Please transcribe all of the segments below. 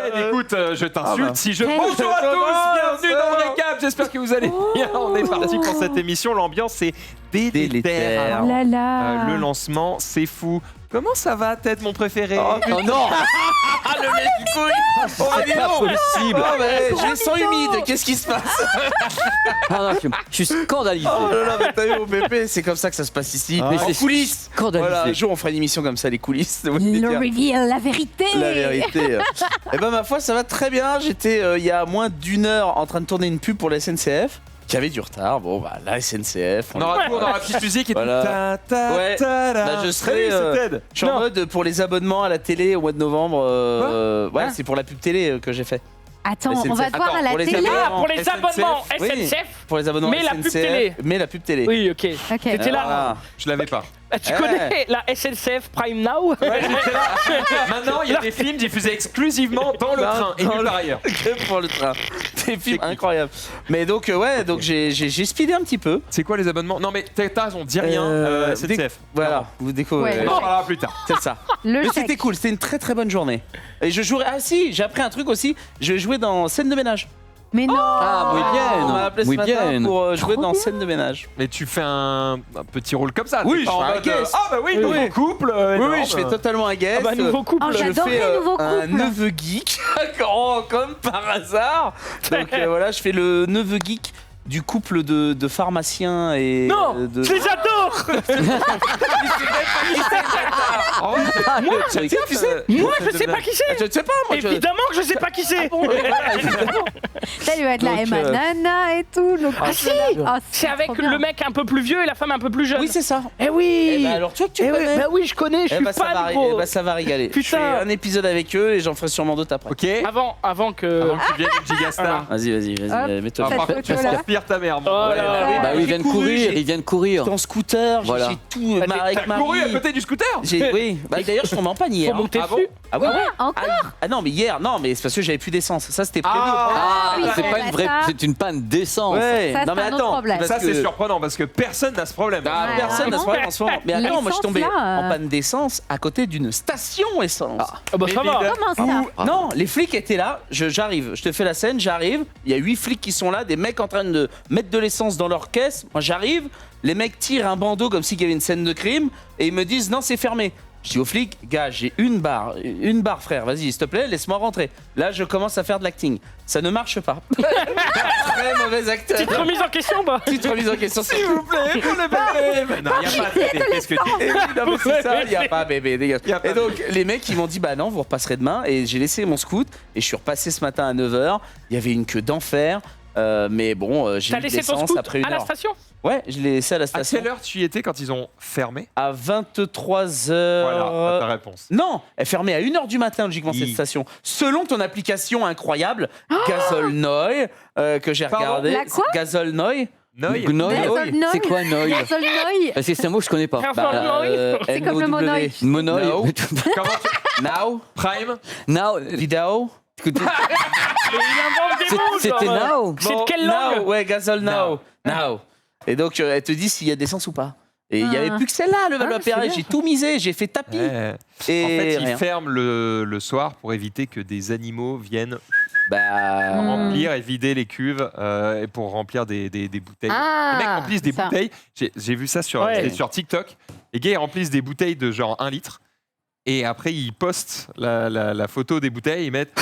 Ted, écoute, je t'insulte si je... Bonjour à tous, bienvenue dans le récap, j'espère que vous allez bien. On est parti pour cette émission, l'ambiance est délétère. Oh là là. Le lancement, c'est fou. Comment ça va, Ted, mon préféré? Oh non. Le mec du couille. C'est pas possible. Je les sens humides, qu'est-ce qui se passe? Ah non, je suis scandalisé. Oh là là, mais t'as vu mon pépé, c'est comme ça que ça se passe ici. Mais En c'est coulisses. scandalisé. Voilà, un jour on fera une émission comme ça, les coulisses. Le reveal, la vérité. La vérité. Eh ben ma foi, ça va très bien. J'étais il y a moins d'1 heure en train de tourner une pub pour la SNCF. Qui avait du retard. Bon bah la SNCF. On aura la petite musique et Voilà. tout. Ouais. Là, je serai. c'est Ted. Je suis en mode pour les abonnements à la télé au mois de novembre. Ouais, c'est pour la pub télé que j'ai fait. Attends, SNCF. on va te voir à la pour les télé. abonnements. Pour les abonnements Oui. SNCF. Pour les abonnements Mais la SNCF, pub télé. Mais la pub télé. Oui, ok. Ok. T'étais là. Voilà. Je l'avais pas. Ah, tu connais la SNCF Prime Now? Maintenant, il y a des films diffusés exclusivement dans le train et nulle part ailleurs. Que pour le train. Des films incroyables. Mais donc, ouais, donc j'ai speedé un petit peu. C'est quoi les abonnements? Non, mais t'as raison, dis rien. SNCF. Voilà, vous découvrez. Ouais. On en parlera plus tard. C'est ça. Le Mais chèque. c'était cool, c'était une très très bonne journée. Et je jouerai. Ah si, j'ai appris un truc aussi. Je vais jouer dans scène de ménage. Mais non. Ah, muy On m'a bien. appelé ce Muy matin bien. pour jouer Trop dans bien. scène de ménage. Mais tu fais un petit rôle comme ça. Oui, t'es pas je en fais un mode, guest. Ah bah oui, Oui, nouveau oui. couple. Oui, énorme. je fais totalement un guest. Ah bah nouveau couple. Oh, Je j'adorais fais le nouveau un couple. neveu geek, comme par hasard. Donc voilà, je fais le neveu geek du couple de pharmaciens et Non, de... je les adore. Oh, c'est- Moi, Tu sais, Moi, je sais pas qui c'est. Je ne sais pas, moi. Évidemment que je sais pas qui c'est. Ça lui va être là, Donc, Emma Nana et tout. Donc, Ah si. Ah, C'est avec trop bien. le mec un peu plus vieux et la femme un peu plus jeune. Oui, c'est ça. Eh oui. Eh ben alors, tu vois que tu Eh oui, connais. bah oui, je connais, je suis ça va, fan, gros. ça va régaler. Putain. Je fais un épisode avec eux et j'en ferai sûrement d'autres après. Ok. Avant que. Avant que tu viennes une gigastar. Vas-y, Hop. mets-toi. Cette Par contre, tu photo-là. inspires ta mère. Oh là là. Bah oui, ils viennent courir, ils viennent courir. J'étais en scooter, Voilà. j'ai tout avec T'as Marie. couru à côté du scooter? Oui, bah d'ailleurs je tombe en panne Faut hier. monter Ah bon dessus. Ah oui, Encore Ah non, mais hier, non, mais c'est parce que j'avais plus d'essence. Ça c'était prévu. Ah, oui, c'est bah pas une vraie, ça. c'est une panne d'essence. Ouais, Ça, non mais c'est un autre attends. problème. parce Ça, que- c'est surprenant parce que personne n'a ce problème. Ah, Ouais, personne n'a ce vraiment. problème en ce moment. Mais attends, moi je L'essence, suis tombé là, en panne d'essence à côté d'une station essence. Ah bah ça va. Comment ça? Non, les flics étaient là, j'arrive, je te fais la scène, j'arrive, il y a 8 flics qui sont là, des mecs en train de mettre de l'essence dans leur caisse, moi j'arrive, les mecs tirent un bandeau comme s'il y avait une scène de crime, et ils me disent non c'est fermé. Je dis aux flics, gars, j'ai une barre frère, vas-y s'il te plaît, laisse-moi rentrer. Là je commence à faire de l'acting, ça ne marche pas. Très mauvais acteur. Petite remise en question, bah. Petite remise en question. S'il vous plaît, pour le bébé. Non, il n'y a pas de bébé. Qu'est-ce que tu Et oui, non, mais c'est ça, il n'y a pas bébé, dégage. Y a pas Et donc, les mecs, ils m'ont dit, bah non, vous repasserez demain. Et j'ai laissé mon scoot et je suis repassé ce matin à 9h. Il y avait une queue d'enfer. Mais bon, j'ai T'as eu de laissé ton l'essence scoot après une à la heure. station? Ouais, je l'ai laissé à la À station. quelle heure tu y étais quand ils ont fermé? À 23h. Voilà, ta réponse. Non, elle fermait à 1h du matin, logiquement, cette Oui. station. Selon ton application incroyable, Gazolnoy, que j'ai Pardon regardé. La quoi Gazolnoy. Noy. Gnoy, Gazolnoy. c'est quoi Noy? Gazolnoy. Parce que c'est un mot que je connais pas. Gazolnoy. C'est comme le mot N-O-W. Noy. Monoï. No. Comment tu... Now. Prime? Now, Vidéo. Mais il invente des mots, c'était genre. Now. C'est de quelle Now, langue? ouais, Gazol Now. Now. Et donc, elle te dit s'il y a d'essence ou pas. Et il n'y avait plus que celle-là, le Valois-Perret. c'est J'ai tout misé, j'ai fait tapis. Ouais. Et En fait, ils rien. ferment le soir pour éviter que des animaux viennent Bah, remplir et vider les cuves et pour remplir des bouteilles. Ah, Les mecs remplissent des ça. bouteilles. J'ai vu ça sur, Ouais. c'était sur TikTok. Les gars, ils remplissent des bouteilles de genre 1 litre. Et après, ils postent la photo des bouteilles. Ils mettent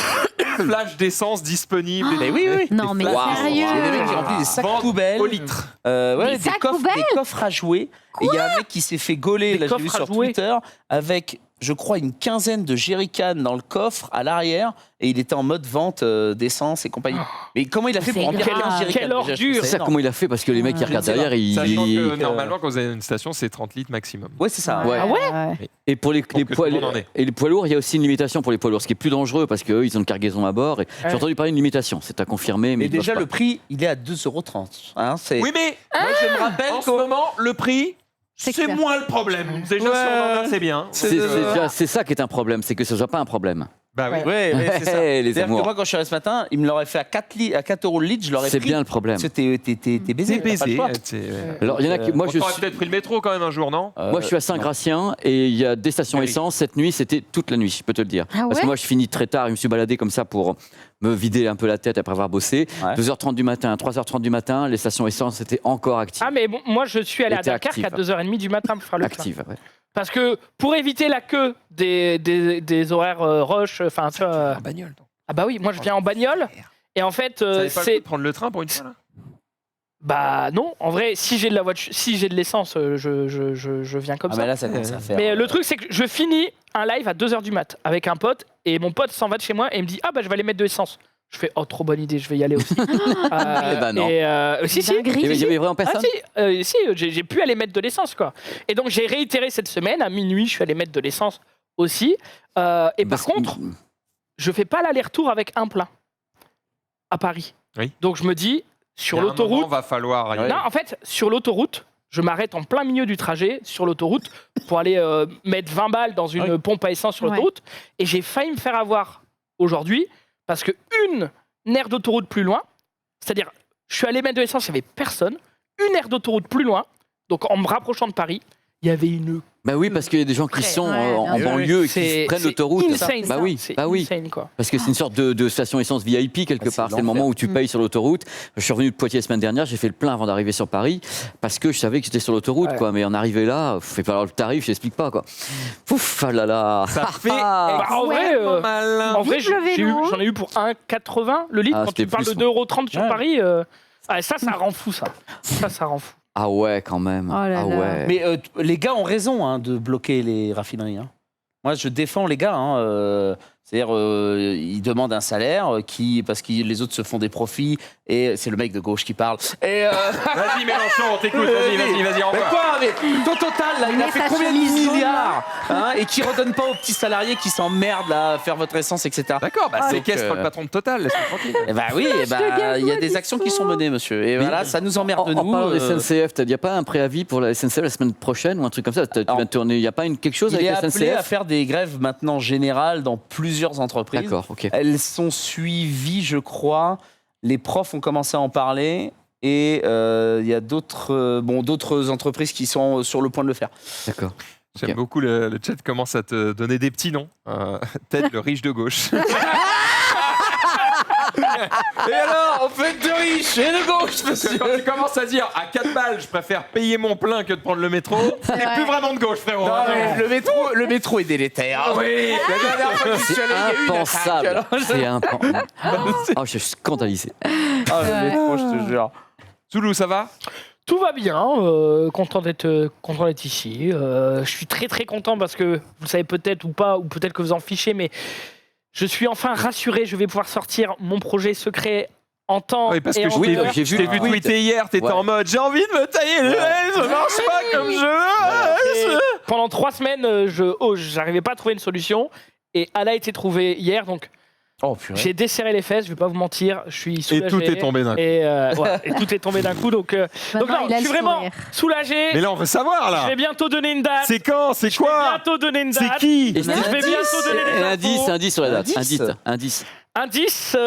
flash d'essence disponible. mais oui, oui. Non, mais Waouh. sérieux. Il y a des mecs qui remplissent des sacs Vente poubelles. au litre. Ouais, Des sacs des poubelles coffres à jouer. Et il y a un mec qui s'est fait gauler, Des là, j'ai vu coffres à sur jouer. Twitter, avec, je crois, une quinzaine de jerrycans dans le coffre à l'arrière. Et il était en mode vente d'essence et compagnie. Mais comment il a fait C'est pour remplir grave. 15 jerrycans Quelle déjà, je trouve ordure. ça C'est ça, énorme. comment il a fait? Parce que les mecs qui regardent sais pas. derrière, ils. Sachant que ils- normalement, quand vous avez une station, c'est 30 litres maximum. Ouais, c'est ça. Ouais. Ah ouais? Et pour les que tout poids, le monde en ait. et les poids lourds, il y a aussi une limitation pour les poids lourds, ce qui est plus dangereux parce qu'eux, ils ont une cargaison à bord. Et J'ai entendu parler d'une limitation, c'est à confirmer. Mais Mais ils doivent déjà, pas. le prix, il est à 2,30 €. Hein, c'est... Oui, mais Moi, je me rappelle en ce qu'au moment, le prix, C'est c'est clair. moins le problème. Déjà, si Ouais. on en a, c'est bien. C'est ça qui est un problème, c'est que ce soit pas un problème. Bah oui. Ouais, c'est ça. Les C'est-à-dire que amours. moi, quand je suis allé ce matin, il me l'aurait fait à 4 euros le litre, je l'aurais C'est pris. bien le problème. Parce que t'es baisé. C'est t'as pas le baisé. choix. Alors, il y en a qui. Moi, On je aurait suis. peut-être pris le métro quand même un jour, non Moi, je suis à Saint-Gratien et il y a des stations Oui. essence. Cette nuit, c'était toute la nuit, je peux te le dire. Ah Parce ouais que moi, je finis très tard. Je me suis baladé comme ça pour me vider un peu la tête après avoir bossé. Ouais. 2h30 du matin, 3h30 du matin, les stations essence étaient encore actives. Ah, mais bon, moi, je suis allé à était Dunkerque active. à 2h30 du matin pour faire le plein. Actives, ouais. Parce que pour éviter la queue des horaires rush, enfin, tu vois. En bagnole. donc. Ah, bah oui, moi, je viens en bagnole. Et en fait, Ça valait pas le coup c'est. de prendre le train pour une fois là Bah non, en vrai, si j'ai de la voiture, si j'ai de l'essence, je viens comme Ah, ça. mais là, ça commence à faire. Mais le truc, c'est que je finis un live à 2h du mat avec un pote et mon pote s'en va de chez moi et il me dit ah bah je vais aller mettre de l'essence. Je fais oh trop bonne idée, je vais y aller aussi. Eh ben non. Si si. Dinguerie. Il y avait vraiment Ah personne. si, j'ai pu aller mettre de l'essence quoi. Et donc j'ai réitéré cette semaine à minuit, je suis allé mettre de l'essence aussi. Et par Parce- contre, je fais pas l'aller-retour avec un plein à Paris. Oui. Donc je me dis sur Il y a un moment, l'autoroute. va falloir. Ouais. Non, en fait, sur l'autoroute, je m'arrête en plein milieu du trajet sur l'autoroute pour aller mettre 20 balles dans une pompe à essence sur Ouais. l'autoroute. Et j'ai failli me faire avoir aujourd'hui parce que une aire d'autoroute plus loin, c'est-à-dire, je suis allé mettre de l'essence, il n'y avait personne. Une aire d'autoroute plus loin, donc en me rapprochant de Paris, il y avait une. Bah oui, parce qu'il y a des gens qui sont Ouais, en bien sûr. banlieue et qui C'est- prennent c'est l'autoroute. insane, Bah ça. oui, C'est bah oui. insane, quoi. Parce que c'est une sorte de station essence VIP quelque Ah, c'est part. C'est le l'enfer. moment où tu payes sur l'autoroute. Je suis revenu de Poitiers la semaine dernière, j'ai fait le plein avant d'arriver sur Paris parce que je savais que j'étais sur l'autoroute. Ouais. Quoi. Mais en arrivé là, fait pas le tarif, je t'explique pas. Quoi. Ouf, ah là là. Ça fait Bah, en vrai, en vrai, Vive le vélo. j'en ai eu pour 1,80 le litre. Ah, Quand tu c'était parles de plus, 2,30 € sur Ouais. Paris, ça rend fou, ça. Ça rend fou. Ah ouais, quand même. Oh là ah là. ouais. Mais les gars ont raison hein, de bloquer les raffineries. hein. Moi, je défends les gars. C'est-à-dire, ils demandent un salaire parce que les autres se font des profits. Et c'est le mec de gauche qui parle. Et Vas-y Mélenchon, on t'écoute. Vas-y, mais envoie. quoi mais ton total, là, il a Mais fait ça combien de chemise jaune, milliards hein, et qui redonne pas aux petits salariés qui s'emmerdent là, à faire votre essence, etc. D'accord, bah Ah, c'est donc, caisse pour le patron de Total, laisse-moi tranquille. Eh ben oui, il y a des actions qui sont menées, monsieur. Et voilà, ça nous emmerde En nous. parlant de SNCF, il n'y a pas un préavis pour la SNCF la semaine prochaine ou un truc comme ça? Tu Alors, vas tourner, il n'y a pas quelque chose il est avec la appelé à SNCF? faire des grèves maintenant générales dans plusieurs entreprises. D'accord, ok. Elles sont suivies, je crois. Les profs ont commencé à en parler. Et il y a d'autres entreprises qui sont sur le point de le faire. D'accord. J'aime Ok. beaucoup le chat commence à te donner des petits noms. Ted, le riche de gauche. Et alors, on fait de riches et de gauche, Parce que quand tu commences à dire à 4 balles, je préfère payer mon plein que de prendre le métro, t'es vrai. plus vraiment de gauche, frérot. Non, mais le métro est délétère. Oui. La dernière fois que je suis C'est allé, il y a eu une attaque, impensable. alors. C'est impensable. Oh, je suis scandalisé. Ah, le métro, je te jure. Zoulou, ça va? Tout va bien, content d'être ici. Je suis très très content parce que vous le savez peut-être ou pas, ou peut-être que vous en fichez, mais je suis enfin rassuré. Je vais pouvoir sortir mon projet secret en temps Oui, parce et que en je t'ai heure. j'ai je vu t'ai le vu tweet. tweeter hier, t'étais Ouais. en mode j'ai envie de me tailler les ailes, ça marche pas comme je veux. Pendant 3 semaines, j'arrivais pas à trouver une solution et elle a été trouvée hier, donc Oh, purée. j'ai desserré les fesses. Je vais pas vous mentir, je suis Et soulagé. tout est tombé d'un coup. Et, voilà, et tout est tombé d'un coup, donc non, Maintenant, il a je suis le vraiment sourire. soulagé. Mais là, on veut savoir Je là. vais bientôt donner une date. C'est quand? C'est Je vais quoi? bientôt donner une date. C'est qui? Et Je vais bientôt donner des infos. Indice sur la date. Indice. Indice. Indice.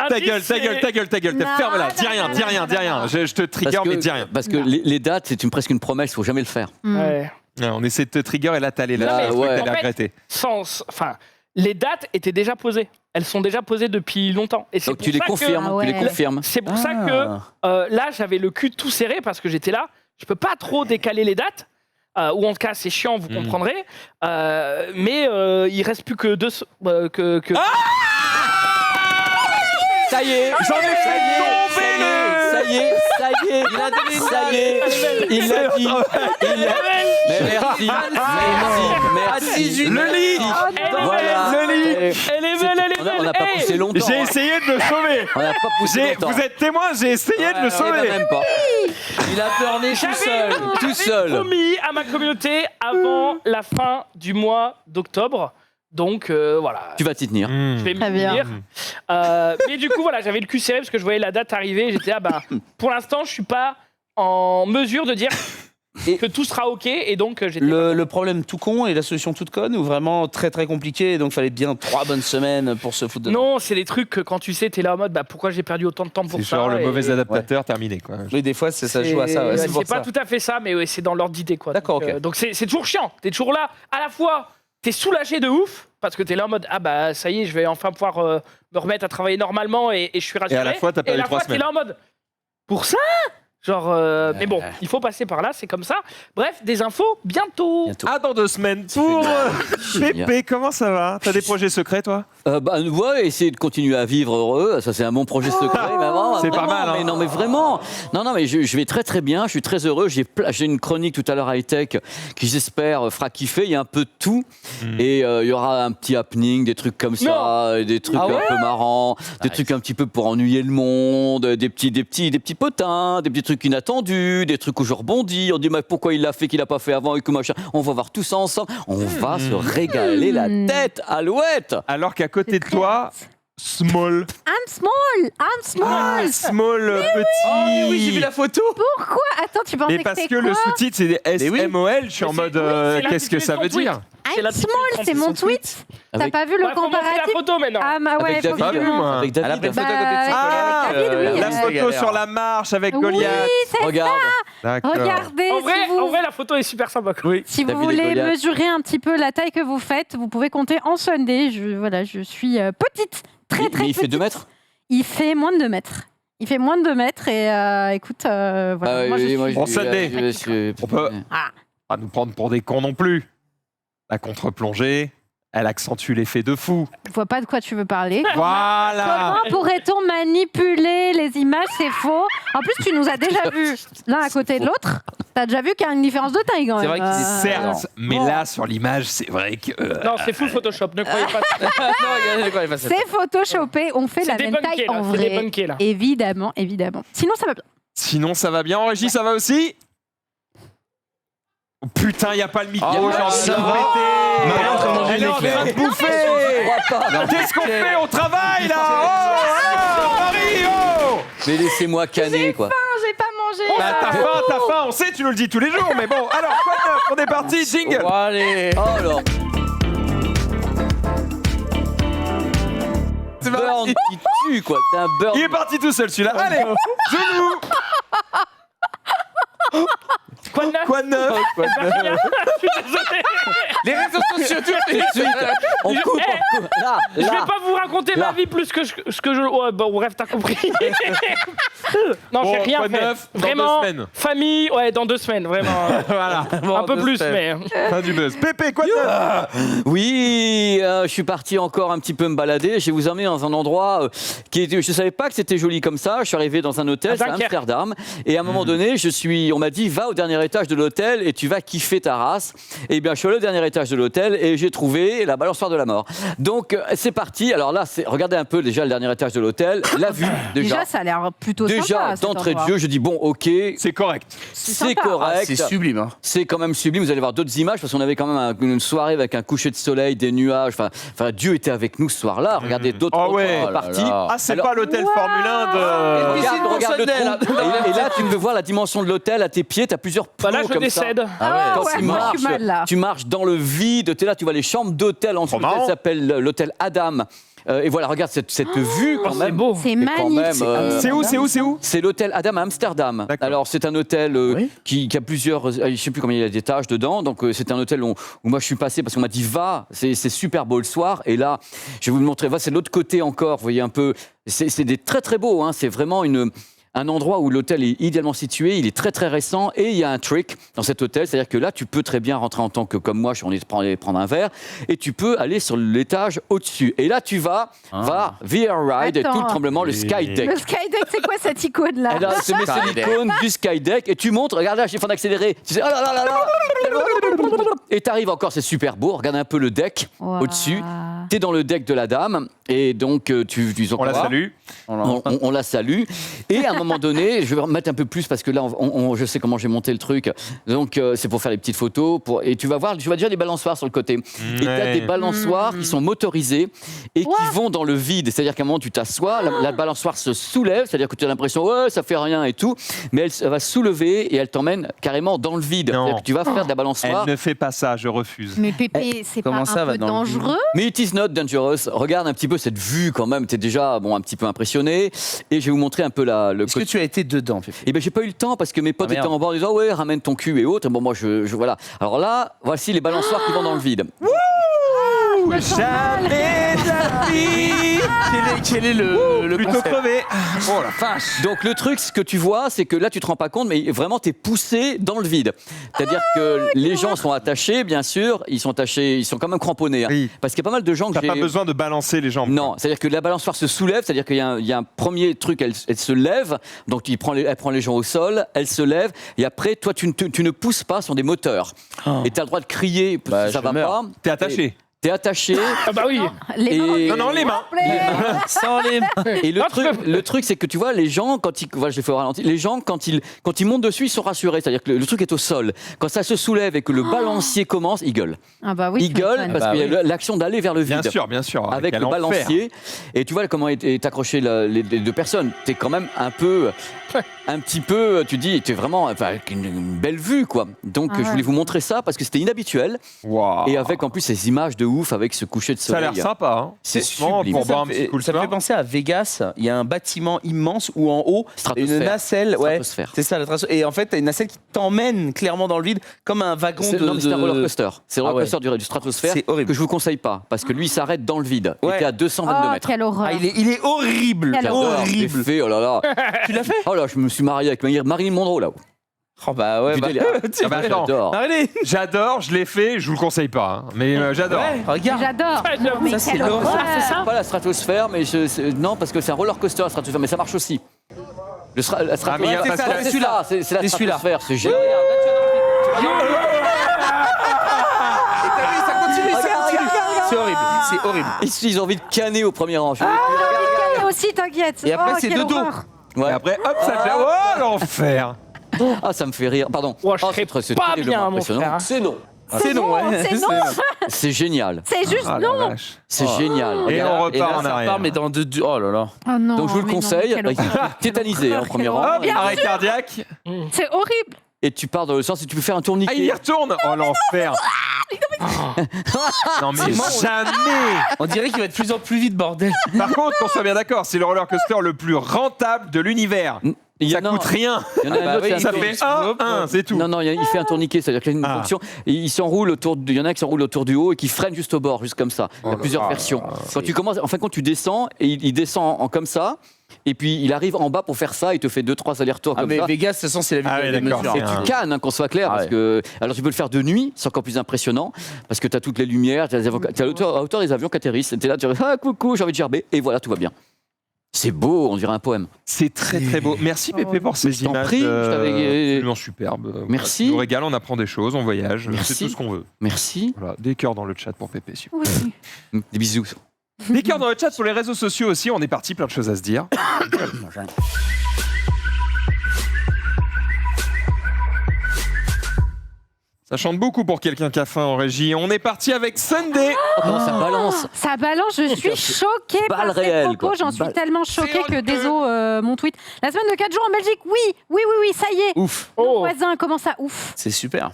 Ta gueule, ta gueule, ta gueule, ta gueule. Non, Ferme-la. non, Dis rien, non, dis rien, non, dis rien. non. Je te trigger, mais dis rien. Parce que les dates, c'est presque une promesse, il faut jamais le faire. Ouais. Ouais, on essaie de te trigger et là, t'allais Non, là. mais Le truc, ouais. t'allais en fait- regretter. Enfin, les dates étaient déjà posées. Elles sont déjà posées depuis longtemps. Et c'est Donc pour tu les ça que- confirmes, Ah ouais. tu les confirmes. C'est pour ça que là, j'avais le cul tout serré parce que j'étais là. Je peux pas trop décaler les dates. Ou en tout cas, c'est chiant, vous comprendrez. Mais il reste plus que deux. Que... Ça y est, J'en ai fait tomber ça y est, ça y est, Il a donné une ça y est, il l'a dit. Mais merci, merci. Le lit. Voilà. Le lit. Elle est belle, elle est belle. On n'a pas Hey, poussé longtemps. J'ai hein. essayé de le sauver. On n'a pas poussé longtemps. Vous êtes témoin, j'ai essayé de le Eh ben, sauver. même pas. Il a pleurné tout seul. Tout seul. promis à ma communauté avant la fin du mois d'octobre. Donc voilà. Tu vas t'y tenir. Je vais Très me bien. dire. Mais du coup, voilà, j'avais le cul serré parce que je voyais la date arriver. J'étais là, pour l'instant, je suis pas en mesure de dire que tout sera ok et donc j'étais. Le problème tout con et la solution toute conne ou vraiment très très compliqué et donc fallait bien 3 bonnes semaines pour se foutre dedans. Non, c'est des trucs que quand tu sais, t'es là en mode bah pourquoi j'ai perdu autant de temps pour C'est ça. genre le et- mauvais adaptateur terminé, quoi. Oui, des fois ça joue à ça. Ouais, c'est pour pas ça. tout à fait ça, mais ouais, c'est dans l'ordre d'idée quoi. D'accord, Donc, ok. donc c'est toujours chiant. T'es toujours là. À la fois, t'es soulagé de ouf parce que t'es là en mode ah bah ça y est, je vais enfin pouvoir me remettre à travailler normalement et je suis rassuré. Et à la fois, t'as Et à perdu la 3 fois, t'es semaines. là en mode pour ça. Genre, mais bon, il faut passer par là, c'est comme ça. Bref, des infos bientôt. Bientôt. Ah, dans 2 semaines. Pour Génial. Pépé, comment ça va? T'as des projets secrets, toi? Ouais, essayer de continuer à vivre heureux, ça c'est un bon projet secret. Mais vraiment, C'est pas vraiment, mal, hein. Mais non, mais vraiment. Non, mais je vais très très bien, je suis très heureux. J'ai une chronique tout à l'heure high-tech qui j'espère fera kiffer. Il y a un peu de tout. Et il y aura un petit happening, des trucs comme ça, des trucs Ah ouais un peu marrants, des trucs un petit peu pour ennuyer le monde, des petits potins, des petits trucs inattendus, des trucs où je rebondis. On dit mais pourquoi il l'a fait, qu'il a pas fait avant et que machin. On va voir tout ça ensemble. On va se régaler la tête, Alouette. Alors qu'à côté de toi, Small. I'm small. Ah, Small, petit. Oh oui, j'ai vu la photo. Pourquoi? Attends, tu pensais Mais parce que c'était le quoi? sous-titre c'est S-M-O-L, je suis en Mais c'est- mode oui, c'est qu'est-ce que ça veut l'intitulé de dire? C'est I'm l'intitulé small, de c'est mon son tweet. T'as Avec- pas vu le Ouais, faut montrer la comparatif? photo maintenant. Ah bah ouais, Avec faut David, Pas vu, vraiment. moi. avec Elle a David. pris une photo à Bah, côté de ses Ah, avec David, oui. la photo galère. sur la marche avec Oui, Goliath. c'est Regarde. D'accord. Regardez, En vrai, si vous, en vrai, la photo est super sympa. quoi. Oui. si vous David et voulez Goliath. mesurer un petit peu la taille que vous faites, vous pouvez compter en Sunday. Je suis petite, très Mais il fait petite. 2 mètres. Il fait moins de 2 mètres. Il fait moins de 2 mètres et écoute, voilà. Ah moi, je oui, suis... On Sunday. On peut- Ah, Pas nous prendre pour des cons non plus. La contre-plongée, elle accentue l'effet de fou. je vois pas de quoi tu veux parler. Voilà. Comment pourrait-on manipuler les images? C'est faux. En plus, tu nous as déjà vus l'un à côté de l'autre. T'as déjà vu qu'il y a une différence de taille quand C'est même. vrai qu'il est Certes, mais bon. là sur l'image, c'est vrai que Non, c'est full Photoshop, ne croyez pas. Non, regardez quoi, il passe. C'est photoshopé. On fait C'est la même taille débunké là, en c'est vrai. débunké là. Évidemment, évidemment. Sinon, ça va bien. sinon ça va bien. En régie, ça va aussi. Oh, putain, y a pas le micro. Oh, j'ai envie de ça le va. péter. Marie est en train de manger Elle est une en train de éclair. bouffer. Qu'est-ce qu'on fait? On travaille là. Oh, Marie, oh. Mais laissez-moi canner, quoi. J'ai pas mangé. Bah, t'as faim, on sait, tu nous le dis tous les jours, mais bon, alors, quoi de neuf? On est parti, jingle. Bon, allez. Oh alors. C'est Burn parti. qui tue, quoi. C'est un burn. Il est parti tout seul celui-là. Allez, genou. Quoi de neuf Quoi de neuf? Je suis désolé. Les réseaux sociaux tout de suite. On coupe, on coupe. Là, Je vais là. pas vous raconter Là. ma vie plus que ce que je. Ouais, bon, bref, t'as compris. Non, Bon, j'ai rien quoi de fait. neuf dans Vraiment. 2 semaines. Famille, ouais, dans 2 semaines, vraiment. Voilà, Un peu plus, mais. fin du buzz. Pépé, quoi de neuf? Oui, je suis parti encore un petit peu me balader. Je vais vous emmener dans un endroit qui était. Je savais pas que c'était joli comme ça. Je suis arrivé dans un hôtel, À c'est à Dunkerque. Amsterdam. Et à un moment donné, on m'a dit, va au dernier étage de l'hôtel et tu vas kiffer ta race. Et bien, je suis allé au dernier étage de l'hôtel et j'ai trouvé la balançoire de la mort. Donc, c'est parti. Alors là, regardez un peu déjà le dernier étage de l'hôtel. La vue, Déjà, ça a l'air plutôt sympa. Déjà, cet d'entrée de endroit. jeu, je dis bon, ok, C'est correct. c'est sympa. correct. C'est sublime. Hein. C'est quand même sublime. Vous allez voir d'autres images parce qu'on avait quand même une soirée avec un coucher de soleil, des nuages. Enfin, Dieu était avec nous ce soir-là. Regardez d'autres Oh ouais. autres parties. là. Ah, c'est Alors- pas l'hôtel Formule 1 de. Piscine pour Regarde le Sunday, trou. là. Et là, tu veux voir la dimension de l'hôtel à tes pieds. Tu as plusieurs plots Bah là, je comme décède. ça. Ah Quand ouais, tu moi, je marches, suis mal là. tu marches dans le vide. Tu es là, tu vois les chambres d'hôtel. En dessous, Trop marrant. l'hôtel s'appelle l'hôtel Adam. Et voilà, regarde cette vue quand C'est même. beau. C'est Et quand magnifique. même, C'est où, c'est où, c'est où? C'est l'hôtel Adam à Amsterdam. D'accord. Alors c'est un hôtel Oui. qui a plusieurs, je sais plus combien il y a d'étages dedans. Donc c'est un hôtel où moi je suis passé parce qu'on m'a dit va, c'est super beau le soir. Et là, je vais vous le montrer. Va, c'est de l'autre côté encore. Vous voyez un peu. C'est des très très beau. Hein. C'est vraiment un endroit où l'hôtel est idéalement situé, il est très très récent et il y a un trick dans cet hôtel, c'est-à-dire que là tu peux très bien rentrer en tant que comme moi, je suis allé prendre un verre et tu peux aller sur l'étage au-dessus. Et là tu vas VR Ride et Attends. tout le tremblement, le Skydeck. Le Skydeck, c'est quoi cette icône-là? Et là, c'est l'icône du Skydeck et tu montes, regarde là, j'ai fait d'accélérer. Tu sais, oh là là là là. Et t'arrives encore, c'est super beau, regarde un peu le deck Wow. au-dessus. T'es dans le deck de la dame et donc On la salue. On la salue. Et à un moment donné, je vais remettre un peu plus parce que là, je sais comment j'ai monté le truc. Donc, c'est pour faire les petites photos. Et tu vas déjà des balançoires sur le côté. Et tu as des balançoires qui sont motorisés et qui vont dans le vide. C'est-à-dire qu'à un moment, tu t'assois, la balançoire se soulève, c'est-à-dire que tu as l'impression, ouais, ça fait rien et tout. Mais elle va se soulever et elle t'emmène carrément dans le vide. Non. C'est-à-dire que tu vas faire de la balançoire. Elle ne fait pas ça, je refuse. Mais Pépé, c'est pas comment ça un va peu dans le vide dangereux? Mais it is not dangerous. Regarde un petit peu cette vue quand même. T'es déjà un petit peu impressionné. Et je vais vous montrer un peu le Est-ce que tu as été dedans, Pépé? Eh ben j'ai pas eu le temps parce que mes potes Ah, étaient merde. en bord en disant ouais ramène ton cul et autres. Bon moi je voilà. Alors là voici les balançoires qui vont dans le vide. Jamais de la vie. Quel est le Plutôt concept? crevé. Oh la vache. Donc le truc ce que tu vois c'est que là tu te rends pas compte mais vraiment t'es poussé dans le vide. C'est-à-dire que les gens sont attachés bien sûr, ils sont quand même cramponnés. Hein. Oui. Parce qu'il y a pas mal de gens que T'as j'ai. pas besoin de balancer les jambes. Non, c'est-à-dire que la balançoire se soulève, c'est-à-dire qu'il y a un premier truc, elle se lève, donc elle prend les gens au sol, elle se lève, et après, toi, tu ne pousses pas sur des moteurs. Et tu as le droit de crier, parce que ça je va meurs. pas. T'es attaché. T'es attaché. Ah bah oui. Les Et- mains. Non, les mains. Sans les... Et le truc, c'est que tu vois, les gens, voilà, je l'ai fait au ralenti, les gens, quand ils montent dessus, ils sont rassurés. C'est-à-dire que le truc est au sol. Quand ça se soulève et que le balancier commence, ils gueulent. Ah bah oui. Ils gueulent parce Bah qu'il y a oui. l'action d'aller vers le vide. Bien sûr. Avec quel le enfer. balancier. Et tu vois comment est accroché les deux personnes. T'es quand même un petit peu, tu dis, t'es vraiment avec une belle vue, quoi. Donc, Ah ouais. je voulais vous montrer ça parce que c'était inhabituel. Waouh. Et avec en plus ces images de ouf avec ce coucher de Ça a soleil. l'air sympa. Hein. C'est Franchement, sublime. pour boire un Ça petit me coup le fait soir. penser à Vegas. Il y a un bâtiment immense où en haut, Stratosphère. une nacelle. Ouais, Stratosphère. c'est ça. Et en fait, t'as une nacelle qui t'emmène clairement dans le vide, comme un wagon de. Non, mais c'est un roller coaster. C'est le Ah roller ouais. coaster du stratosphère C'est horrible. que je vous conseille pas parce que lui il s'arrête dans le vide. Ouais. Et t'es à 222 Oh, mètres. quelle horreur. Ah, il est horrible. Quelle horreur. J'ai Horrible. fait, oh là là. Tu l'as fait? Oh là, je me suis marié avec Marilyn Monroe là-haut. Oh bah ouais. Du Bah, délire. Ah bah attends. J'adore. Allez. J'adore, je l'ai fait, je vous le conseille pas. Hein. Mais j'adore. Ouais, regarde. J'adore. Ouais, j'avoue. Mais Ça, c'est quelle horrible. horreur. C'est ça. Pas la stratosphère, mais non, parce que c'est un roller coaster la stratosphère, mais ça marche aussi. La stratosphère, Ah, mais il y a- c'est parce ça, que- c'est celui-là, c'est la C'est celui-là. stratosphère, c'est génial. Ça continue, ça continue. C'est horrible. C'est horrible. Ils ont envie de canner au premier rang. Et aussi, t'inquiète. Et après, Oh, c'est quelle de dos. horreur. Ouais. Et après, hop, ça te oh l'enfer. Ah, ça me fait rire. Pardon. Ouais, je Oh, serais c'est pas terriblement bien, mon impressionnant. frère. C'est non. C'est non, ouais. C'est non. C'est génial. C'est juste Ah, la non. vache. C'est génial. Et Regarde. on repart Et là, en ça arrière. repart, mais dans deux. Oh là là. Oh non. Donc je vous le mais non, conseille. quelle horreur. Tétanisé en premier rang. Oh, bien Arrêt cardiaque. C'est horrible. Et tu pars dans le sens et tu peux faire un tourniquet. Ah, il y retourne. Oh l'enfer. Non mais jamais. On dirait qu'il va de plus en plus vite, bordel. Par contre, qu'on soit bien d'accord, c'est le roller coaster le plus rentable de l'univers. Il y Ça en a- coûte rien. Il y en a un bah autre, oui, c'est un Ça tour- fait 1, c'est tout. Non, il fait un tourniquet, c'est-à-dire qu'il y a une Ah. fonction. Et il s'enroule il y en a qui s'enroulent autour du haut et qui freinent juste au bord, juste comme ça. Il y a Oh plusieurs là versions. là. Quand tu commences, en fin de compte, tu descends et il descend comme ça. Et puis il arrive en bas pour faire ça, il te fait 2-3 allers-retours Ah, comme mais ça. Vegas, de toute façon, c'est la vie Ah de oui, la d'accord. mesure. C'est Et un- tu cannes, qu'on soit clair. Ah Parce ouais. que, alors tu peux le faire de nuit, c'est encore plus impressionnant. Parce que tu as toutes les lumières, tu as à hauteur des avions qui atterrissent. Tu es là, tu dis ah coucou, j'ai envie de gerber. Et voilà, tout va bien. C'est beau, on dirait un poème. C'est très très beau. Merci Pépé pour ces je t'en images. prie, je t'avais- absolument superbes. Merci. Ça nous régale, on apprend des choses, on voyage. Merci. C'est tout ce qu'on veut. Merci. Voilà, des cœurs dans le chat pour Pépé. super. Oui. Des bisous. Des cœurs dans le chat sur les réseaux sociaux aussi. On est parti, plein de choses à se dire. Ça chante beaucoup pour quelqu'un qui a faim en régie. On est parti avec Sunday. Oh, comment ça balance. Ça balance, je suis choquée Balle par ces réelle, propos. quoi. J'en suis Balle. tellement choquée C'est que honteux. désolé mon tweet. La semaine de 4 jours en Belgique, oui, ça y est. Ouf. Mon Oh. voisin, comment ça, ouf. C'est super.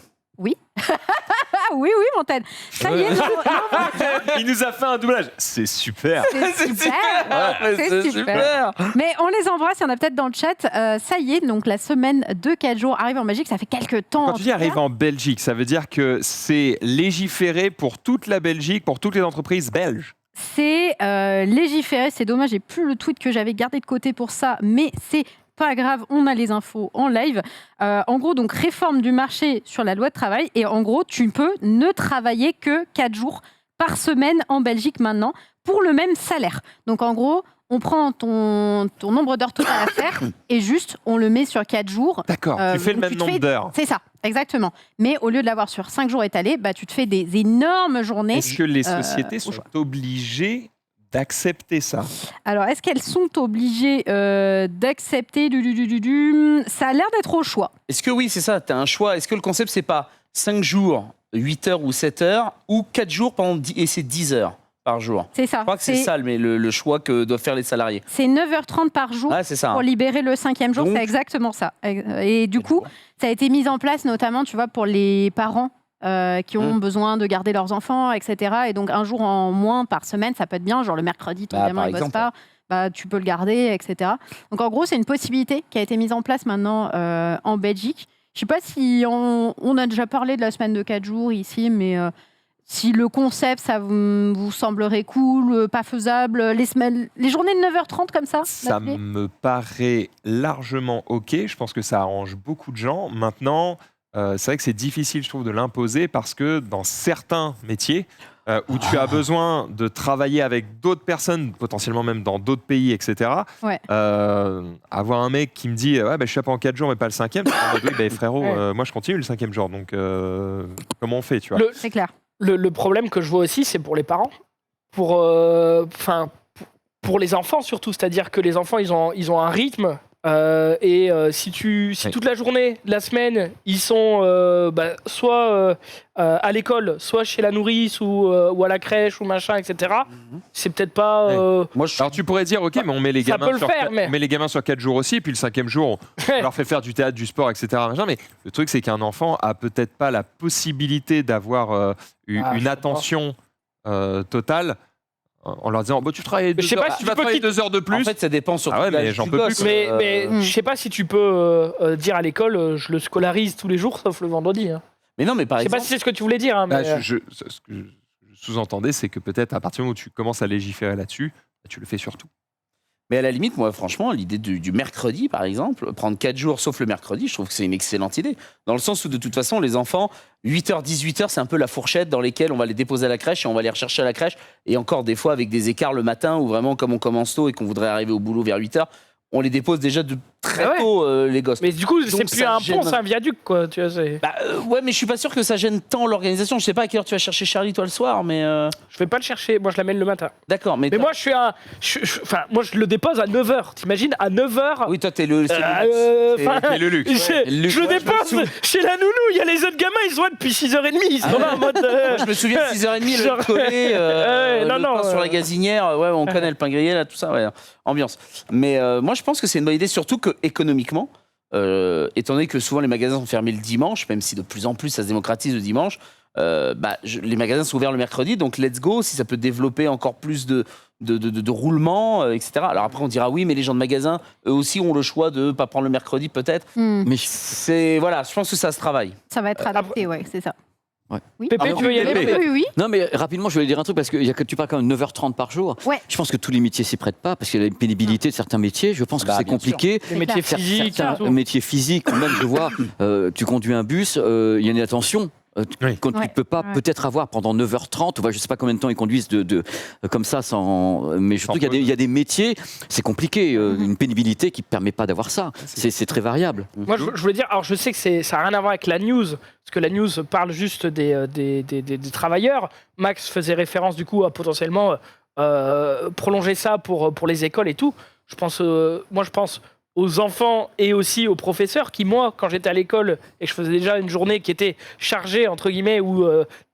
Ah oui, Montaigne. Ça y est, Il nous a fait un doublage. C'est super. c'est super. C'est super. Mais on les embrasse, il y en a peut-être dans le chat. Ça y est, donc la semaine de 4 jours arrive en Belgique. Ça fait quelques temps. Quand en tu tout dis cas. arrive en Belgique, ça veut dire que c'est légiféré pour toute la Belgique, pour toutes les entreprises belges. C'est légiféré. C'est dommage, j'ai plus le tweet que j'avais gardé de côté pour ça, mais c'est pas grave, on a les infos en live. En gros, donc réforme du marché sur la loi de travail. Et en gros, tu peux ne travailler que 4 jours par semaine en Belgique maintenant pour le même salaire. Donc en gros, on prend ton nombre d'heures totales à faire et juste, on le met sur 4 jours. D'accord, tu fais le donc même nombre d'heures. C'est ça, exactement. Mais au lieu de l'avoir sur 5 jours étalés, tu te fais des énormes journées. Est-ce que les sociétés sont obligées d'accepter ça? Alors, est-ce qu'elles sont obligées d'accepter Ça a l'air d'être au choix. Est-ce que oui, c'est ça, tu as un choix. Est-ce que le concept, c'est pas 5 jours, 8 heures ou 7 heures, ou 4 jours et c'est 10 heures par jour? C'est ça. Je crois que c'est ça le choix que doivent faire les salariés. C'est 9h30 par jour C'est ça. pour libérer le 5e jour. Donc- C'est exactement ça. Et du coup, ça a été mis en place notamment, tu vois, pour les parents qui ont besoin de garder leurs enfants, etc. Et donc, un jour en moins par semaine, ça peut être bien. Genre le mercredi, ton gamin par ne bosse exemple. pas, tu peux le garder, etc. Donc, en gros, c'est une possibilité qui a été mise en place maintenant en Belgique. Je ne sais pas si on a déjà parlé de la semaine de 4 jours ici, mais si le concept, ça vous semblerait cool, pas faisable, les journées de 9h30 comme ça Ça d'affilée me paraît largement OK. Je pense que ça arrange beaucoup de gens. Maintenant, c'est vrai que c'est difficile, je trouve, de l'imposer parce que dans certains métiers où tu as besoin de travailler avec d'autres personnes, potentiellement même dans d'autres pays, etc., Ouais. avoir un mec qui me dit je suis là pendant 4 jours mais pas le 5e, c'est en mode, oui, frérot, moi je continue le 5e jour, donc comment on fait, tu vois? C'est clair. Le problème que je vois aussi, c'est pour les parents. Pour les enfants surtout. C'est-à-dire que les enfants, ils ont un rythme. Si toute la journée, la semaine, ils sont soit à l'école, soit chez la nourrice ou à la crèche ou machin, etc. C'est peut-être pas. Moi, Alors tu pourrais dire ok, mais on met les Ça gamins peut le sur faire, mais- on met les gamins sur 4 jours aussi, puis le 5e jour on leur fait faire du théâtre, du sport, etc. machin. Mais le truc c'est qu'un enfant a peut-être pas la possibilité d'avoir je une sais attention totale en leur disant tu travailles Mais je sais pas si tu tu vas peux travailler quitter- 2 heures de plus. En fait, ça dépend surtout Ah ouais, de l'âge mais j'en du peux gosse. plus. Mais je sais pas si tu peux dire à l'école, je le scolarise tous les jours sauf le vendredi. Hein. Mais non, mais par Je sais pas exemple, si c'est ce que tu voulais dire. Hein, mais, Ce que je sous-entendais, c'est que peut-être à partir du moment où tu commences à légiférer là-dessus, tu le fais surtout. mais à la limite, moi, franchement, l'idée du mercredi, par exemple, prendre 4 jours sauf le mercredi, je trouve que c'est une excellente idée. Dans le sens où, de toute façon, les enfants, 8h, 18h, c'est un peu la fourchette dans laquelle on va les déposer à la crèche et on va les rechercher à la crèche. Et encore des fois avec des écarts le matin où vraiment, comme on commence tôt et qu'on voudrait arriver au boulot vers 8h, on les dépose déjà de très Ah ouais. tôt, les gosses. mais du coup, Donc, c'est plus ça un gêne. pont, c'est un viaduc, quoi. Tu vois, Ouais, mais je suis pas sûr que ça gêne tant l'organisation. Je sais pas à quelle heure tu vas chercher Charlie, toi, le soir, mais je vais pas le chercher. Moi, je l'amène le matin. d'accord. Mais Mais moi, moi, je le dépose à 9h. T'imagines, à 9h. oui, toi, t'es le. c'est C'est le luxe. Je le dépose chez la nounou. Il y a les autres gamins, ils sont là depuis 6h30. Ils sont là en mode. Moi, je me souviens de 6h30, Genre- le collé, non, le non, pain sur la gazinière, ouais, on connaît le pain grillé, là, tout ça, ouais, ambiance. Mais moi, je pense que c'est une bonne idée, surtout que économiquement, étant donné que souvent les magasins sont fermés le dimanche, même si de plus en plus ça se démocratise le dimanche, les magasins sont ouverts le mercredi, donc let's go, si ça peut développer encore plus de roulement, etc. Alors après, on dira oui, mais les gens de magasin, eux aussi ont le choix de ne pas prendre le mercredi, peut-être. Mais Voilà, je pense que ça se travaille. Ça va être adapté, ouais, c'est ça. Ouais. Oui. Pépé, Alors, tu veux y aller Pépé. Oui, oui, oui. Non, mais rapidement, je voulais dire un truc parce que tu parles quand même 9h30 par jour. Ouais. Je pense que tous les métiers s'y prêtent pas parce qu'il y a une pénibilité de certains métiers. Je pense que Bah, c'est bien sûr. compliqué. Les métiers clair. physiques. Certains et tout. métiers physiques, ou même je vois, tu conduis un bus, il y a une attention. Oui. Quand tu Ouais. ne peux pas Ouais. peut-être avoir pendant 9h30, je ne sais pas combien de temps ils conduisent comme ça, mais je Sans trouve qu'il y a des métiers, c'est compliqué, une pénibilité qui ne permet pas d'avoir ça. C'est très variable. Moi, je voulais dire, alors je sais que ça n'a rien à voir avec la news, parce que la news parle juste des travailleurs. Max faisait référence du coup à potentiellement prolonger ça pour les écoles et tout. Je pense aux enfants et aussi aux professeurs qui, moi, quand j'étais à l'école et que je faisais déjà une journée qui était chargée, entre guillemets, où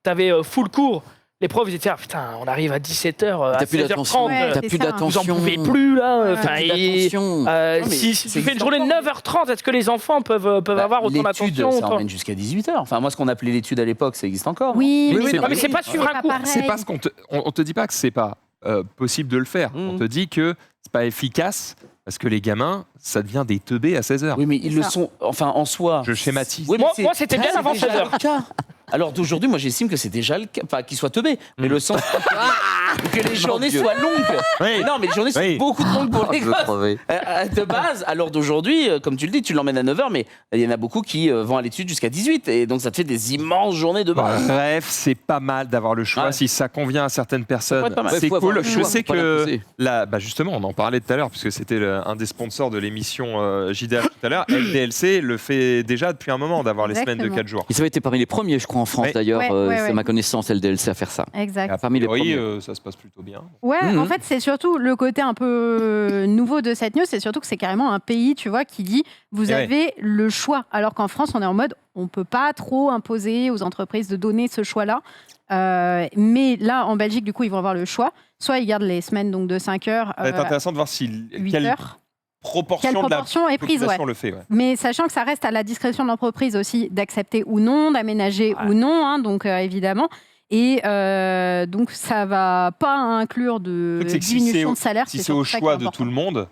tu avais full cours, les profs ils étaient putain, on arrive à 17h, à T'as plus 16h30. d'attention, Ouais, t'as c'est plus ça. Vous en d'attention. pouvez plus là. Ouais. Enfin, T'as plus et, d'attention. mais si c'est tu fais une journée de existant. 9h30, est-ce que les enfants peuvent avoir autant L'étude, d'attention ça emmène jusqu'à 18h. Enfin, moi, ce qu'on appelait l'étude à l'époque, ça existe encore. Oui, Oui, mais, mais c'est pas suivre un cours. C'est pas ce qu'on on te dit pas que c'est pas possible de le faire. Mhm. On te dit que c'est pas efficace parce que les gamins, ça devient des teubés à 16h. Oui, mais ils le Ça. sont, enfin, en soi. Je schématise. Oui, mais Moi, c'est- moi, c'était bien c'est avant déjà 16h. le cas. Alors d'aujourd'hui, moi, j'estime que c'est déjà le cas. Enfin, qu'il soit teubé. Mais le sens. ou que les journées Dieu. soient longues. Oui. Non, mais les journées sont Oui. beaucoup trop longues pour Oh, les je veux gosses. crever. De base, à l'heure d'aujourd'hui, comme tu le dis, tu l'emmènes à 9h, mais il y en a beaucoup qui vont à l'étude jusqu'à 18. Et donc, ça te fait des immenses journées de base. Bref, c'est pas mal d'avoir le choix. Ouais. Si ça convient à certaines personnes, être pas mal. c'est Faut avoir cool. le Je choix, sais faut pas que l'imposer. là, justement, on en parlait tout à l'heure, puisque c'était un des sponsors de l'émission JDH tout à l'heure. LDLC le fait déjà depuis un moment d'avoir les semaines de Exactement. 4 jours. Ils avaient été parmi les premiers, je crois, en France Ouais. d'ailleurs. Ouais, C'est ouais. ma connaissance, LDLC, à faire ça. Exact. Parmi les Oui, premiers. ça se passe plutôt bien. Ouais, Mhm. en fait, c'est surtout le côté un peu nouveau de cette news, c'est surtout que c'est carrément un pays, tu vois, qui dit vous Eh ouais. avez le choix. Alors qu'en France, on est en mode on peut pas trop imposer aux entreprises de donner ce choix-là. Mais là, en Belgique, du coup, ils vont avoir le choix. Soit ils gardent les semaines donc de 5 heures, Ça va être intéressant de voir si 8 quelle heures. proportion Quelle de la proportion est prise, ouais. population le fait. Ouais. Mais sachant que ça reste à la discrétion de l'entreprise aussi d'accepter ou non, d'aménager ou non, hein, donc évidemment. Et donc ça va pas inclure de Le truc, c'est que si diminution c'est- de salaire. Si c'est surtout au ça qui choix est de important. tout le monde,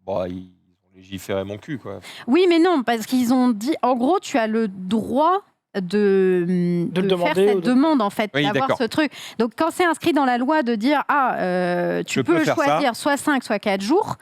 bon, ils ont légiféré mon cul, quoi. Oui, mais non, parce qu'ils ont dit, en gros, tu as le droit de le faire demander cette ou de- demande, en fait, Oui, d'avoir d'accord. ce truc. Donc, quand c'est inscrit dans la loi de dire, tu Je peux peux faire choisir soit 5, soit 4 jours,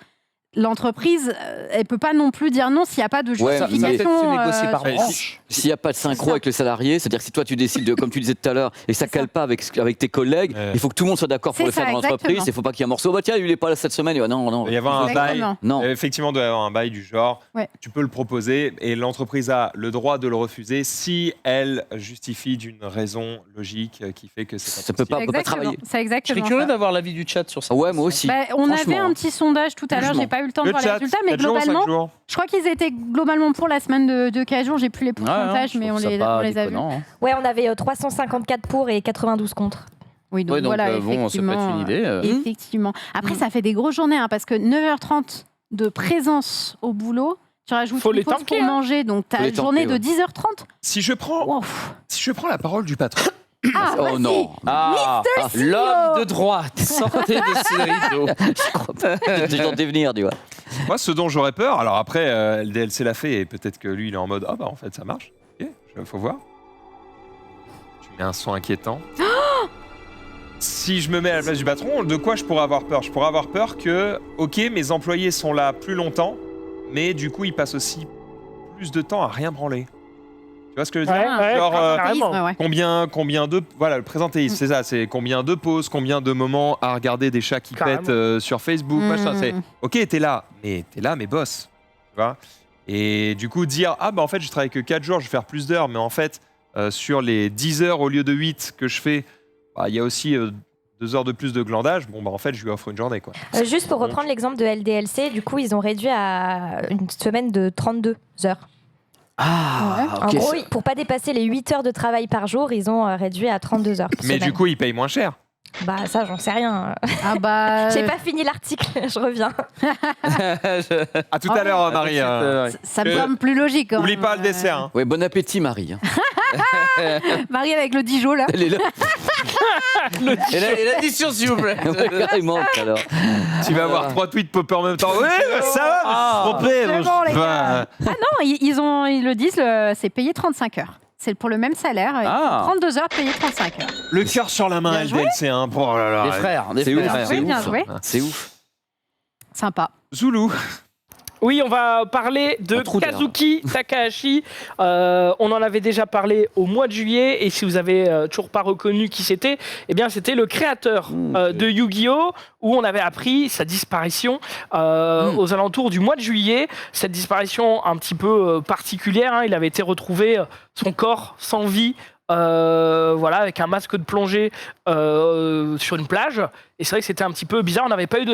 l'entreprise, elle peut pas non plus dire non s'il n'y a pas de Ouais, Ça justification. va peut-être se négocier par Ouais, branche. S'il n'y a pas de synchro ça. avec le salarié, c'est-à-dire que si toi tu décides, comme tu disais tout à l'heure, et que ça C'est cale ça. pas avec tes collègues, Ouais. il faut que tout le monde soit d'accord pour C'est le faire ça, dans l'entreprise. exactement. Il ne faut pas qu'il y ait un morceau. Bah tiens, lui, il n'est pas là cette semaine. Non. Il va y avoir un bail. Exactement. Non. Effectivement, il doit y avoir un bail du genre. Ouais. Tu peux le proposer et l'entreprise a le droit de le refuser si elle justifie d'une raison logique qui fait que c'est Ça peut possible. pas- Exactement. travailler. C'est Je serais exactement curieux ça. d'avoir l'avis du chat sur ça. Ouais, moi aussi. Bah, on avait Franchement, un petit sondage tout à l'heure, franchement. j'ai pas eu le temps de Le voir les chat, résultats, mais 4 jours, 5 globalement, jours. je crois qu'ils étaient globalement pour la semaine de 15 jours. J'ai plus les pourcentages, mais on les a vus. Ouais, on avait 354 pour et 92 contre. Oui, donc Ouais, donc voilà, bon, ça peut être une idée. Effectivement. Après, ça fait des grosses journées, hein, parce que 9h30 de présence au boulot, tu rajoutes Faut une les pause tanker, pour hein. manger, donc tu Faut as les une journée tanker, de 10h30. Si je prends la parole du patron, Ah, Oh vas-y. non. Ah, l'homme de droite, sortez de ce rideau. Je crois pas. J'ai tenté venir, tu vois. moi, ce dont j'aurais peur, alors après, LDLC l'a fait et peut-être que lui, il est en mode ah bah en fait, ça marche. Ok, faut voir. Tu mets un son inquiétant. Si je me mets à la place du patron, de quoi je pourrais avoir peur? Je pourrais avoir peur que, ok, mes employés sont là plus longtemps, mais du coup, ils passent aussi plus de temps à rien branler. Tu vois ce que je veux dire? Ouais, Genre, carrément. Ouais, ouais. Combien de... Voilà, le présentéisme, c'est ça. C'est combien de pauses, combien de moments à regarder des chats qui Carrément. pètent sur Facebook, machin. C'est, Mmh. ok, t'es là, mais boss. Tu vois? Et du coup, dire, ah bah en fait, je travaille que 4 jours, je vais faire plus d'heures, mais en fait, sur les 10 heures au lieu de 8 que je fais, bah, il y a aussi 2 heures de plus de glandage. Bon, bah en fait, je lui offre une journée, quoi. Juste pour reprendre l'exemple de LDLC, du coup, ils ont réduit à une semaine de 32 heures. Ah, En ok. gros, pour pas dépasser les 8 heures de travail par jour, ils ont réduit à 32 heures. Mais du coup, il paye moins cher. Bah, ça, j'en sais rien. Ah bah, J'ai pas fini l'article, je reviens. À tout à l'heure, Marie. ça me semble plus logique. quand Oublie même. pas le dessert. Hein. Ouais, bon appétit, Marie. hein. Marie avec le Dijon, là. Elle est là. Et l'addition, s'il vous plaît. Ouais, carrément, alors. Tu vas avoir 3 tweets pop en même temps. Ouais, bah, ça va, Ah. trompé. C'est bon, les Bah, Ah non, ils le disent, c'est payé 35 heures. C'est pour le même salaire. Ah. 32 heures payé 35 heures. le cœur sur la main, Bien joué. LDLC. Hein. Oh là là. Des frères, des C'est ouf, frères. c'est Oui, bien ouf. joué. C'est ouf. Sympa. Zoulou. Oui, on va parler de Un trou d'air. Kazuki Takahashi. On en avait déjà parlé au mois de juillet. Et si vous avez toujours pas reconnu qui c'était, eh bien, c'était le créateur de Yu-Gi-Oh! Où on avait appris sa disparition aux alentours du mois de juillet. Cette disparition un petit peu particulière. Hein. Il avait été retrouvé, son corps sans vie. Voilà, avec un masque de plongée sur une plage. Et c'est vrai que c'était un petit peu bizarre. On n'avait pas eu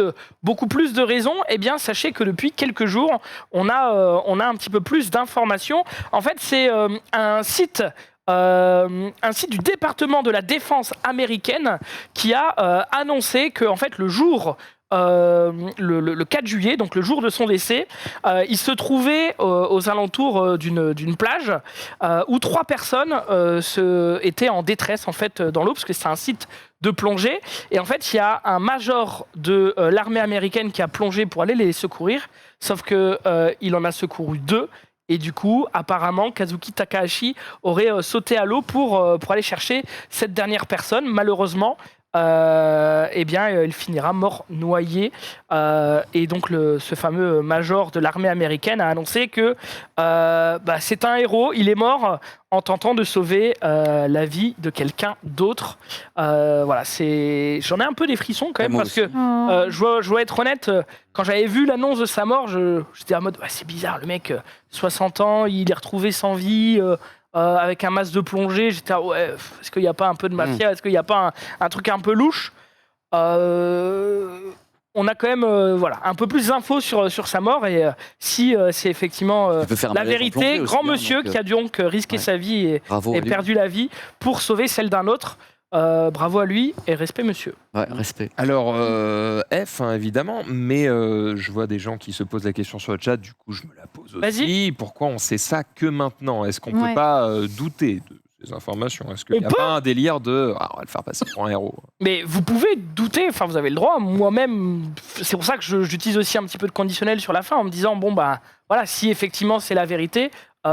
beaucoup plus de raisons. Eh bien, sachez que depuis quelques jours, on a un petit peu plus d'informations. En fait, c'est un site du département de la défense américaine qui a annoncé que, en fait, le jour le 4 juillet, donc le jour de son décès, il se trouvait aux alentours d'une plage où 3 personnes étaient en détresse en fait dans l'eau, parce que c'est un site de plongée. Et en fait, il y a un major de l'armée américaine qui a plongé pour aller les secourir, sauf que il en a secouru 2. Et du coup, apparemment, Kazuki Takahashi aurait sauté à l'eau pour aller chercher cette dernière personne. Malheureusement, eh bien, il finira mort noyé. Et donc, ce fameux major de l'armée américaine a annoncé que c'est un héros. Il est mort en tentant de sauver la vie de quelqu'un d'autre. Voilà, j'en ai un peu des frissons quand même, Moi parce aussi. que je dois être honnête, quand j'avais vu l'annonce de sa mort, j'étais en mode c'est bizarre, le mec, 60 ans, il est retrouvé sans vie. Avec un masque de plongée, j'étais est-ce qu'il n'y a pas un peu de mafia, est-ce qu'il n'y a pas un truc un peu louche. On a quand même un peu plus d'infos sur sa mort, et si c'est effectivement la vérité, grand monsieur qui a donc risqué sa vie et perdu la vie pour sauver celle d'un autre. Bravo à lui et respect monsieur. Ouais, respect. Alors, F, hein, évidemment, mais je vois des gens qui se posent la question sur le chat, du coup, je me la pose aussi. Vas-y. Pourquoi on sait ça que maintenant? Est-ce qu'on ne Ouais. peut pas douter de ces informations? Est-ce qu'il n'y a pas un délire de on va le faire passer pour un héros? Mais vous pouvez douter, enfin vous avez le droit. Moi-même, c'est pour ça que j'utilise aussi un petit peu de conditionnel sur la fin en me disant voilà, si effectivement c'est la vérité, c'est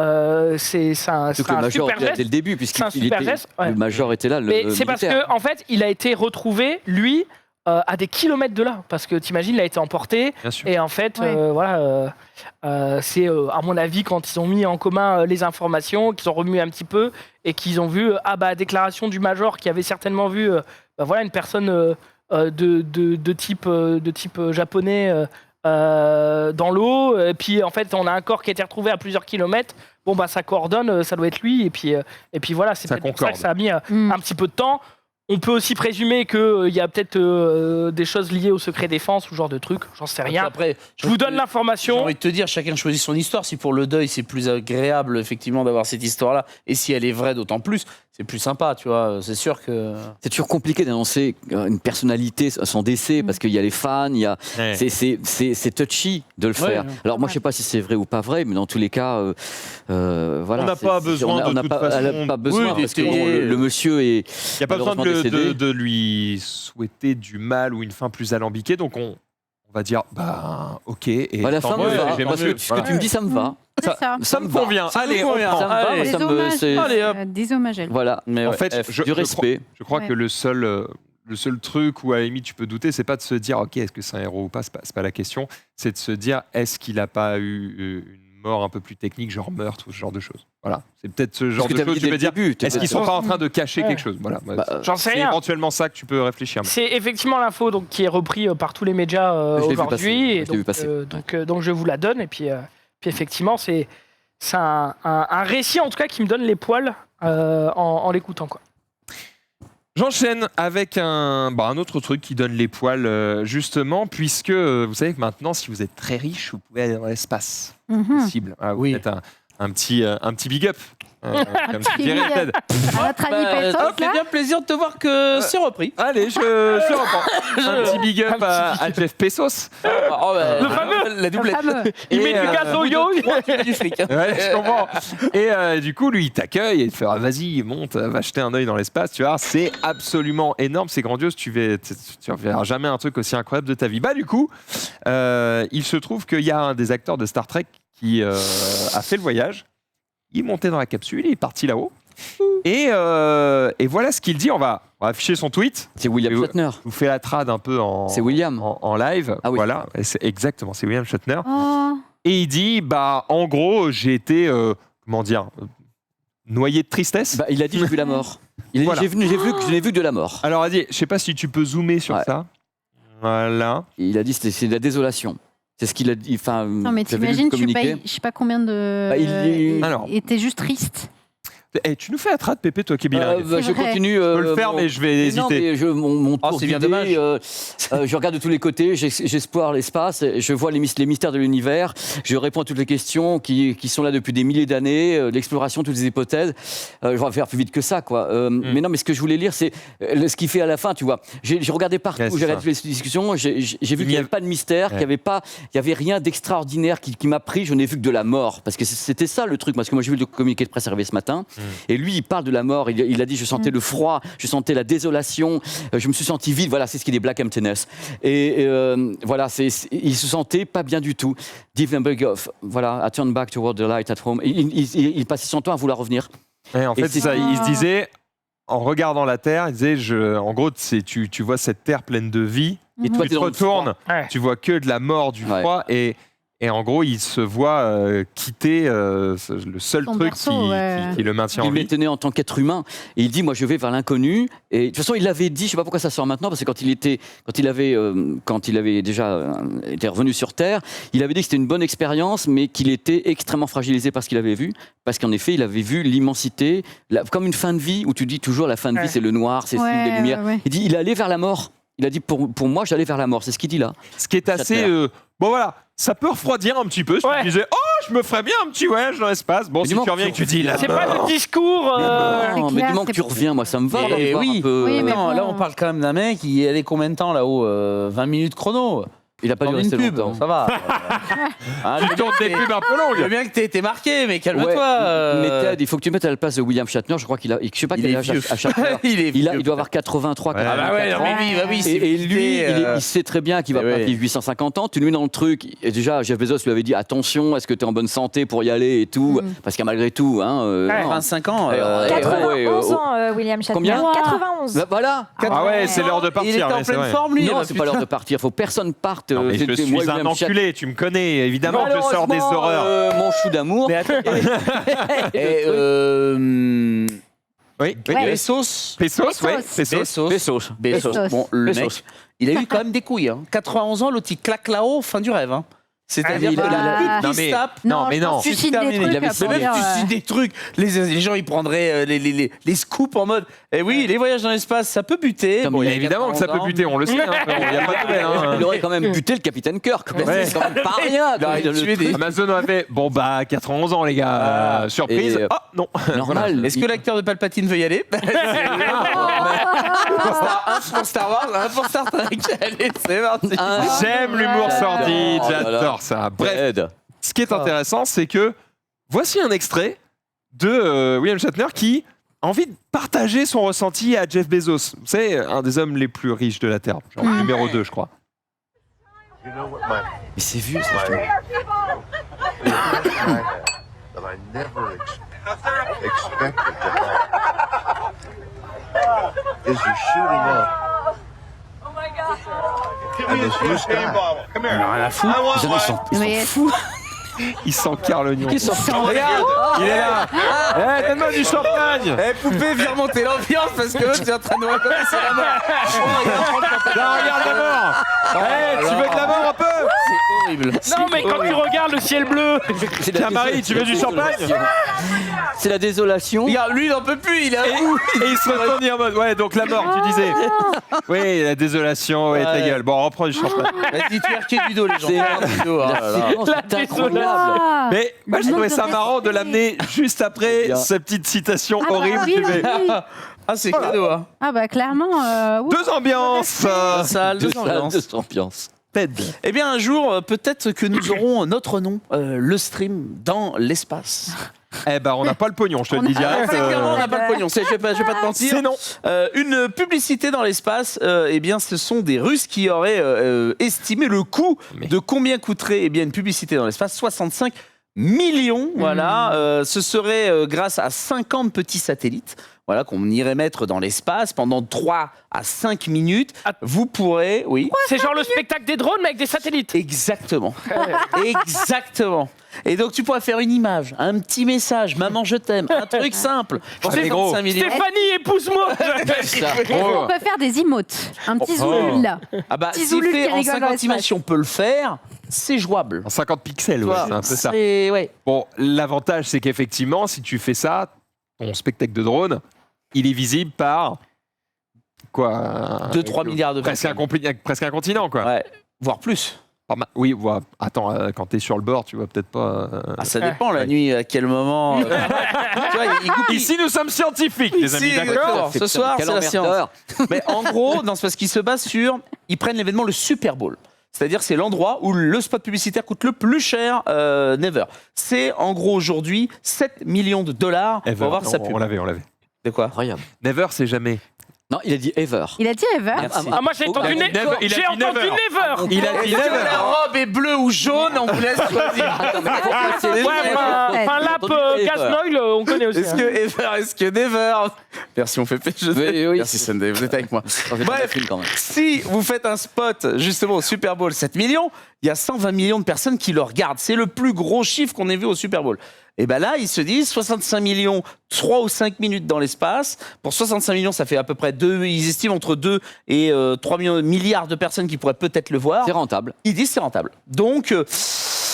un Donc le major super était là geste. dès le début, C'est un puisqu'il super était, geste, ouais. le major était là. Mais c'est parce que en fait, il a été retrouvé lui à des kilomètres de là, parce que t'imagines, il a été emporté. Bien sûr. Et en fait, Ouais. c'est à mon avis quand ils ont mis en commun les informations, qu'ils ont remué un petit peu et qu'ils ont vu déclaration du major qui avait certainement vu une personne de type japonais dans l'eau, et puis en fait on a un corps qui a été retrouvé à plusieurs kilomètres. Ça coordonne, ça doit être lui, et puis voilà, c'est Ça peut-être pour ça concorde. que ça a mis un petit peu de temps. On peut aussi présumer qu'il y a peut-être des choses liées au secret défense ou ce genre de trucs, j'en sais rien. Après, Je vous donne J'ai l'information. envie de te dire, chacun choisit son histoire. Si pour le deuil, c'est plus agréable, effectivement, d'avoir cette histoire-là, et si elle est vraie, d'autant plus, c'est plus sympa, tu vois. C'est sûr que. C'est toujours compliqué d'annoncer une personnalité à son décès, parce qu'il y a les fans, Ouais. c'est touchy de le faire. Ouais. Alors moi je sais pas si c'est vrai ou pas vrai, mais dans tous les cas, voilà. On n'a pas besoin, on de n'a toute pas, façon. pas besoin, Oui, parce que bon, le monsieur est. Il n'y a pas besoin malheureusement décédé. de lui souhaiter du mal ou une fin plus alambiquée, donc on va dire ok. Et À la tant fin, mieux, me va. j'ai Parce mieux. que ce que tu me dis, ça me va. C'est ça. Ça me me va. convient. Ça me Allez, on convient. prend. Ça me va. Allez. Moi, ça me, c'est- Allez, hop. Des hommages à lui. Voilà. Mais En ouais, fait, F. je Du respect. Je crois Ouais. que le seul truc où à la limite tu peux douter, c'est pas de se dire ok, est-ce que c'est un héros ou pas, c'est pas la question, c'est de se dire est-ce qu'il n'a pas eu une mort un peu plus technique, genre meurtre ou ce genre de choses. Voilà, c'est peut-être ce genre Parce que de t'avais choses. dit Tu dès peux le dire début, est-ce qu'ils sont pas en train de cacher Ouais. quelque chose. Voilà, J'en sais c'est rien. éventuellement ça que tu peux réfléchir. C'est effectivement l'info donc qui est repris par tous les médias Je l'ai vu passer. aujourd'hui, et Je l'ai vu passer. donc je vous la donne, et puis effectivement c'est un récit en tout cas qui me donne les poils en l'écoutant, quoi. J'enchaîne avec un autre truc qui donne les poils, justement, puisque vous savez que maintenant, si vous êtes très riche, vous pouvez aller dans l'espace. Mhm. Possible. Ah, vous Oui. faites un petit big up. Comme tu dirais, big up. Ted. À notre ami Pesos, ça fait là. bien plaisir de te voir que c'est repris. Allez, je reprends. Un petit big up à Jeff Bezos. Le fameux. La doublette. Le fameux. Il met Et, du gaz au yo. Du fric. hein. Ouais, je comprends. Et du coup, lui, il t'accueille et il te fait vas-y, monte, va jeter un œil dans l'espace. Tu vois, c'est absolument énorme, c'est grandiose. Tu ne verras jamais un truc aussi incroyable de ta vie. Du coup, il se trouve qu'il y a un des acteurs de Star Trek qui a fait le voyage. Il est monté dans la capsule, il est parti là-haut. Et voilà ce qu'il dit. On va afficher son tweet. C'est William Et- Shatner. Je vous fais la trad un peu C'est William. en live. Ah oui. Voilà, et c'est exactement, c'est William Shatner. Oh. Et il dit, en gros, j'ai été, noyé de tristesse. Il a dit j'ai vu la mort. Il a dit Voilà. je n'ai vu que de la mort. Alors, Adi, je sais pas si tu peux zoomer sur Ouais. ça. Voilà. Et il a dit c'est de la désolation. C'est ce qu'il a dit. Enfin, Non, mais j'avais lu t'imagines, le tu communiqué. payes je sais pas combien de. Alors. Et t'es juste triste. Tu nous fais la trad, Pépé, toi qui es bilingue. C'est Je vrai. continue. Je peux le faire, mais je vais Non, hésiter. mais mon Ah, tour c'est bien d'idée, dommage. je regarde de tous les côtés, j'explore l'espace, je vois les mystères de l'univers, je réponds à toutes les questions qui sont là depuis des milliers d'années, l'exploration, toutes les hypothèses. Je vais faire plus vite que ça, quoi. Mais non, mais ce que je voulais lire, c'est ce qu'il fait à la fin, tu vois. J'ai regardé partout, Ouais, c'est j'ai regardé ça. toutes les discussions, j'ai vu qu'il Il n'y y avait pas de mystère, Ouais. qu'il n'y avait rien d'extraordinaire qui m'a pris, je n'ai vu que de la mort. Parce que c'était ça le truc, parce que moi j'ai vu le communiqué de presse arriver ce matin, et lui il parle de la mort, il a dit je sentais le froid, je sentais la désolation, je me suis senti vide, voilà, c'est ce qu'il est Black Emptiness. Et voilà, il se sentait pas bien du tout. Give them back off. Voilà, I turn back toward the light at home. Il passait son temps à vouloir revenir. Ouais, en Et fait, c'est ça, ça. il se disait, en regardant la Terre, il disait, en gros, tu vois cette Terre pleine de vie, Et toi, tu t'es te dans le retournes, Ouais. tu vois que de la mort, du froid, et en gros, il se voit quitter le seul Son truc berceau, ouais. qui le maintient en Il vie. maintenait en tant qu'être humain et il dit moi je vais vers l'inconnu et de toute façon il l'avait dit, je sais pas pourquoi ça sort maintenant parce que quand il avait déjà été revenu sur Terre, il avait dit que c'était une bonne expérience mais qu'il était extrêmement fragilisé par ce qu'il avait vu parce qu'en effet il avait vu l'immensité comme une fin de vie où tu dis toujours la fin de vie c'est le noir, c'est Ouais, des lumières. ouais. Il dit il allait vers la mort. Il a dit pour moi j'allais vers la mort, c'est ce qu'il dit là. Ce qui est assez... Shatner. bon voilà, ça peut refroidir un petit peu. Si Ouais. tu disais, oh, je me ferais bien un petit voyage dans l'espace. Bon, Mais si du tu moment reviens et que que tu dis, là, C'est pas le discours. Non, c'est mais clair, du moment que c'est tu reviens, moi ça me va. Et d'aller voir oui. un peu, Oui, mais Non, bon. là on parle quand même d'un mec, il allait combien de temps là-haut 20 minutes chrono. il a pas dû Dans une rester pub, longtemps. ça va. tu tournes des pubs un peu Je veux longues. bien que t'aies été marqué, mais calme-toi. Ouais, mais Ted, il faut que tu mettes à la place de William Shatner. Je crois qu'il a, je sais pas Il quel est âge vieux. à Shatner. il Il doit avoir 83, Ouais. 84 Ah bah ouais, non, ans. mais oui, bah oui, c'est Et lui, évité, il sait très bien qu'il va mais pas ouais. vivre 850 ans. Tu le mets dans le truc. Et déjà, Jeff Bezos lui avait dit attention, est-ce que tu es en bonne santé pour y aller et tout. Parce qu'il y a malgré tout. Hein, Ouais. non. 25 ans. 91 ans, William Shatner. Combien 91. Bah, voilà. Ah ouais, c'est l'heure de Il partir. était en mais c'est pleine vrai. forme, lui. Non, bah, c'est pas l'heure de partir. Faut que personne parte. Non, mais je C'était suis moi, un William Shatner. enculé, tu me connais. Évidemment que je sors des Malheureusement, horreurs. mon chou d'amour. Mais attends. Et Oui, oui. Ouais. Bezos. Pesos, ouais. Bezos. Pesos. Bezos. Bezos. Bezos. Bon, le Bezos. mec, il a eu quand même des couilles. Hein. 91 ans, l'autre il claque là-haut, fin du rêve. Hein. C'est-à-dire Ah, mais que il a- plus Non, de mais- piste tape, Non, mais je non. pense que tu C'est cites des terminé. trucs Il avait à ses mais même dire, tu cites des trucs, les gens ils prendraient les scoops en mode eh oui, les voyages dans l'espace ça peut buter. Comme Bon, il il y a Évidemment que ça 91 peut ans. buter, on le sait. Il n'y a pas de nouvelle. hein. Il aurait quand même buté le capitaine Kirk. Ouais. C'est quand même pas rien. Il aurait Le tué des- Amazon aurait fait bon bah 91 ans les gars, Ah. surprise. Et, Oh non. Normal. Est-ce que l'acteur de Palpatine veut y aller Un pour Star Wars, un pour Star Trek. Allez, c'est parti. J'aime l'humour sordide, Oh là là. j'adore ça. Bref, Ted. ce qui est intéressant, c'est que voici un extrait de William Shatner qui a envie de partager son ressenti à Jeff Bezos. C'est un des hommes les plus riches de la Terre, genre numéro 2 je crois. You know what my Mais c'est vieux, ça. that I never expected to have is you're shooting up. And this new sky. Rien à foutre. Ils sont Mais- fous. Il s'encarre l'oignon. Ils sont Regarde, Il est là. Eh, donne-moi du champagne. eh, poupée, viens remonter l'ambiance parce que l'autre est en train de recommencer la mort. Oh, il va prendre le pantalon. Là, regarde la mort. Eh, tu veux de la mort un peu? C'est horrible. Non, mais quand tu regardes le ciel bleu, C'est Tiens, Marie, tu veux du champagne? C'est la désolation. Regarde, lui, il n'en peut plus, il est à bout. Et il se retourne en mode ouais donc la mort tu disais. Oui la désolation ouais ta Ouais. gueule. Bon on reprend du champagne. Vas-y, tu es du dos, les gens. C'est Oh là là. la séquence La est incroyable. Ah. Mais moi je Le trouvais manque ça de marrant de l'amener juste après Bien. cette petite citation Ah bah horrible. oui, Tu fais, oui. Ah, c'est cadeau, hein. Ah bah clairement. deux ambiances. Salle De de ambiance. ambiance. Ted. Eh bien, un jour, peut-être que nous aurons notre nom, le stream, dans l'espace. Eh ben on n'a pas le pognon je te le dis direct. Très clairement, on n'a bah. pas le pognon. Je vais pas te mentir. C'est non. Une publicité dans l'espace, eh bien, ce sont des Russes qui auraient estimé le coût Mais- de combien coûterait une publicité dans l'espace. 65 millions, voilà. Ce serait grâce à 50 petits satellites. Voilà, qu'on irait mettre dans l'espace pendant 3 à 5 minutes. Vous pourrez, oui. c'est genre le spectacle des drones mais avec des satellites. Exactement. Exactement. Et donc tu pourrais faire une image, un petit message, maman je t'aime, un truc simple. Pour mais gros. 55 millions. Stéphanie, épouse-moi. On peut faire des emotes. Un petit zoulul là. Ah bah Petit si Zoulou fait qui en rigole dans 50 l'espace. images, si on peut le faire, c'est jouable. En 50 pixels, Tu ouais, vois, c'est un peu ça. ouais. Bon, l'avantage, c'est qu'effectivement, si tu fais ça, ton spectacle de drone, il est visible par quoi 2-3 milliards de presque un, personnes. presque un continent, quoi. Ouais, voire plus. Oui, ouais, attends, quand t'es sur le bord, tu vois peut-être pas. Ah, ça dépend la nuit, à quel moment. Tu vois, il coupe. Ici, nous sommes scientifiques, les amis, Ici, d'accord exactement. Ce soir, Quel c'est la science. emmerdeur. Mais en gros, dans ce qui se base sur, ils prennent l'événement le Super Bowl. C'est-à-dire, c'est l'endroit où le spot publicitaire coûte le plus cher never. C'est en gros aujourd'hui 7 millions de dollars Ever. pour avoir Non, sa pub. on l'avait. De quoi Incroyable. Never, c'est jamais. Non, il a dit ever. Il a dit Ever. Merci. Ah, moi j'ai entendu Il a dit never. J'ai entendu Never. Il a dit Tu veux never. la robe robe est bleue ou jaune, on vous laisse choisir. Attends, mais faut passer les Ouais, lèvres. enfin, J'ai entendu l'app Ever. Casnoil, on connaît aussi. Est-ce hein. que ever, est-ce que never? Merci, on fait plaisir. Oui. Merci Sunday, vous êtes avec moi. Quand j'ai pas Bref. de film, quand même. Si vous faites un spot justement au Super Bowl 7 millions, il y a 120 millions de personnes qui le regardent. C'est le plus gros chiffre qu'on ait vu au Super Bowl. Et ben là, ils se disent 65 millions, 3 ou 5 minutes dans l'espace. Pour 65 millions, ça fait à peu près 2, ils estiment entre 2 et 3 milliards de personnes qui pourraient peut-être le voir. C'est rentable. Ils disent c'est rentable. Donc,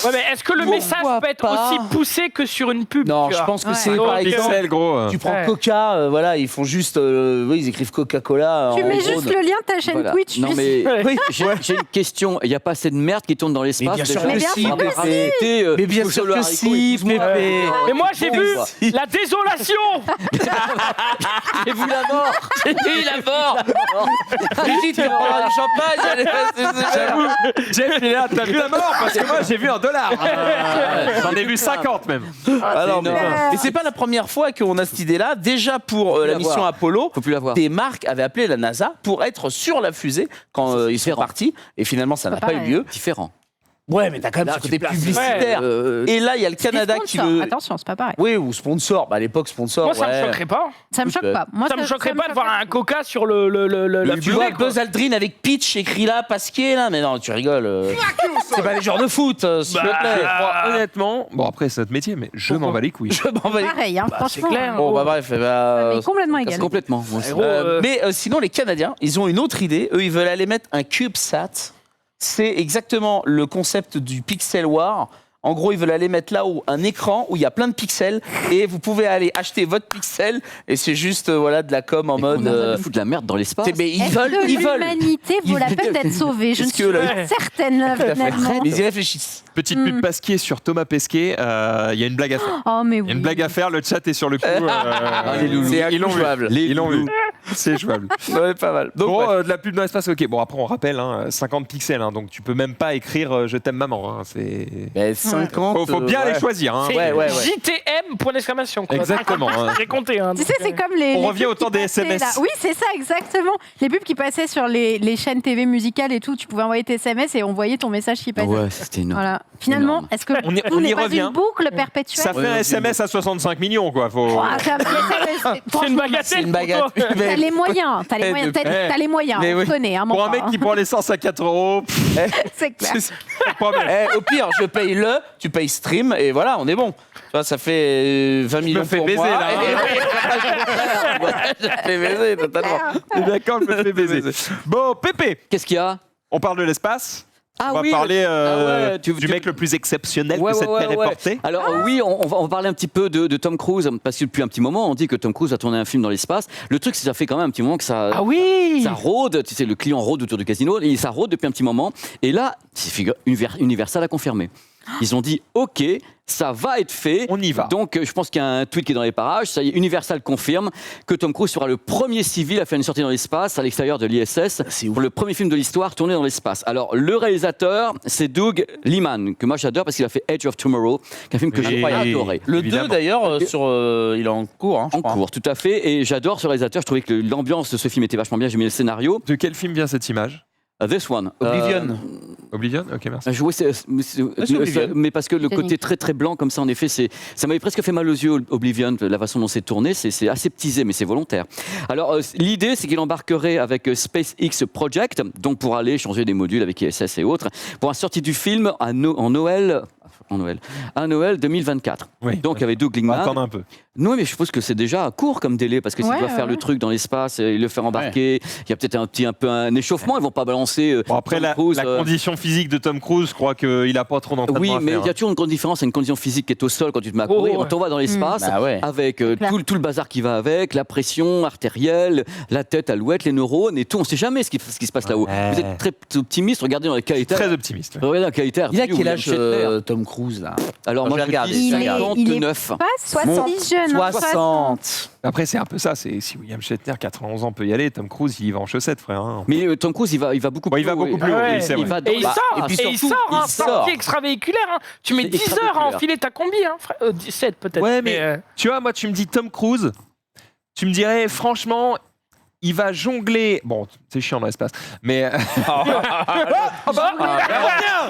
Ouais, mais est-ce que le Pourquoi message peut être pas aussi poussé que sur une pub non, tu je vois pense que Ouais. c'est Ouais. par exemple. Pixel, gros. Tu prends Ouais. Coca, voilà, ils font juste, oui, ils écrivent Coca-Cola. Tu en mets gros, juste le lien de ta chaîne Voilà. Twitch. Non, tu mais Ouais. Oui, j'ai une question. Il n'y a pas assez de merde qui tourne dans l'espace. bien sûr déjà que bien si, sûr que Pépé. Mais bien sûr que si, Pépé. Mais moi j'ai Bon, vu bah. la désolation. J'ai vu la mort. J'ai vu la mort. Brigitte, tu vas boire du champagne. Allez, J'avoue, Jeff, il est là, t'as vu la mort? Parce que moi, j'ai vu un dollar. J'en ai vu 50 même. Alors, énorme. et c'est pas la première fois qu'on a cette idée-là. Déjà pour la la mission voir. Apollo, Faut plus la voir. des marques avaient appelé la NASA pour être sur la fusée quand ils sont différent. partis. Et finalement, ça n'a Pas pas eu pareil. lieu. Différent. Ouais, mais t'as quand même Là, ce tu côté places- publicitaire. Ouais, Et là, il y a le C'était Canada qui sponsor. veut. Attention, c'est pas pareil. Oui, ou sponsor. Bah, à l'époque, sponsor. Moi ça me ouais. choquerait pas. Ça me choque Ouais. pas. Moi, Ça me choquerait pas de voir choquerait un Coca sur la Tu fusée, vois quoi. Buzz Aldrin avec Peach écrit là, Pasquier là, mais non, tu rigoles. C'est pas les joueurs de foot, s'il te Bah, plaît. Honnêtement, bon après c'est notre métier, mais je m'en bats les couilles. Je m'en vais. Pareil, hein, c'est franchement. clair. Bon, bah bref, Mais complètement égal. Complètement. Moi aussi. Gros, mais sinon, les Canadiens, ils ont une autre idée. Eux, ils veulent aller mettre un CubeSat. C'est exactement le concept du Pixel War. En gros, ils veulent aller mettre là-haut un écran où il y a plein de pixels et vous pouvez aller acheter votre pixel et c'est juste voilà de la com en mode. On a foutu de la merde dans l'espace. Mais ils Est-ce veulent, que ils veulent. l'humanité vaut la Ils- peine d'être sauvée? Je ne Est-ce suis que pas la- certaine, finalement. Mais ils y réfléchissent. Petite pub Pasquier sur Thomas Pesquet. Il y a une blague à faire. Oh, mais Il y oui. a une blague à faire. Le chat est sur le coup. les loulous. C'est Ils l'ont vu. jouable. Ils l'ont vu. C'est jouable. Ouais, pas mal. Donc, Bon, bref. de la pub dans l'espace, ok. Bon, après, on rappelle, hein, 50 pixels, hein, donc tu peux même pas écrire Je t'aime maman. Hein, c'est... Mais 50. Faut bien ouais. les choisir. Hein. c'est ouais. JTM point d'exclamation. quoi. Exactement, hein. J'ai compté. Hein, Tu sais, c'est comme les. On les revient pubs au temps qui des passaient, SMS. là. Oui, c'est ça, exactement. Les pubs qui passaient sur les chaînes TV musicales et tout, tu pouvais envoyer tes SMS et on voyait ton message qui passait. Ouais, c'était énorme. Voilà. Finalement, Énorme. est-ce que On y- tout on y n'est pas revient. une boucle perpétuelle? Ça fait un SMS à 65 millions, quoi. Faut... Oh, c'est un petit SMS. C'est une Franchement, bagatelle. C'est une pour toi. bagatelle. T'as les moyens, t'as les moyens, t'as les moyens, Mais on oui. connaît, hein, Pour mon un mec frère, qui prend l'essence à 4 euros, c'est clair. c'est pas de problème. Au pire, je paye tu payes stream et voilà, on est bon. Tu vois, ça fait 20 millions fais pour baiser, moi. là. Je me fais baiser totalement. T'es d'accord, je me fais baiser. Bon, Pépé, Qu'est-ce qu'il y a? on parle de l'espace. Ah On va oui, parler ah ouais, du mec le plus exceptionnel que cette terre ait porté. Alors oui, on va parler un petit peu de Tom Cruise, parce que depuis un petit moment, on dit que Tom Cruise va tourner un film dans l'espace. Le truc, c'est que ça fait quand même un petit moment que ça, Ah oui. ça rôde, tu sais, le client rôde autour du casino, et ça rôde depuis un petit moment. Et là, Universal a confirmé. Ils ont dit, OK, ça va être fait. On y va. Donc, je pense qu'il y a un tweet qui est dans les parages. Ça y est, Universal confirme que Tom Cruise sera le premier civil à faire une sortie dans l'espace, à l'extérieur de l'ISS, pour le premier film de l'histoire tourné dans l'espace. Alors, le réalisateur, c'est Doug Liman, que moi j'adore parce qu'il a fait Edge of Tomorrow, qui est un film que j'ai Oui, adoré. Le évidemment. 2 d'ailleurs, il est en cours. Hein, je En crois. cours, tout à fait. Et j'adore ce réalisateur. Je trouvais que l'ambiance de ce film était vachement bien. J'ai mis le scénario. De quel film vient cette image? This One. Oblivion. Oblivion. Ok, merci. Oblivion. Mais parce que le côté Magnifique. très très blanc comme ça, en effet, ça m'avait presque fait mal aux yeux, Oblivion, la façon dont c'est tourné, c'est aseptisé, mais c'est volontaire. Alors l'idée, c'est qu'il embarquerait avec SpaceX Project, donc pour aller changer des modules avec ISS et autres, pour la sortie du film à Noël 2024. Oui. Donc avec Doug On va Liman. attendre un peu. Non, mais je suppose que c'est déjà court comme délai, parce que s'il Ouais, doit faire ouais. le truc dans l'espace et le faire embarquer, il y a peut-être un peu un échauffement, ils vont pas balancer. Bon, après, Tom la Cruise, condition physique de Tom Cruise, je crois qu'il n'a pas trop d'entraînement oui, à mais faire. il y a toujours une grande différence, une condition physique qui est au sol quand tu te mets à courir. Oh, On t'envoie dans l'espace Bah ouais. avec clair. tout le bazar qui va avec, la pression artérielle, la tête alouette, les neurones et tout. On ne sait jamais ce qui se passe là-haut. Ouais. Vous êtes très optimiste, regardez dans les qualités. Très optimiste. Regardez dans les qualités. Il a review, quel William âge Shatner. Tom Cruise là Alors moi j'ai je regardé, dis j'ai regardé. 59. Pas 60 jeune. hein, 60. Après, c'est un peu ça. C'est si William Shatner, 91 ans, peut y aller, Tom Cruise, il va en chaussettes, frère. Hein. Mais Tom Cruise, il va beaucoup Ouais, il va beaucoup plus haut, Ouais. oui, c'est Il vrai. va dans Et il la- sort, et puis il surtout, sort, hein, il sort. sortie extravéhiculaire. Hein. Tu mets C'est 10 heures à extravéhiculaire. enfiler ta combi, hein, frère. 17 peut-être. Ouais, mais tu vois, moi, tu me dis Tom Cruise, tu me dirais, franchement, il va jongler. Bon, c'est chiant dans l'espace, mais.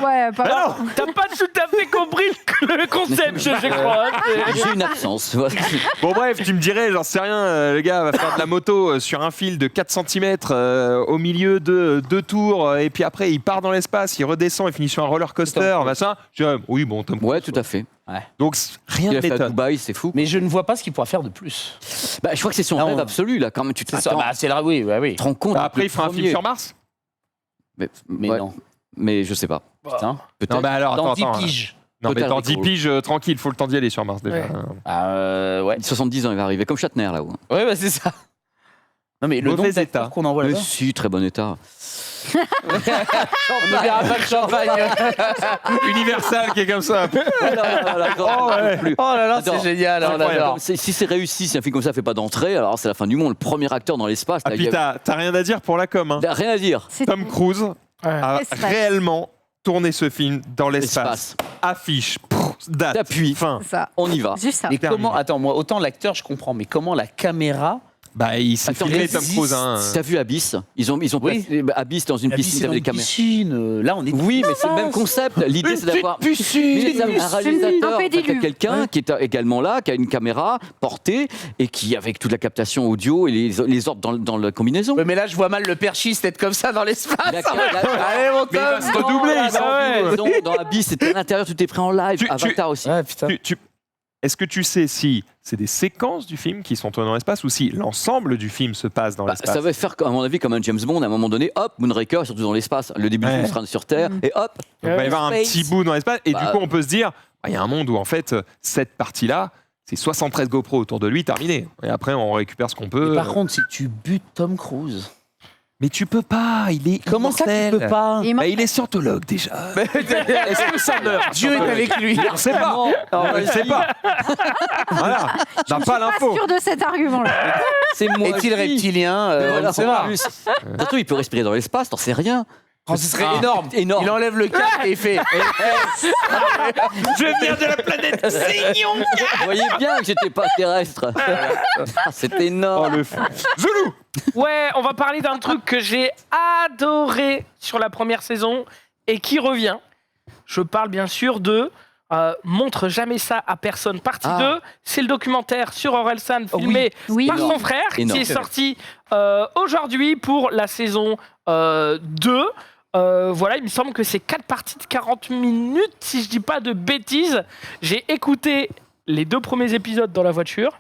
Ouais, pas mal. T'as pas tout à fait compris le concept, je crois. J'ai une absence. Bon, bref, tu me dirais, j'en sais rien, le gars va faire de la moto sur un fil de 4 cm au milieu de 2 tours, et puis après, il part dans l'espace, il redescend, il finit sur un roller coaster, machin. Je dirais, oui, bon, Tom Ouais, Cruise. tout à fait. Donc, rien Il ne a fait à m'étonne. Dubaï, c'est fou. Mais je ne vois pas ce qu'il pourra faire de plus. Bah, je crois que c'est son Non. rêve absolu, là, quand même. Tu te C'est ça, attends, bah, c'est là, oui, bah oui. tu te rends compte. Après, le il fera un film premier. sur Mars. Mais Mais ouais, non. Mais je sais pas. Putain. Peut-être. Non, mais alors, Dans attends, 10 attends. piges. Non, mais Peut-être dans 10 rigolo. piges, tranquille, faut le temps d'y aller sur Mars déjà. Ouais. Ouais. 70 ans, il va arriver, comme Shatner, là-haut. Ouais, bah c'est ça. Non, mais le Mauvais nombre d'acteurs état. qu'on envoie Mais là-bas. si, très bon état. On ne verra pas le champagne. Universal qui est comme ça. Oh, ouais. Oh là là, c'est J'adore. génial, on Incroyable. adore. Si c'est réussi, si un film comme ça fait pas d'entrée, alors c'est la fin du monde. Le premier acteur dans l'espace, Ah, là, puis il y a- t'as rien à dire pour la com. Hein. rien à dire. C'est Tom Cruise a Espace. réellement tourné ce film dans l'espace. Espace. Affiche, date, T'appuies. fin. ça. On y va. Juste ça. Mais Terminé. comment, attends, moi, autant l'acteur, je comprends, mais comment la caméra. Bah, il s'est Attends, filmé mais Tom existe. Cruise. Hein. T'as vu Abyss Ils ont Oui. placé Abyss dans une La piscine piscine avec des caméras. piscine. Là, on est. Oui, mais c'est le même concept. L'idée, c'est d'avoir mais c'est un réalisateur, Un en fait, pédiluve. quelqu'un qui est également là, qui a une caméra portée et qui, avec toute la captation audio et les ordres dans la combinaison. Ouais, mais là, je vois mal le perchiste être comme ça dans l'espace. La- la- Allez, mon Mais il va Tom. se redoubler, il s'en fout. Dans Abyss, c'était à l'intérieur, tout est pris en live. Tu- Avatar aussi. Ouais, putain. Est-ce que tu sais si c'est des séquences du film qui sont tournées dans l'espace ou si l'ensemble du film se passe dans Bah, l'espace? ça va faire, à mon avis, comme un James Bond. À un moment donné, hop, Moonraker, surtout dans l'espace. Le début du Ouais. film sera sur Terre, et hop, Donc, il va y avoir un Space. petit bout dans l'espace et du Bah, coup on peut se dire il y a un monde où en fait cette partie-là c'est 73 GoPro autour de lui terminé et après on récupère ce qu'on peut. Mais par contre, si tu butes Tom Cruise. Mais tu peux pas, il est Comment ça, tu immortel. peux pas Et Bah, il est scientologue déjà. Est-ce que ça meurt? Dieu est avec lui. On sait pas. On ne sait pas. Voilà. On n'a pas Pas l'info. sûr de cet argument-là. c'est moi. Est-il reptilien Mais On voilà, ne sait pas. en plus. Surtout, il peut respirer dans l'espace, t'en sais rien. Oh, ce serait énorme. énorme. Il enlève le casque et il fait. Je viens de la planète Seignon. Vous voyez bien que j'étais pas terrestre. Ah, c'est Oh énorme. le fou. Zoulou. Ouais, on va parler d'un truc que j'ai adoré sur la première saison et qui revient. Je parle bien sûr de Montre jamais ça à personne, partie Ah. 2. C'est le documentaire sur Orelsan filmé Oui. par son Énorme. frère Énorme. qui est sorti aujourd'hui pour la saison 2. Voilà, il me semble que c'est 4 parties de 40 minutes, si je dis pas de bêtises. J'ai écouté les 2 premiers épisodes dans la voiture.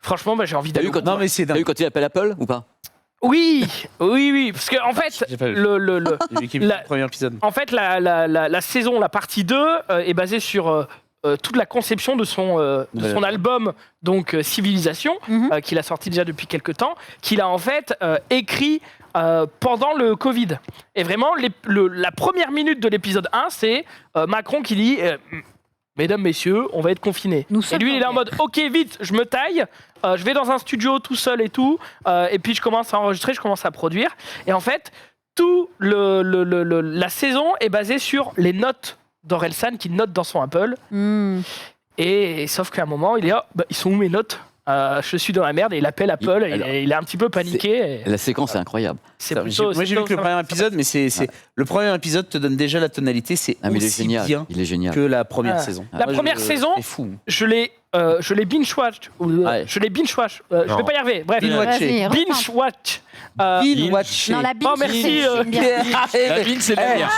Franchement, bah, j'ai envie T'as d'aller. vu quand, Non, mais c'est t'as dingue. vu quand il appelle Apple ou pas? Oui, parce que en fait, J'ai pas vu. J'ai vu qu'il y a eu La- le premier épisode. en fait, la saison, la partie 2, est basée sur toute la conception de son album, donc Civilisation, Mhm. qu'il a sorti déjà depuis quelques temps, qu'il a en fait écrit pendant le Covid. Et vraiment, la première minute de l'épisode 1, c'est Macron qui dit Mesdames, messieurs, on va être confinés. Nous Et sommes lui, il est en en mode ok, vite, je me taille, je vais dans un studio tout seul et tout, et puis je commence à enregistrer, je commence à produire. Et en fait, tout la saison est basée sur les notes d'Orelsan qui note dans son Apple. Hmm. Et sauf qu'à un moment, il est ils sont où mes notes? Je suis dans la merde, et il appelle Apple, alors, et il est un petit peu paniqué. et La séquence est incroyable. C'est Moi, plutôt- j'ai vu que le ça- premier épisode, mais le premier épisode te donne déjà la tonalité. C'est Ah, mais il est aussi génial. bien Il est génial. que la première Ah. saison. La première saison, C'est fou. je l'ai binge-watch. Ouais. Je l'ai binge-watch. Je Non. vais pas y arriver. Bref, Binge-watché. Vas-y, reprends. binge-watch. Binge-watché. Non, la binge, Oh, merci, j'aime bien. La bine, c'est la bière.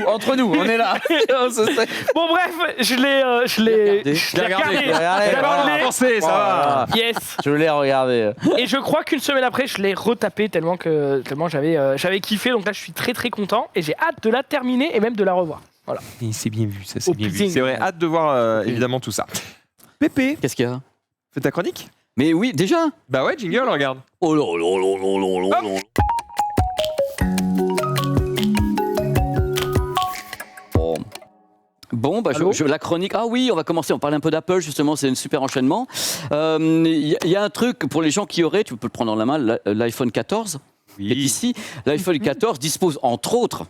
Entre nous, on est là. Bon, bref, je l'ai regardé. regardé. Regardez, Regardez. Avancez, ça va. Yes. Je l'ai regardé. Et je crois qu'une semaine après, je l'ai retapé tellement j'avais kiffé. Donc là, je suis très très content et j'ai hâte de la terminer et même de la revoir. Voilà. Et c'est bien vu, ça c'est Au bien vu. pudding. C'est vrai, hâte de voir évidemment tout ça. Pépé, Qu'est-ce qu'il y a? fais ta chronique? Mais oui, déjà. Bah ouais, jingle, regarde. Oh là là là là là là là. Bon, bah, Allô la chronique. Ah oui, on va commencer. On parle un peu d'Apple, justement. C'est un super enchaînement. Il y a un truc pour les gens qui auraient, tu peux le prendre dans la main, l'iPhone 14. Qui est ici. L'iPhone 14 dispose, entre autres,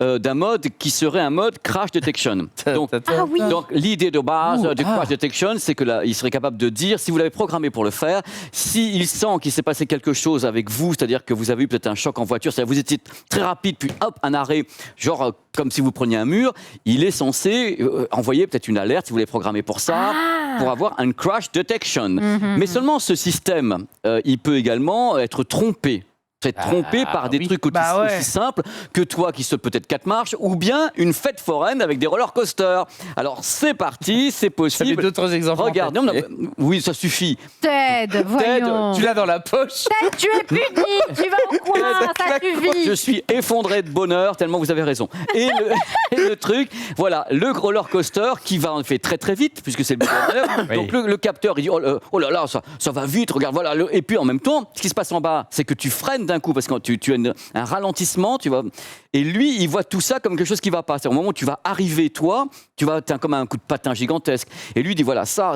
d'un mode qui serait un mode crash detection. Donc, Ah oui. donc l'idée de base du ah. crash detection, c'est que là, il serait capable de dire, si vous l'avez programmé pour le faire, s'il sent qu'il s'est passé quelque chose avec vous, c'est-à-dire que vous avez eu peut-être un choc en voiture, c'est-à-dire que vous étiez très rapide, puis hop, un arrêt, genre comme si vous preniez un mur, il est censé envoyer peut-être une alerte, si vous l'avez programmé pour ça, pour avoir un crash detection. Mais seulement ce système, il peut également être trompé. C'est trompé par des trucs aussi simples que toi qui saute peut-être 4 marches ou bien une fête foraine avec des roller coasters. Alors c'est parti, c'est J'avais possible. d'autres exemples. Regarde, non, oui, ça suffit. Ted, voyons. Tu l'as dans la poche. Ted, tu es puni, tu vas au coin, ça suffit. Je suis effondré de bonheur tellement vous avez raison. Et le truc, voilà, le roller coaster qui va en fait très très vite puisque c'est le bonheur. Oui. Donc le capteur il dit oh là là ça va vite, regarde voilà. Et puis en même temps, ce qui se passe en bas, c'est que tu freines d'un coup parce que tu as un ralentissement, tu vois. Et lui, il voit tout ça comme quelque chose qui va pas. C'est au moment où tu vas arriver, toi, t'as comme un coup de patin gigantesque. Et lui, il dit voilà, ça,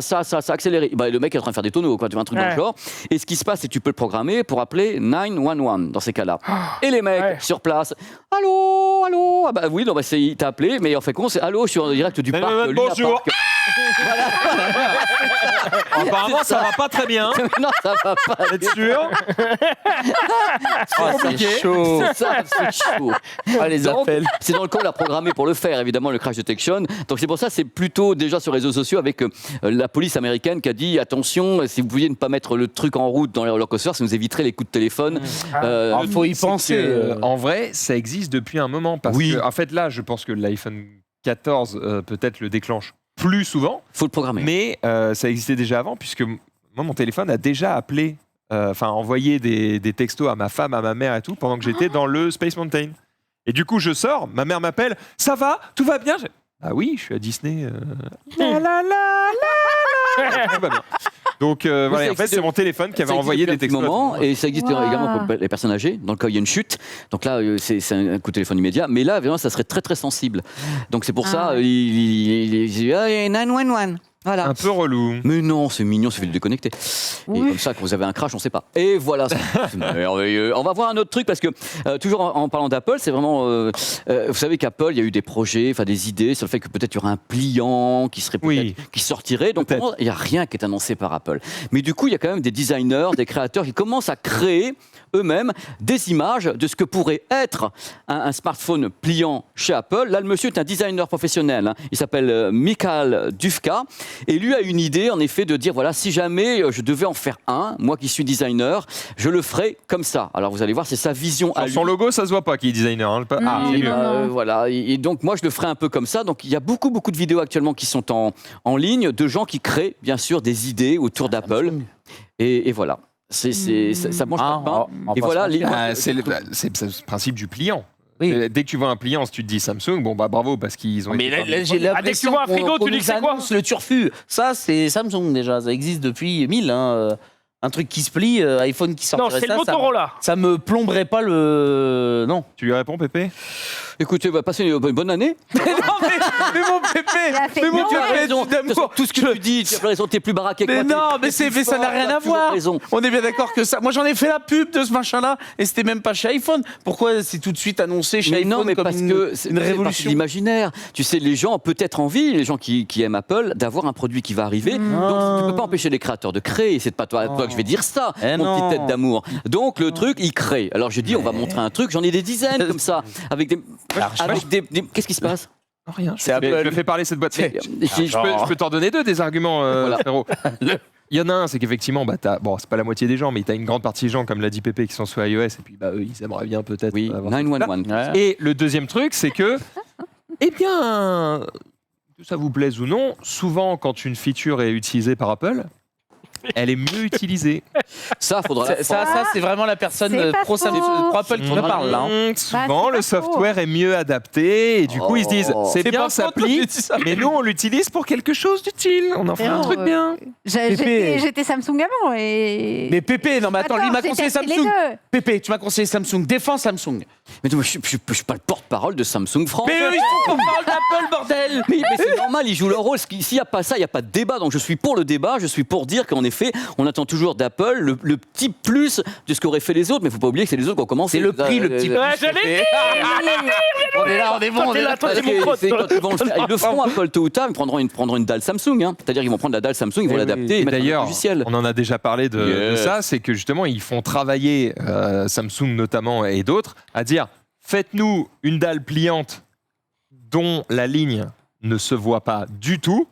accéléré. Bah, le mec est en train de faire des tonneaux, quoi, tu vois, un truc dans le genre. Et ce qui se passe, c'est que tu peux le programmer pour appeler 911 dans ces cas-là. Et les mecs sur place, allô, allô. Ah bah oui, non, bah, il t'a appelé, mais en fait, c'est allô, je suis en direct du parc. Luna bonjour. Park. Apparemment, ça va pas très bien. Non, ça va pas. Vous êtes sûr? Ah, c'est chaud. C'est ça, c'est chaud. Ah, les Donc, appels. c'est dans le cas où on l'a programmé pour le faire, évidemment, le crash detection. Donc c'est pour ça, c'est plutôt déjà sur les réseaux sociaux avec la police américaine qui a dit attention, si vous pouviez ne pas mettre le truc en route dans les roller coasters, ça nous éviterait les coups de téléphone. Il faut y penser. En vrai, ça existe depuis un moment. Parce Oui. que, en fait, là, je pense que l'iPhone 14 peut-être le déclenche plus souvent. Faut le programmer. Mais ça existait déjà avant, puisque moi, mon téléphone a déjà appelé, envoyé des textos à ma femme, à ma mère et tout, pendant que j'étais dans le Space Mountain. Et du coup, je sors, ma mère m'appelle, ça va, tout va bien. Ah oui, je suis à Disney. La, la, la, tout va bien. Donc voilà, en fait, c'est mon téléphone qui avait Ça envoyé existe des depuis un textos. moment, et ça existe également pour les personnes âgées, dans le cas où il y a une chute. Donc là, c'est un coup de téléphone immédiat. Mais là, évidemment, ça serait très très sensible. Donc c'est pour ça, il dit 911. Voilà. Un peu relou. Mais non, c'est mignon, il suffit de le déconnecter. Et comme ça, quand vous avez un crash, on ne sait pas. Et voilà, c'est merveilleux. On va voir un autre truc parce que, toujours en parlant d'Apple, c'est vraiment. Vous savez qu'Apple, il y a eu des projets, des idées sur le fait que peut-être il y aurait un pliant qui serait qui sortirait. Donc il n'y a rien qui est annoncé par Apple. Mais du coup, il y a quand même des designers, des créateurs qui commencent à créer eux-mêmes des images de ce que pourrait être un smartphone pliant chez Apple. Là, le monsieur est un designer professionnel. Hein. Il s'appelle Michael Dufka. Et lui a une idée, en effet, de dire, voilà, si jamais je devais en faire un, moi qui suis designer, je le ferais comme ça. Alors, vous allez voir, c'est sa vision à lui. Son logo, ça se voit pas qu'il est designer. Hein. Et, C'est mieux. voilà. Et donc, moi, je le ferais un peu comme ça. Donc, il y a beaucoup de vidéos actuellement qui sont en ligne de gens qui créent, bien sûr, des idées autour d'Apple. Et voilà. Ça mange pas de pain. Et voilà, C'est le principe du pliant. Oui. Dès que tu vois un pliant, si tu te dis Samsung, bon bah bravo parce qu'ils ont. Mais été là, j'ai dès que tu l'impression vois un frigo, qu'on tu dis nous que c'est quoi annonce le turfu. Ça, c'est Samsung déjà. Ça existe depuis 1000. Hein. Un truc qui se plie, iPhone qui sortirait Non, c'est le ça Motorola. ça me plomberait pas le... Non. Tu lui réponds, Pépé? Écoutez, passez une bonne année. mais mon Pépé, mais mon Tu as raison. d'amour. Tout ce que tu dis, tu as raison, t'es plus baraqué que Mais moi. non, mais ça n'a rien à voir. Raison. On est bien d'accord que ça. Moi, j'en ai fait la pub de ce machin-là, et c'était même pas chez iPhone. Pourquoi c'est tout de suite annoncé chez Mais iPhone non, mais comme parce une, que une c'est révolution? l'imaginaire. Tu sais, les gens ont peut-être envie, les gens qui aiment Apple, d'avoir un produit qui va arriver. Donc, tu peux pas empêcher les créateurs de créer. C'est pas toi que je vais dire ça, mon non. petit tête d'amour. Donc, le truc, il crée. Alors, je dis, on va montrer un truc. J'en ai des dizaines comme ça, avec des. Qu'est-ce qui se passe? Rien. C'est Je Apple. fais parler cette boîte. Mais, Ici, je peux t'en donner deux des arguments, frérot. Il y en a un, c'est qu'effectivement, c'est pas la moitié des gens, mais t'as une grande partie des gens, comme l'a dit Pépé, qui sont sur iOS, et puis eux, ils aimeraient bien peut-être. Oui, avoir 911. Ouais. Et le deuxième truc, c'est que, eh bien, que ça vous plaise ou non, souvent quand une feature est utilisée par Apple, elle est mieux utilisée. Ça, faudra la Ça, c'est vraiment la personne C'est pas pro faux. Apple qui me parle là. hein. Souvent, c'est le pas software est mieux adapté, et du coup, ils se disent, c'est bien, pas ça faux, toi, plie, tu dis ça. mais nous, on l'utilise pour quelque chose d'utile. On en fait un truc bien. J'étais Samsung avant et. Mais Pépé, non mais attends, lui il m'a j'ai conseillé testé les Samsung. deux. Pépé, tu m'as conseillé Samsung. Défends Samsung. Mais non, je suis pas le porte-parole de Samsung France. Mais eux, ils sont porte-parole d'Apple, bordel. Mais c'est normal, ils jouent leur rôle. S'il n'y a pas ça, il n'y a pas de débat. Donc je suis pour le débat, je suis pour dire qu'en effet, fait. On attend toujours d'Apple le petit plus de ce qu'auraient fait les autres, mais il ne faut pas oublier que c'est les autres qui ont commencé. C'est le prix, le petit. Ouais, j'allais dire. On est là, on est bon, on est là. Toi, t'es mon pote. C'est quand ils vont le faire. Ils le feront Apple tôt ou tard, ils prendront une dalle Samsung. Hein. C'est-à-dire qu'ils vont prendre la dalle Samsung, ils vont l'adapter et mettre un D'ailleurs, logiciel. on en a déjà parlé de ça, c'est que justement, ils font travailler Samsung notamment et d'autres à dire faites-nous une dalle pliante dont la ligne ne se voit pas du tout,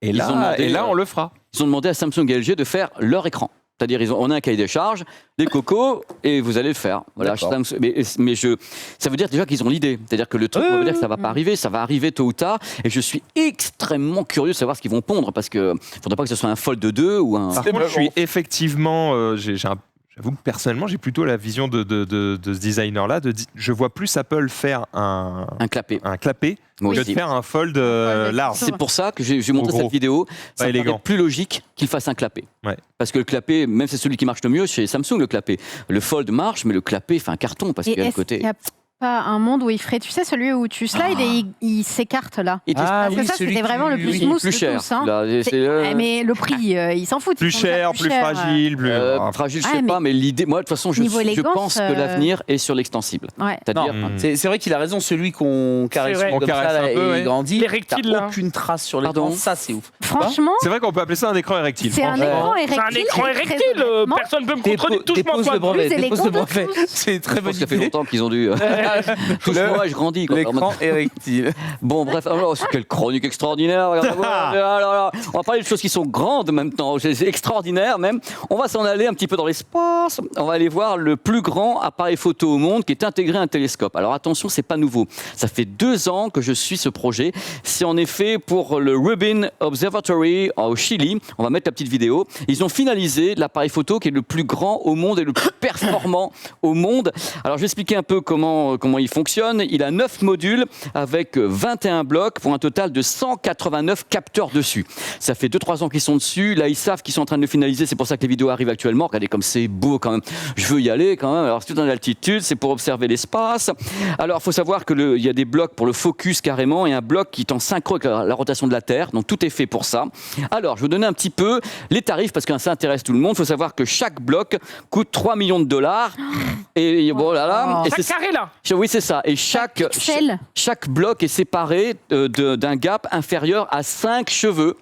et Ils ont là, demandé, on le fera. Ils ont demandé à Samsung et LG de faire leur écran. C'est-à-dire, on a un cahier des charges, les cocos, et vous allez le faire. Voilà, D'accord. ça veut dire déjà qu'ils ont l'idée. C'est-à-dire que le truc, on veut dire que ça va pas arriver, ça va arriver tôt ou tard. Et je suis extrêmement curieux de savoir ce qu'ils vont pondre, parce que faudrait pas que ce soit un Fold 2 ou un. Par contre, je suis effectivement, j'avoue que personnellement, j'ai plutôt la vision de ce designer-là. Je vois plus Apple faire un clapet. que Moi de aussi. faire un fold large. C'est pour ça que j'ai montré Gros. cette vidéo. Ça me élégant. paraît plus logique qu'il fasse un clapet. Ouais. Parce que le clapet, même c'est celui qui marche le mieux chez Samsung, le clapet. Le Fold marche, mais le clapet fait un carton parce Et qu'il y a le est-ce côté. qu'il n'y a pas un monde où il ferait, tu sais, celui où tu slides et il s'écarte là? Il était Parce que ça, c'était vraiment le plus smooth plus de cher. tous. Hein. Là, C'est- ouais, mais le prix, ils s'en foutent. Plus ils font le faire cher, plus fragile, plus. Fragile, je Ouais, sais mais pas, mais l'idée, moi de toute façon, je niveau élégance, pense que l'avenir est sur l'extensible. Ouais. C'est-à-dire, Non. C'est vrai qu'il a raison, celui qu'on caresse vrai. comme On caresse ça là, un peu, et ouais. il grandit. L'érectile, T'as là. aucune trace sur les Pardon. dents, ça c'est ouf. Franchement, C'est vrai qu'on peut appeler ça un écran érectile. c'est un franchement. écran érectile. C'est un écran et très érectile. honnêtement, Personne ne peut me contredire. Touche-moi Dépose le quoi. brevet, plus dépose le élégant de brevet. tous. C'est très je bonne pense que ça fait idée. longtemps qu'ils ont dû. Touche-moi et je grandis. Quoi. Alors, L'écran érectile. Bon, bref, alors, quelle chronique extraordinaire. Regardez-moi. Ah là là. On va parler de choses qui sont grandes maintenant. C'est extraordinaire même. On va s'en aller un petit peu dans l'espace. On va aller voir le plus grand appareil photo au monde qui est intégré à un télescope. Alors attention, c'est pas nouveau. Ça fait 2 ans que je suis ce projet. C'est en effet pour le Rubin Observatory au Chili. On va mettre la petite vidéo. Ils ont finalisé l'appareil photo qui est le plus grand au monde et le plus performant au monde. Alors je vais expliquer un peu comment il fonctionne. Il a 9 modules avec 21 blocs pour un total de 189 capteurs dessus. Ça fait 2-3 ans qu'ils sont dessus. Là, ils savent qu'ils sont en train de le finaliser. C'est pour ça que les vidéos arrivent actuellement. Regardez comme c'est beau quand même. Je veux y aller quand même. Alors, c'est tout en altitude. C'est pour observer l'espace. Alors, il faut savoir qu'il y a des blocs pour le focus carrément et un bloc qui est en synchro avec la rotation de la Terre. Donc, tout est fait pour ça. Alors, je vais vous donner un petit peu les tarifs parce que ça intéresse tout le monde. Il faut savoir que chaque bloc coûte 3 millions de dollars. Et bon, là. Et Chaque carré là. oui, c'est ça. Et pixel. chaque bloc est séparé d'un gap inférieur à 5 cheveux.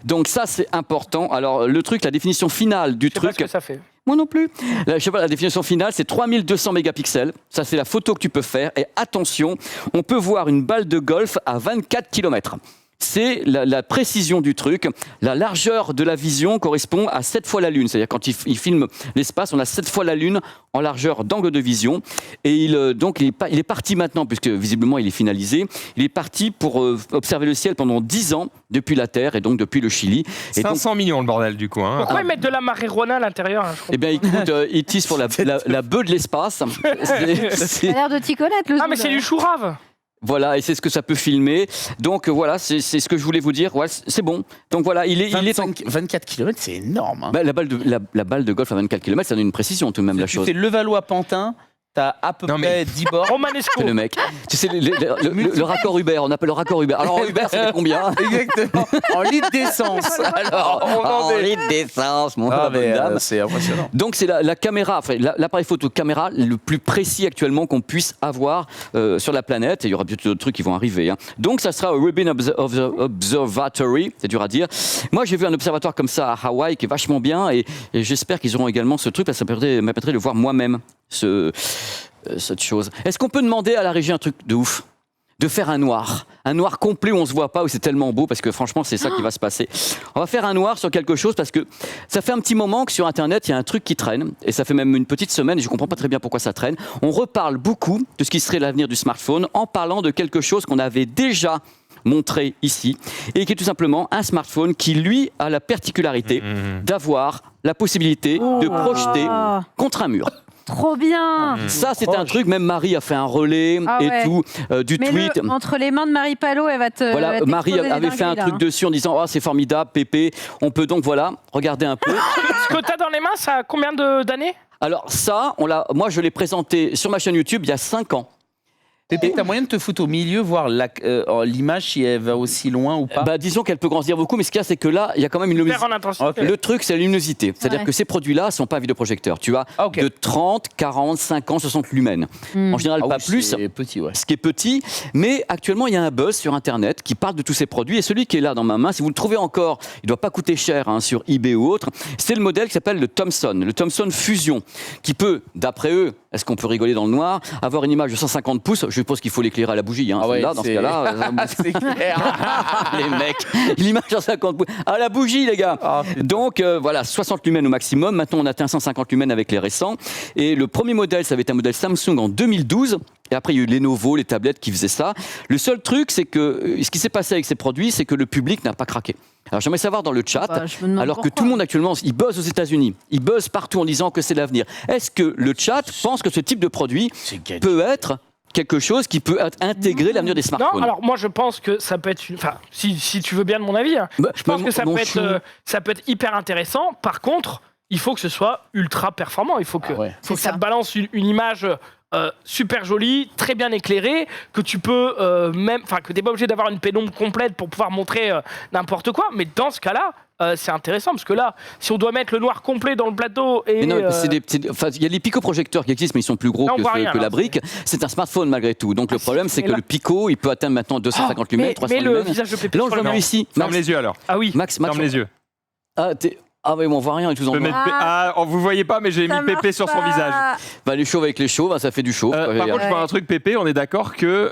Donc ça, c'est important. Alors, le truc, la définition finale du Je sais pas ce truc... que ça fait. Moi non plus. Je sais pas, la définition finale, c'est 3200 mégapixels. Ça, c'est la photo que tu peux faire. Et attention, on peut voir une balle de golf à 24 km. C'est la précision du truc. La largeur de la vision correspond à 7 fois la Lune. C'est-à-dire quand il filme l'espace, on a 7 fois la Lune en largeur d'angle de vision. Et il est parti maintenant, puisque visiblement il est finalisé. Il est parti pour observer le ciel pendant 10 ans depuis la Terre et donc depuis le Chili. Et donc, 500 millions le bordel du coup. Hein. Pourquoi ils mettent de la marijuana à l'intérieur hein, je comprends eh bien, écoute, il tisse pour la bœuf de l'espace. Ça a l'air de t'y connaître, le Ah, mais Zoom. c'est du chou rave. Voilà, et c'est ce que ça peut filmer. Donc voilà, c'est ce que je voulais vous dire. Ouais, c'est bon. Donc voilà, il est en... 24 km, c'est énorme. Hein. Bah, la balle de golf à 24 km, ça donne une précision tout de même, la Tu chose. fais Levallois-Pantin, t'as à peu Non, mais- près 10 bords. Romanesco. C'est le mec. Tu sais, le raccord Uber, on appelle le raccord Uber. Alors, Uber, c'était combien? Exactement. En litre d'essence. Alors, en litre d'essence, mon Ah, bonne mais dame. c'est impressionnant. Donc c'est la caméra, enfin, l'appareil photo caméra le plus précis actuellement qu'on puisse avoir sur la planète. Et il y aura peut-être d'autres trucs qui vont arriver. Hein. Donc ça sera au Rubin Observatory, c'est dur à dire. Moi j'ai vu un observatoire comme ça à Hawaï qui est vachement bien et j'espère qu'ils auront également ce truc parce que ça m'permettrait de voir moi-même cette chose. Est-ce qu'on peut demander à la régie un truc de ouf ? De faire un noir complet où on se voit pas, où c'est tellement beau, parce que franchement, c'est ça qui va se passer. On va faire un noir sur quelque chose, parce que ça fait un petit moment que sur Internet, il y a un truc qui traîne, et ça fait même une petite semaine, et je comprends pas très bien pourquoi ça traîne. On reparle beaucoup de ce qui serait l'avenir du smartphone, en parlant de quelque chose qu'on avait déjà montré ici, et qui est tout simplement un smartphone qui, lui, a la particularité d'avoir la possibilité de projeter contre un mur. Trop bien. Ça, c'est un truc, même Marie a fait un relais Ah et ouais. tout, du Mais tweet. entre les mains de Marie Palot, elle va te. Voilà, elle va Marie t'exploser avait des fait un dingueries, truc là, dessus en disant « Oh, c'est formidable, Pépé ». On peut donc, voilà, regarder un peu. Ce que t'as dans les mains, ça a combien d'années? Alors ça, moi, je l'ai présenté sur ma chaîne YouTube il y a 5 ans. Pépé, t'as moyen de te foutre au milieu, voir l'image si elle va aussi loin ou pas. Bah, disons qu'elle peut grandir beaucoup, mais ce qu'il y a, c'est que là, il y a quand même une Perd luminosité. en intensité. Ok. Le truc, c'est la luminosité. C'est-à-dire Ouais. que ces produits-là ne sont pas vidéoprojecteurs. Tu as Ah, ok. de 30, 40, 50, 60 lumens. En général, Ah pas oui, plus. C'est petit, ouais. Ce qui est petit, mais actuellement il y a un buzz sur Internet qui parle de tous ces produits et celui qui est là dans ma main, si vous le trouvez encore, il ne doit pas coûter cher sur eBay ou autre, c'est le modèle qui s'appelle le Thomson Fusion, qui peut, d'après eux, est-ce qu'on peut rigoler dans le noir, avoir une image de 150 pouces, je suppose qu'il faut l'éclairer à la bougie, Ah ouais, celle-là, dans ce c'est- cas-là. C'est clair. Les mecs, l'image de 150 pouces, à la bougie les gars. Donc voilà, 60 lumens au maximum, maintenant on atteint 150 lumens avec les récents, et le premier modèle, ça avait été un modèle Samsung en 2012. Et après, il y a eu Lenovo, les tablettes qui faisaient ça. Le seul truc, c'est que ce qui s'est passé avec ces produits, c'est que le public n'a pas craqué. Alors, j'aimerais savoir dans le chat, Bah, je me demande alors que pourquoi. tout le monde actuellement, il buzz aux États-Unis, il buzz partout en disant que c'est l'avenir. Est-ce que le chat pense que ce type de produit peut être quelque chose qui peut intégrer l'avenir des smartphones? Non, alors moi je pense que ça peut être enfin si tu veux bien de mon avis, hein, Bah, je pense que ça mon peut chou. être hyper intéressant. Par contre, il faut que ce soit ultra performant, il faut que ouais. faut que C'est ça ça. te balance une image super jolie, très bien éclairée, que tu peux que t'es pas obligé d'avoir une pénombre complète pour pouvoir montrer n'importe quoi, mais dans ce cas-là, c'est intéressant parce que là, si on doit mettre le noir complet dans le plateau et Mais non, il y a les picoprojecteurs qui existent, mais ils sont plus gros Là, on voit rien, que là, la brique. C'est un smartphone malgré tout. Donc le problème, c'est et que là- le pico, il peut atteindre maintenant 250 lumens, 300 mais le lumens. visage de Pépé Là, on sur le le voit mur. ici. Ferme les yeux alors. Ah oui. Max, Ferme les yeux. Ah oui, mais on voit rien, et tout Je peux mettre vous voyez pas, mais j'ai mis Pépé sur son visage. Bah, les chauves avec les chauves, ça fait du chauve. Par contre, je vois un truc, Pépé, on est d'accord que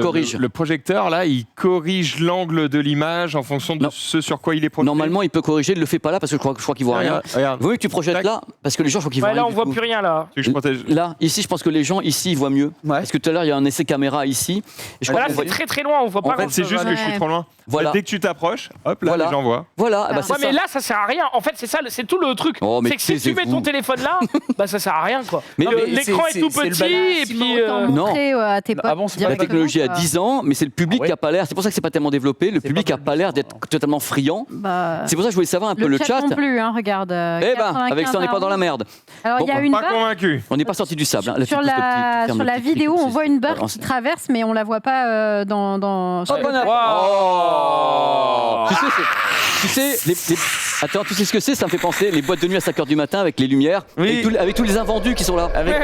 Corrige. le projecteur, là, il corrige l'angle de l'image en fonction de Non. ce sur quoi il est projeté. Normalement, il peut corriger, il le fait pas là parce que je crois qu'il voit rien. Regarde. Vaut mieux que tu projettes Tac. là, parce que les gens, je crois qu'ils voient Ouais, là rien on du voit tout. plus rien là. Tu veux que je protège Là, ici, je pense que les gens, ici, ils voient mieux. Ouais. Parce que tout à l'heure, il y a un essai caméra ici. Et je crois Là qu'on c'est voit- très très loin, on voit pas. En fait, c'est grand-chose. juste que je suis Ouais. trop loin. Voilà. Dès que tu t'approches, hop, là, Voilà. les gens voient. Voilà, bah, c'est Ouais, mais ça. là, ça sert à rien. En fait, c'est ça, c'est tout le truc. Oh, mais c'est que si tu mets taisez-vous. ton téléphone là, bah ça sert à rien quoi. Mais- Le- mais L'écran c'est- est tout c'est le petit balance. et puis. Autant Non. montrer à tes potes. Ah bon, c'est pas La directement, technologie a quoi. 10 ans, mais c'est le public Ah ouais. qui a pas l'air. C'est pour ça que c'est pas tellement développé. Le C'est public pas a pas l'air d'être totalement friand. Bah, C'est pour ça que je voulais savoir un peu le chat. non plus, hein, regarde. Eh ben, avec ça, on n'est pas dans la merde. Alors, il y a Bon, une Pas barre. convaincu. On n'est pas sorti du sable. hein. Là, tu Sur pousses le petit- tu la, fermes sur le la petit clic vidéo, aussi. on voit une barre Alors, qui traverse, mais on la voit pas sur Oh, le bon plateau. Oh. Tu sais, attends, tu sais ce que c'est? Ça me fait penser les boîtes de nuit à 5h du matin avec les lumières, Oui. avec tous les invendus qui sont là. Avec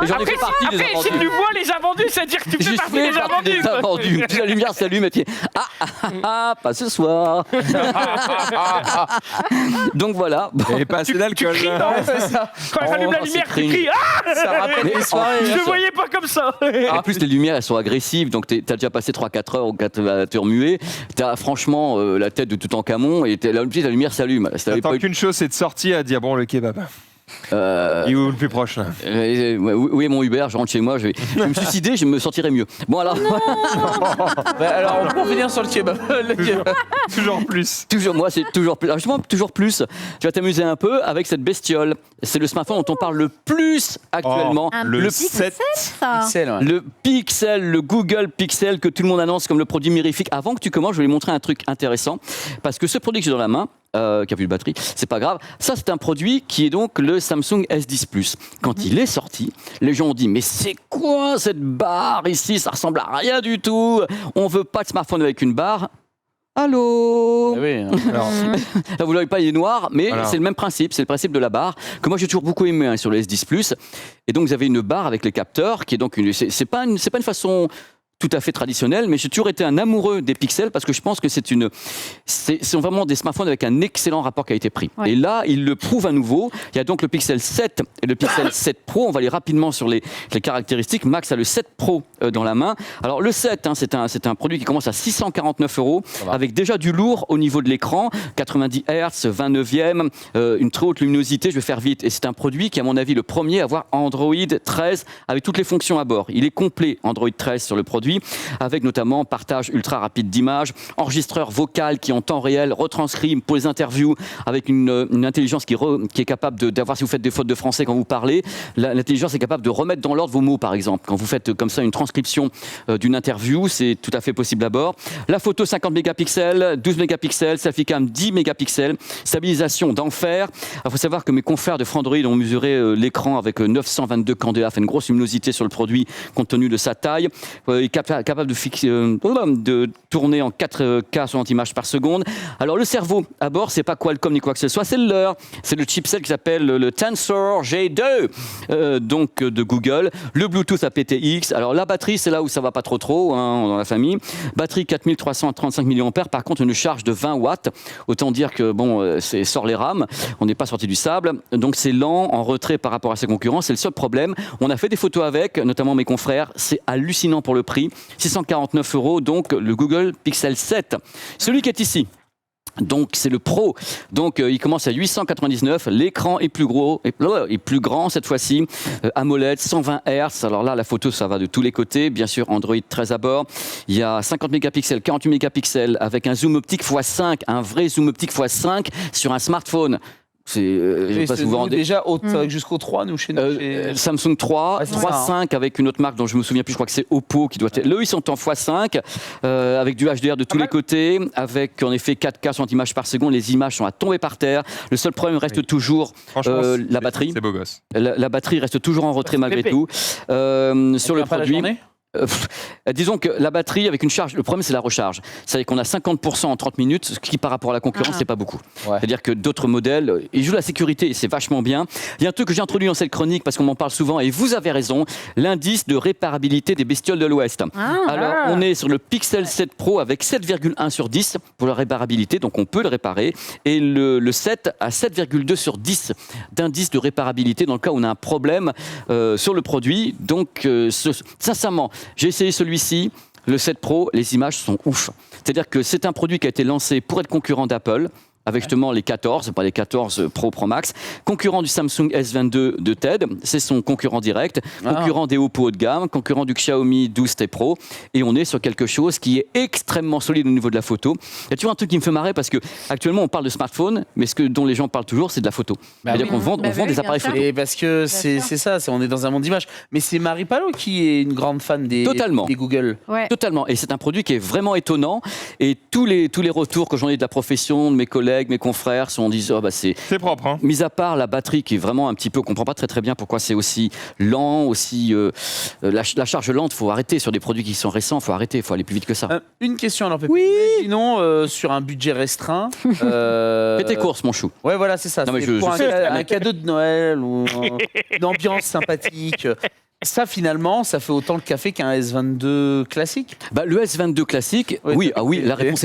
Et j'en ai fait partie des Après, si invendus. tu vois les invendus, c'est-à-dire que tu fais J'ai partie fait des partie des invendus. invendus. Puis la lumière s'allume et tu dis pas ce soir. Donc voilà. Bon. Et pas assez Tu d'alcool. cries, non Quand elle allume la Oh, lumière, c'est tu cries. Ah ça rappelle Mais des soirées. en Je plus, le voyais pas comme ça. En plus, les lumières, elles sont agressives, donc t'as déjà passé 3-4 heures au 4 te remuer. T'as franchement la tête de Toutankhamon et la lumière s'allume. Si t'avais Attends pas eu- qu'une chose, c'est de sortir à dire bon, le kebab. Il est où le plus proche là? Oui, mon Uber, je rentre chez moi, je vais me suicider, je me sentirais mieux. Bon, alors, Bah, alors, on peut revenir sur le kebab. Le kebab. Toujours plus. toujours, moi, c'est toujours plus. Alors, justement, toujours plus. Tu vas t'amuser un peu avec cette bestiole. C'est le smartphone dont on parle le plus actuellement. Un Le petit 7. ça. Pixel, ouais. Le Pixel, le Google Pixel que tout le monde annonce comme le produit mirifique. Avant que tu commences, je vais vous montrer un truc intéressant. Parce que ce produit que j'ai dans la main, qui a plus de batterie, c'est pas grave. Ça, c'est un produit qui est donc le Samsung S10 Plus. Quand il est sorti, les gens ont dit mais c'est quoi cette barre ici? Ça ressemble à rien du tout. On veut pas de smartphone avec une barre. Allô? Ah oui. Alors, Là, vous l'avez pas, il est noir, mais Voilà. c'est le même principe, c'est le principe de la barre que moi j'ai toujours beaucoup aimé sur le S10 Plus. Et donc vous avez une barre avec les capteurs qui est donc c'est pas une façon tout à fait traditionnelle, mais j'ai toujours été un amoureux des pixels parce que je pense que c'est vraiment des smartphones avec un excellent rapport qualité-prix. Ouais. Et là, il le prouve à nouveau. Il y a donc le Pixel 7 et le Pixel 7 Pro. On va aller rapidement sur les caractéristiques. Max a le 7 Pro dans la main. Alors le 7, c'est un produit qui commence à 649 € avec déjà du lourd au niveau de l'écran, 90 Hz, 29e, une très haute luminosité. Je vais faire vite. Et c'est un produit qui, à mon avis, le premier à avoir Android 13 avec toutes les fonctions à bord. Il est complet Android 13 sur le produit. produit, avec notamment partage ultra rapide d'images, enregistreur vocal qui en temps réel retranscrit pour les interviews avec une intelligence qui est capable d'avoir, si vous faites des fautes de français quand vous parlez, l'intelligence est capable de remettre dans l'ordre vos mots, par exemple. Quand vous faites comme ça une transcription d'une interview, c'est tout à fait possible à bord. La photo 50 mégapixels, 12 mégapixels, selfie cam 10 mégapixels, stabilisation d'enfer. Il faut savoir que mes confrères de Frandroid ont mesuré l'écran avec 922 candela, fait une grosse luminosité sur le produit compte tenu de sa taille. Il est capable de tourner en 4K 60 images par seconde. Alors le cerveau à bord, c'est pas Qualcomm ni quoi que ce soit, c'est le leur. C'est le chipset qui s'appelle le Tensor G2, donc de Google. Le Bluetooth aptX. Alors la batterie, c'est là où ça va pas trop dans la famille. Batterie 4335 mAh, par contre une charge de 20 watts. Autant dire que bon, c'est sort les rames. On n'est pas sorti du sable. Donc c'est lent, en retrait par rapport à ses concurrents. C'est le seul problème. On a fait des photos avec, notamment mes confrères. C'est hallucinant pour le prix. 649 €, donc le Google Pixel 7. Celui qui est ici. Donc c'est le Pro, donc il commence à 899, l'écran est plus gros, et plus grand cette fois-ci, AMOLED, 120 Hz, alors là la photo ça va de tous les côtés, bien sûr Android 13 à bord, il y a 50 mégapixels, 48 mégapixels avec un zoom optique x5, un vrai zoom optique x5 sur un smartphone. Je sais pas si vous vous rendez. Déjà jusqu'au 3, nous, chez nous. Samsung 3, 3.5 avec une autre marque dont je me souviens plus, je crois que c'est Oppo qui doit être. Eux, ils sont en x5, avec du HDR de tous les côtés, avec en effet 4K 60 images par seconde. Les images sont à tomber par terre. Le seul problème reste toujours la batterie. C'est beau gosse. La batterie reste toujours en retrait malgré tout. Sur le produit. Disons que la batterie avec une charge, le problème c'est la recharge. C'est-à-dire qu'on a 50% en 30 minutes, ce qui par rapport à la concurrence c'est pas beaucoup. Ouais. C'est-à-dire que d'autres modèles, ils jouent la sécurité et c'est vachement bien. Il y a un truc que j'ai introduit dans cette chronique parce qu'on m'en parle souvent et vous avez raison, l'indice de réparabilité des bestioles de l'Ouest. Alors on est sur le Pixel 7 Pro avec 7,1 sur 10 pour la réparabilité, donc on peut le réparer. Et le 7 à 7,2 sur 10 d'indice de réparabilité dans le cas où on a un problème sur le produit. Donc sincèrement, j'ai essayé celui-ci, le 7 Pro, les images sont ouf. C'est-à-dire que c'est un produit qui a été lancé pour être concurrent d'Apple, avec justement les 14, pas les 14 Pro Max, concurrent du Samsung S22 de TED, c'est son concurrent direct, concurrent des Oppo haut de gamme, concurrent du Xiaomi 12T Pro, et on est sur quelque chose qui est extrêmement solide au niveau de la photo. Il y a toujours un truc qui me fait marrer parce que actuellement on parle de smartphone, mais ce dont les gens parlent toujours, c'est de la photo. C'est-à-dire qu'on vend des appareils photo. Et parce que c'est ça, on est dans un monde d'image. Mais c'est Marie Palot qui est une grande fan des Google. Ouais. Totalement. Et c'est un produit qui est vraiment étonnant. Et tous les retours que j'en ai de la profession, de mes collègues, mes confrères, on dit c'est propre. Hein. Mis à part la batterie qui est vraiment un petit peu, on comprend pas très bien pourquoi c'est aussi lent, aussi la charge lente. Faut arrêter sur des produits qui sont récents. Faut arrêter. Faut aller plus vite que ça. Une question alors, Pépé. Imaginons sur un budget restreint. Fais tes courses, mon chou. Ouais, voilà, c'est ça. Non, mais pour un cadeau de Noël ou une ambiance sympathique. Ça, finalement, ça fait autant le café qu'un S22 classique. Le S22 classique, oui, la réponse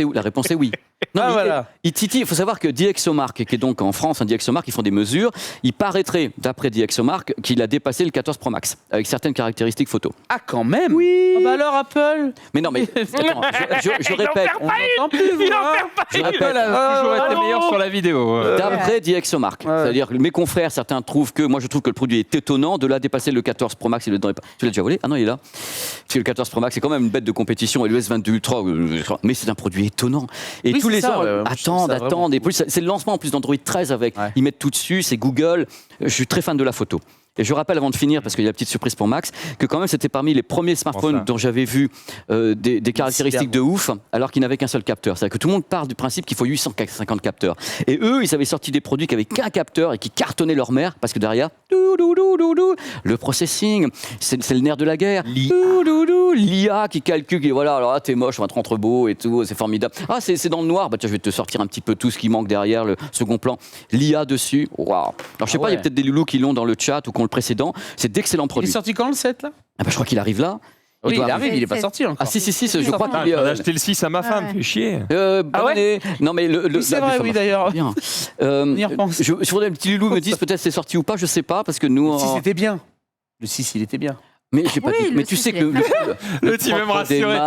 est oui. Non, voilà. Il faut savoir que DxOMark, qui est donc en France, DxOMark, ils font des mesures. Il paraîtrait, d'après DxOMark, qu'il a dépassé le 14 Pro Max, avec certaines caractéristiques photo. Ah, quand même. Oui. Alors, Apple. Mais non, mais attends, je répète. On n'entend plus, vous. Je répète. Apple a toujours été meilleur sur la vidéo. D'après DxOMark. C'est-à-dire que mes confrères, certains trouvent que, moi je trouve que le produit est étonnant, de là dépasser le 14 Pro Max. Tu l'as déjà volé? Ah non, il est là. Parce que le 14 Pro Max, c'est quand même une bête de compétition, et le S22 Ultra, mais c'est un produit étonnant. Et tous les ans, attendent. Et plus, c'est le lancement en plus d'Android 13 avec. Ils mettent tout dessus, c'est Google. Je suis très fan de la photo. Et je rappelle avant de finir, parce qu'il y a une petite surprise pour Max, que quand même c'était parmi les premiers smartphones dont j'avais vu des caractéristiques de ouf, alors qu'ils n'avaient qu'un seul capteur. C'est-à-dire que tout le monde part du principe qu'il faut 850 capteurs. Et eux, ils avaient sorti des produits qui avaient qu'un capteur et qui cartonnaient leur mère, parce que derrière, le processing, c'est le nerf de la guerre. L'IA qui calcule, voilà, alors là t'es moche, on va te rendre beau et tout, c'est formidable. Ah, c'est dans le noir, tiens, je vais te sortir un petit peu tout ce qui manque derrière le second plan. L'IA dessus, waouh. Alors je sais pas, il y a peut-être des loulous qui l'ont dans le chat ou qui ont le précédent, c'est d'excellents produits. Il est sorti quand le 7 là? Je crois qu'il arrive là. Oui, il arrive, il n'est pas sorti encore. Ah si, je crois qu'il est... J'ai acheté le 6 à ma femme, fais chier. Non mais c'est vrai, oui d'ailleurs. On y repense. Je voudrais que le petit loulou me dise peut-être c'est sorti ou pas, je sais pas, parce que nous... Le 6 était bien. Le 6 il était bien. Mais j'ai pas dit. Mais tu sais que le team me rassurer.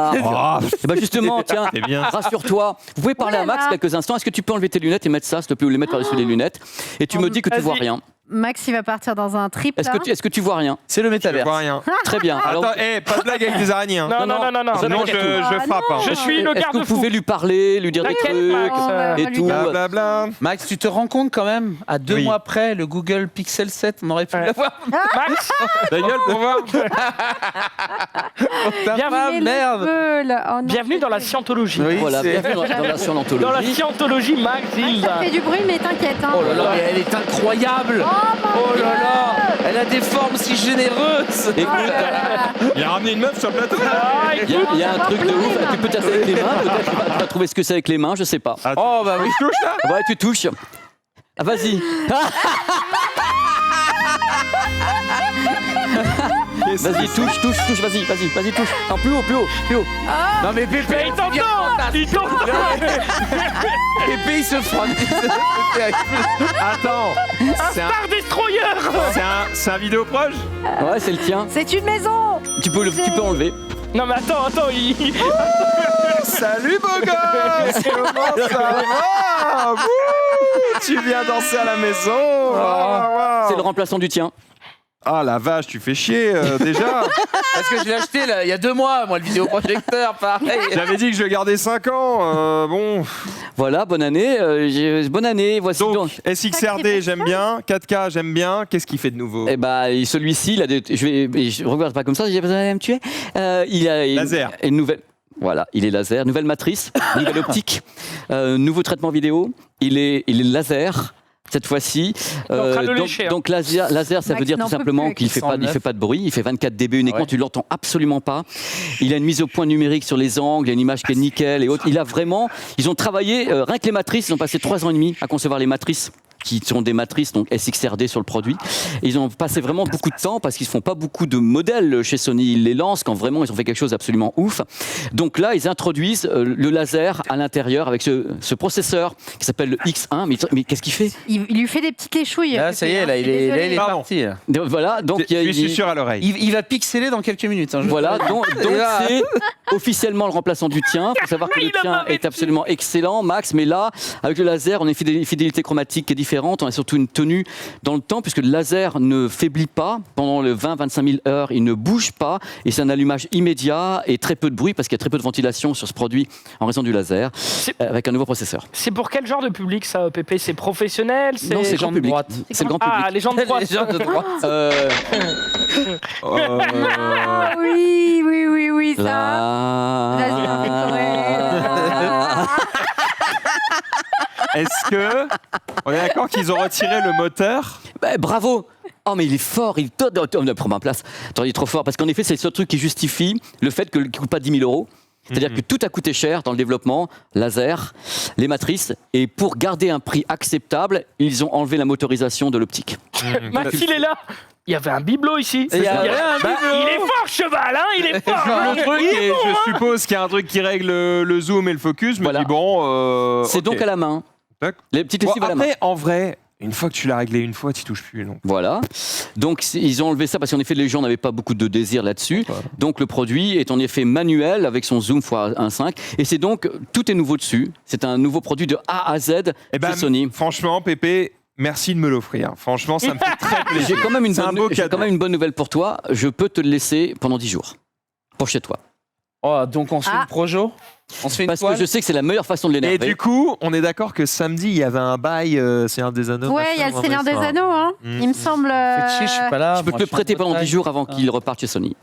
Justement, tiens, rassure-toi. Vous pouvez parler à Max quelques instants. Est-ce que tu peux enlever tes lunettes et mettre ça, s'il te plaît, ou les mettre par-dessus les lunettes? Et tu me dis que tu vois rien. Max, il va partir dans un trip. Est-ce là. que tu vois rien? C'est le Je métavers. vois rien. Très bien. Alors, Attends, pas de blague avec des araignées. Hein. Non. Sinon, je frappe. hein. Je suis le est-ce que vous garde-fou. pouvez lui parler, lui dire des T'inquiète, trucs Max. On va et lui tout dire. Blablabla. Max, tu te rends compte quand même, à 2 Oui. mois près, le Google Pixel 7, on aurait pu Ouais. l'avoir. Max, Ta gueule pour voir. T'as Bienvenue pas, Mais merde. le feu, là. Oh non. bienvenue dans la scientologie. Oui, Voilà, c'est- bienvenue dans la Dans la scientologie. scientologie, Max, il Ça fait du bruit, mais t'inquiète. Hein. Oh là là, mais elle est incroyable. Oh là là, elle a des formes si généreuses. Écoute, Il a ramené une meuf sur le plateau. Ah, il y a un truc de ouf. Tu peux tâter avec les mains. Peut-être tu vas trouver ce que c'est avec les mains, je sais pas. Oh bah oui. Je touche là. Ouais, tu touches. Ah, vas-y. Vas-y, touche, vas-y, touche. Non, plus haut. Non mais Pépé, Mais il t'entend. Il t'entend. Pépé il se frotte. Attends. C'est un, Star Destroyer. c'est un vidéo proche. Ouais, c'est le tien. C'est une maison. Tu peux enlever. Non mais attends, il... Salut beau gosse. Comment ça va? Wouh, tu viens danser à la maison. C'est le remplaçant du tien. Ah la vache, tu fais chier déjà. Parce que je l'ai acheté là, il y a 2 mois, moi, le vidéoprojecteur, pareil. J'avais dit que je gardais 5 ans. Bon. Voilà, bonne année. Bonne année. Voici Donc, SXRD, j'aime bien. 4K, j'aime bien. Qu'est-ce qu'il fait de nouveau? Eh ben, celui-ci, il a je regarde pas comme ça, j'ai besoin de me tuer. Il a Laser. une nouvelle. Voilà, il est laser, nouvelle matrice, nouvelle optique, nouveau traitement vidéo. Il est laser. Cette fois-ci, en train de le lécher, hein. donc laser, ça Max veut dire n'en tout peut simplement plus qu'il fait avec pas, il fait pas de bruit, il fait 24 dB uniquement, Ouais. tu l'entends absolument pas. Il a une mise au point numérique sur les angles, il y a une image qui est nickel et autres. Il a vraiment, ils ont travaillé rien que les matrices, ils ont passé 3 ans et demi à concevoir les matrices qui sont des matrices donc SXRD sur le produit. Et ils ont passé vraiment beaucoup de temps parce qu'ils font pas beaucoup de modèles chez Sony. Ils les lancent quand vraiment ils ont fait quelque chose d'absolument ouf. Donc là, ils introduisent le laser à l'intérieur avec ce processeur qui s'appelle le X1. Mais qu'est-ce qu'il fait? Il lui fait des petites échouilles. Là, ça y est, là, il est, là, il est Pardon. parti. Là. Donc, voilà, donc il y a Je suis sûr à l'oreille. Il va pixeler dans quelques minutes. Hein, je- Voilà, donc là. c'est officiellement le remplaçant du tien. Il faut savoir que le Il a tien marré est absolument excellent, Max. Mais là, avec le laser, on a une fidélité chromatique qui est différente. On a surtout une tenue dans le temps, puisque le laser ne faiblit pas. Pendant le 20-25 000 heures, il ne bouge pas. Et c'est un allumage immédiat et très peu de bruit, parce qu'il y a très peu de ventilation sur ce produit en raison du laser, avec un nouveau processeur. C'est pour quel genre de public ça, Pépé? C'est professionnel? Non, c'est le grand gens de public. droite. C'est le grand public. Ah, les gens de droite. Les gens de droite. Ah oui, ça. Là. Est-ce que on est d'accord qu'ils ont retiré le moteur? Bah, bravo. Oh mais il est fort, prends ma place. Attends, il est trop fort parce qu'en effet c'est le seul truc qui justifie le fait qu'il ne coûte pas 10 000 €. C'est-à-dire que tout a coûté cher dans le développement, laser, les matrices, et pour garder un prix acceptable, ils ont enlevé la motorisation de l'optique. Max, il est là. Il y avait un bibelot ici. Il y avait un Bah, bibelot. il est fort, cheval, hein. Il est fort. hein. Le truc, Il est et bon, hein. je suppose qu'il y a un truc qui règle le zoom et le focus, mais Voilà. dis bon. C'est ok. donc à la main. Tac. Les petites Bon, lessives à la main. après, en vrai, une fois que tu l'as réglé une fois, tu touches plus. Donc. Voilà. Donc ils ont enlevé ça parce qu'en effet les gens n'avaient pas beaucoup de désir là-dessus. Voilà. Donc le produit est en effet manuel avec son zoom x1.5 et c'est donc tout est nouveau dessus. C'est un nouveau produit de A à Z Eh ben, chez Sony. franchement, Pépé, merci de me l'offrir. Franchement, ça me fait très J'ai plaisir. quand même une C'est un beau bonne, j'ai cadeau. quand même une bonne nouvelle pour toi. Je peux te le laisser pendant 10 jours pour chez toi. Oh, donc on se fait Ah. une projo? On se fait une Parce que toile? je sais que c'est la meilleure façon de Et l'énerver. du coup, on est d'accord que samedi, il y avait un bail Seigneur des Anneaux. Ouais, il y a le Seigneur des Anneaux, hein. Il me semble. Faites chier, je suis pas là. Je peux moi, te le suis prêter en pendant 10 Bretagne. jours avant qu'il reparte chez Sony.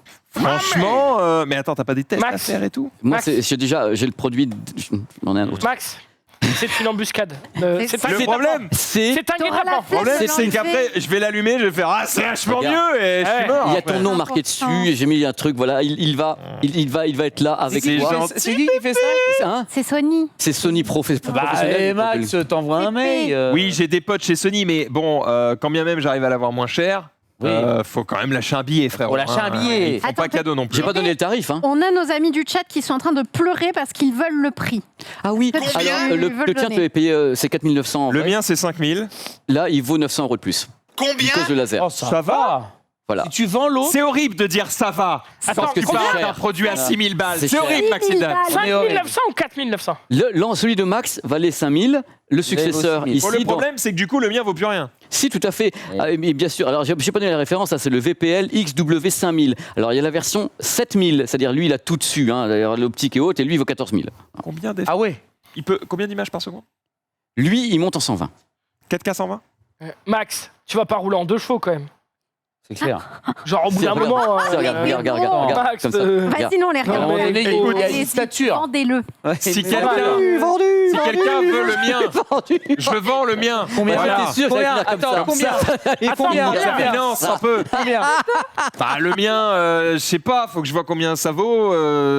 Franchement, mais attends, t'as pas des tests Max. à faire et tout? Moi, Max. j'ai le produit. J'en ai un autre. Max, c'est une embuscade. C'est un Le guet-apens. problème, C'est. C'est un T'auras guet-apens. la le problème, flemme, c'est il qu'après, je vais l'allumer, je vais faire ah, c'est vachement Regarde. mieux et je suis Ouais. mort. Il y a après. ton nom marqué dessus et j'ai mis un truc. Voilà, il va être là avec C'est toi. gentil. C'est qui fait ça? Hein C'est Sony. C'est Sony Bah, professionnel. allez, Max, t'envoies un mail. Oui, j'ai des potes chez Sony, mais bon, quand bien même j'arrive à l'avoir moins cher, Oui. faut quand même lâcher un billet, frère. Faut lâcher un billet. Ils font Attends, pas cadeau non plus. J'ai pas donné le tarif. Hein. On a nos amis du chat qui sont en train de pleurer parce qu'ils veulent le prix. Ah oui. Combien Alors ils veulent le tien, donner tu avais payé c'est 4 900. en Le vrai. mien, c'est 5000. Là, il vaut 900 € de plus. Combien? À cause de laser. Oh, ça va. Voilà. Si tu vends l'autre, C'est horrible de dire ça va. Attends, Parce que combien c'est un produit à 6000 balles. C'est C'est cher. horrible, Maxidane. 5900 ou 4900? Celui de Max valait 5000. Le successeur vaut 6000. ici. Bon, le dans- problème, c'est que du coup, le mien vaut plus rien. Si, tout à fait. Ah, mais bien sûr. Alors, j'ai pas donné la référence, ça, c'est le VPL XW5000. Alors, il y a la version 7000, c'est-à-dire lui, il a tout dessus. Hein. D'ailleurs, l'optique est haute et lui, il vaut 14000. ah ouais. Combien d'images par seconde? Lui, il monte en 120. 4K 120? Max, tu vas pas rouler en 2 chevaux quand même. C'est clair. Genre au bout d'un Regarde, moment. regarde, Max, comme ça. Vas-y, non, on les À un regarde. moment donné, il y a Allez, une stature. Vendez-le. Si quelqu'un Vendu, si quelqu'un veut le mien, je vends le mien. Combien Voilà. T'es sûr que ça va Combien finir comme Attends, ça combien Attends, Combien Ça combien finance un peu. Combien Bah, le mien, je sais pas, faut que je vois combien ça vaut.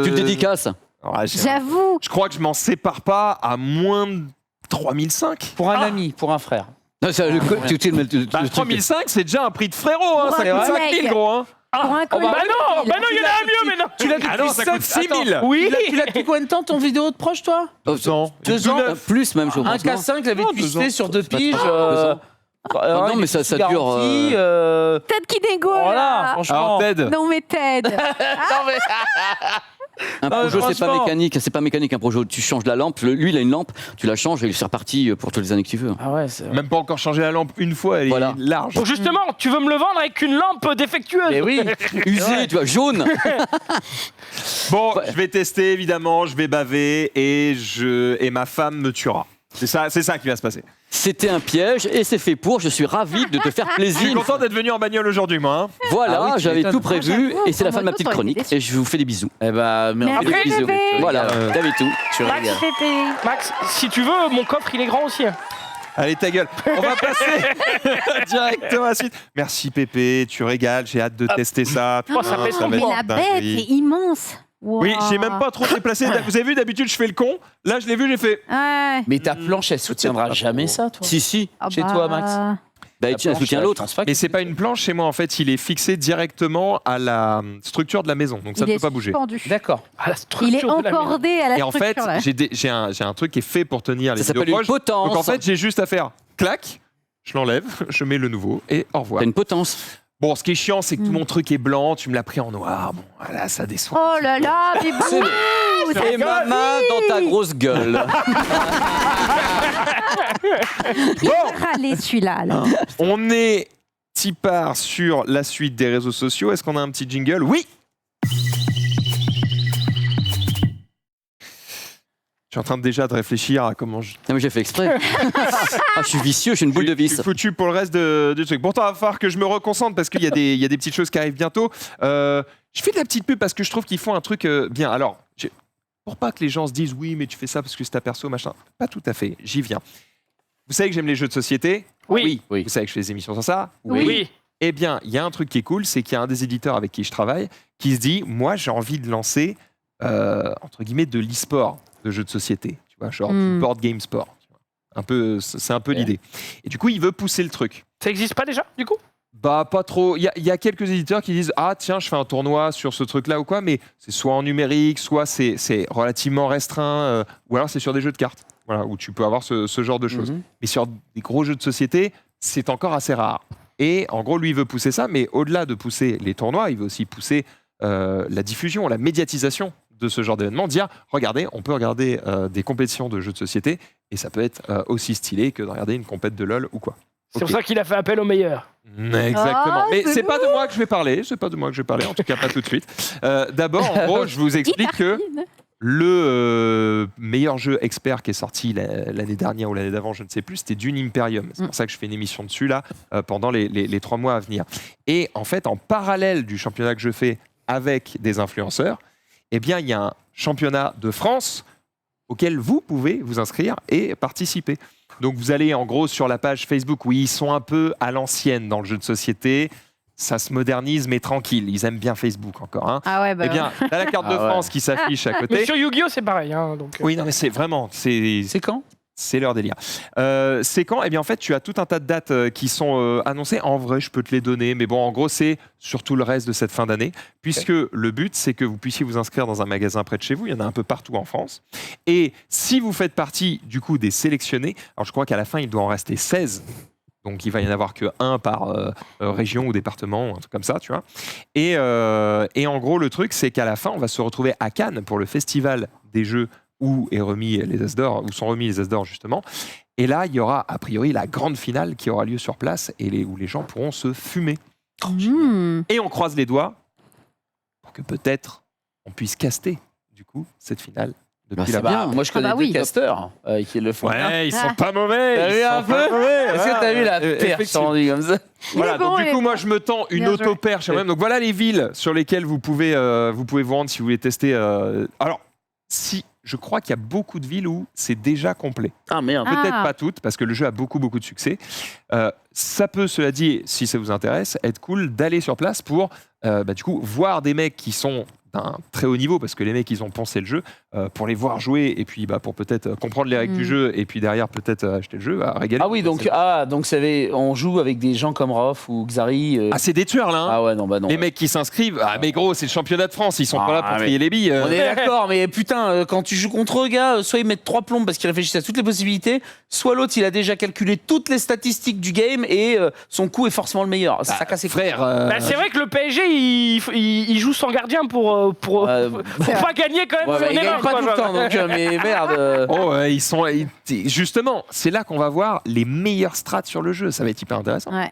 Tu le dédicaces. Ouais, J'avoue. je crois que je m'en sépare pas à moins de 3005. Pour un ami, pour un frère. Non, ça, le Bah, truc- 3005, c'est déjà un prix de frérot, hein. Ça C'est coûte vrai. 5000, gros. Hein. Pour un Bah non, collègue. bah non, il y en a un mieux, mais non. Tu l'as Ah non, ça coûte 6000. Oui. Tu l'as depuis combien de temps ton vidéo de proche, toi Oh, 2 ans. Plus même, je pense. Un non K5, il avait Non, twisté 2 sur 2 piges. ans. Non, mais ça dure, garantie, Ted qui dégoûte. Voilà, franchement. Alors, Ted, Non, mais Ted. Non, mais- Un Ah, Projo, c'est pas franchement. mécanique, c'est pas mécanique un Projo. Tu changes la lampe, lui il a une lampe, tu la changes et c'est reparti pour toutes les années que tu veux. Ah ouais, c'est même pas encore changé la lampe une fois, elle Voilà. est large. Donc justement, tu veux me le vendre avec une lampe défectueuse? Mais oui. Usé, tu vois, jaune. Bon, je vais tester, évidemment, je vais baver et ma femme me tuera. C'est ça qui va se passer. C'était un piège et c'est fait pour. Je suis ravi de te faire Je suis plaisir. content d'être venu en bagnole aujourd'hui, moi. Hein. Voilà, Ah oui, tu j'avais m'étonnes. tout prévu J'avoue, et c'est la en fin de ma moto, petite t'aurais été chronique déçu. et je vous fais des bisous. Eh bah, merci. Merci, Bisous. bébé. Voilà, t'avais tout. Tu Max, régales. Pépé. Max, si tu veux, mon coffre il est grand aussi. Allez, ta gueule. On va passer directement à la suite. Merci, Pépé, tu régales, j'ai hâte de tester ça. Oh, ça pèse va ton être poids. Mais la bête, dinguerie. c'est immense. Wow. Oui, j'ai même pas trop déplacé. Vous avez vu, d'habitude, je fais le con. Là, je l'ai vu, j'ai fait. Ouais. Mais ta planche, elle soutiendra jamais ça, toi. Si, si. Ah Chez toi, Max. Bah, Ta tiens, planche, soutient je l'autre. pense pas que- Mais c'est pas une planche chez moi, en fait. Il est fixé directement à la structure de la maison. Donc, ça Il ne est peut pas bouger. suspendu. D'accord. Ah, la structure Il est de la maison. encordé à la Et en fait, structure. là. j'ai un truc qui est fait pour tenir les Ça s'appelle vidéos une proches. potence. Donc, en fait, j'ai juste à faire clac, je l'enlève, je mets le nouveau et au revoir. T'as une potence. Bon, ce qui est chiant, c'est que tout mon truc est blanc, tu me l'as pris en noir. Bon, voilà, ça déçoit. Oh là là, mais bon. Et ma main dans ta grosse gueule. Râler celui-là. là. On est part sur la suite des réseaux sociaux. Est-ce qu'on a un petit jingle? Oui. Je suis en train déjà de réfléchir à comment je Non, mais j'ai fait exprès. Ah, je suis vicieux, je suis une boule de Je vis. suis foutu pour le reste du truc. Pourtant, il va falloir que je me reconcentre parce qu'il y a des petites choses qui arrivent bientôt. Je fais de la petite pub parce que je trouve qu'ils font un truc bien. Alors, pour pas que les gens se disent oui, mais tu fais ça parce que c'est ta perso, machin. Pas tout à fait, j'y viens. Vous savez que j'aime les jeux de société? Oui. Oui. Vous savez que je fais des émissions sur ça? Oui. Eh bien, il y a un truc qui est cool, c'est qu'il y a un des éditeurs avec qui je travaille qui se dit, moi, j'ai envie de lancer, entre guillemets, de l'e-sport, de jeux de société. Tu vois, genre du board game sport. Tu vois. C'est un peu l'idée. Et du coup, il veut pousser le truc. Ça existe pas déjà, du coup? Bah, pas trop. Il y a quelques éditeurs qui disent, ah, tiens, je fais un tournoi sur ce truc-là ou quoi, mais c'est soit en numérique, soit c'est relativement restreint, ou alors c'est sur des jeux de cartes, voilà, où tu peux avoir ce genre de choses. Mais sur des gros jeux de société, c'est encore assez rare. Et en gros, lui, il veut pousser ça, mais au-delà de pousser les tournois, il veut aussi pousser la diffusion, la médiatisation de ce genre d'événement. Dire, regardez, on peut regarder des compétitions de jeux de société, et ça peut être aussi stylé que de regarder une compète de LoL ou quoi. C'est pour ça qu'il a fait appel aux meilleurs. Exactement. Oh, Mais c'est c'est pas de moi que je vais parler. C'est pas de moi que je vais parler. En tout cas, pas tout de suite. D'abord, en gros, je vous explique que le meilleur jeu expert qui est sorti l'année dernière ou l'année d'avant, je ne sais plus, c'était Dune Imperium. C'est pour ça que je fais une émission dessus là pendant les 3 mois à venir. Et en fait, en parallèle du championnat que je fais avec des influenceurs, eh bien, il y a un championnat de France auquel vous pouvez vous inscrire et participer. Donc vous allez en gros sur la page Facebook où ils sont un peu à l'ancienne dans le jeu de société. Ça se modernise mais tranquille. Ils aiment bien Facebook encore. Hein. Ah ouais, bah. Eh bien, t'as la carte de France qui s'affiche à Mais côté. sur Yu-Gi-Oh, c'est pareil. Hein, donc, Oui, non mais c'est vraiment... C'est quand? C'est leur délire. C'est quand? Eh bien, en fait, tu as tout un tas de dates qui sont annoncées. En vrai, je peux te les donner, mais bon, en gros, c'est surtout le reste de cette fin d'année, puisque le but, c'est que vous puissiez vous inscrire dans un magasin près de chez vous. Il y en a un peu partout en France. Et si vous faites partie, du coup, des sélectionnés, alors je crois qu'à la fin, il doit en rester 16 Donc il va y en avoir que un par région ou département, un truc comme ça, tu vois. Et en gros, le truc, c'est qu'à la fin, on va se retrouver à Cannes pour le festival des jeux où sont remis les As d'or justement. Et là, il y aura a priori la grande finale qui aura lieu sur place et où les gens pourront se fumer. Et on croise les doigts pour que peut-être on puisse caster du coup cette finale. Depuis c'est là-bas. bien. Moi, je connais oui. deux casteurs qui le font. bien. Ouais, ils sont pas mauvais. T'as ils vu sont un pas peu mauvais, Est-ce que t'as vu la perche effectivement. on dit comme ça Voilà, bon, donc du et coup, bon. moi, je me tends une Bien joué. auto-perche. Même. Donc voilà les villes sur lesquelles vous pouvez vous rendre si vous voulez tester. Alors, si je crois qu'il y a beaucoup de villes où c'est déjà complet. Ah merde. Ah. Peut-être pas toutes, parce que le jeu a beaucoup de succès. Ça peut, cela dit, si ça vous intéresse, être cool d'aller sur place pour, du coup, voir des mecs qui sont d'un très haut niveau, parce que les mecs, ils ont pensé le jeu, pour les voir jouer, et puis pour peut-être comprendre les règles du jeu, et puis derrière, peut-être acheter le jeu, à régaler. Ah oui, donc on joue avec des gens comme Rof ou Xari. Ah, c'est des tueurs, là, hein. Ah ouais, non, bah non. Les mecs qui s'inscrivent, mais gros, c'est le championnat de France, ils sont Ah, pas là pour mais- trier les billes. On est d'accord, mais putain, quand tu joues contre eux, gars, soit ils mettent 3 plombs parce qu'ils réfléchissent à toutes les possibilités, soit l'autre, il a déjà calculé toutes les statistiques du game et son coup est forcément le meilleur. Ça casse les couilles. Frère, Bah, c'est vrai que le PSG, il joue sans gardien pour pas gagner quand même Ouais, sur bah, une ils gagnent erreur. pas quoi, tout le genre. temps, donc, mais merde. oh, justement, c'est là qu'on va voir les meilleures strats sur le jeu. Ça va être hyper intéressant. Ouais.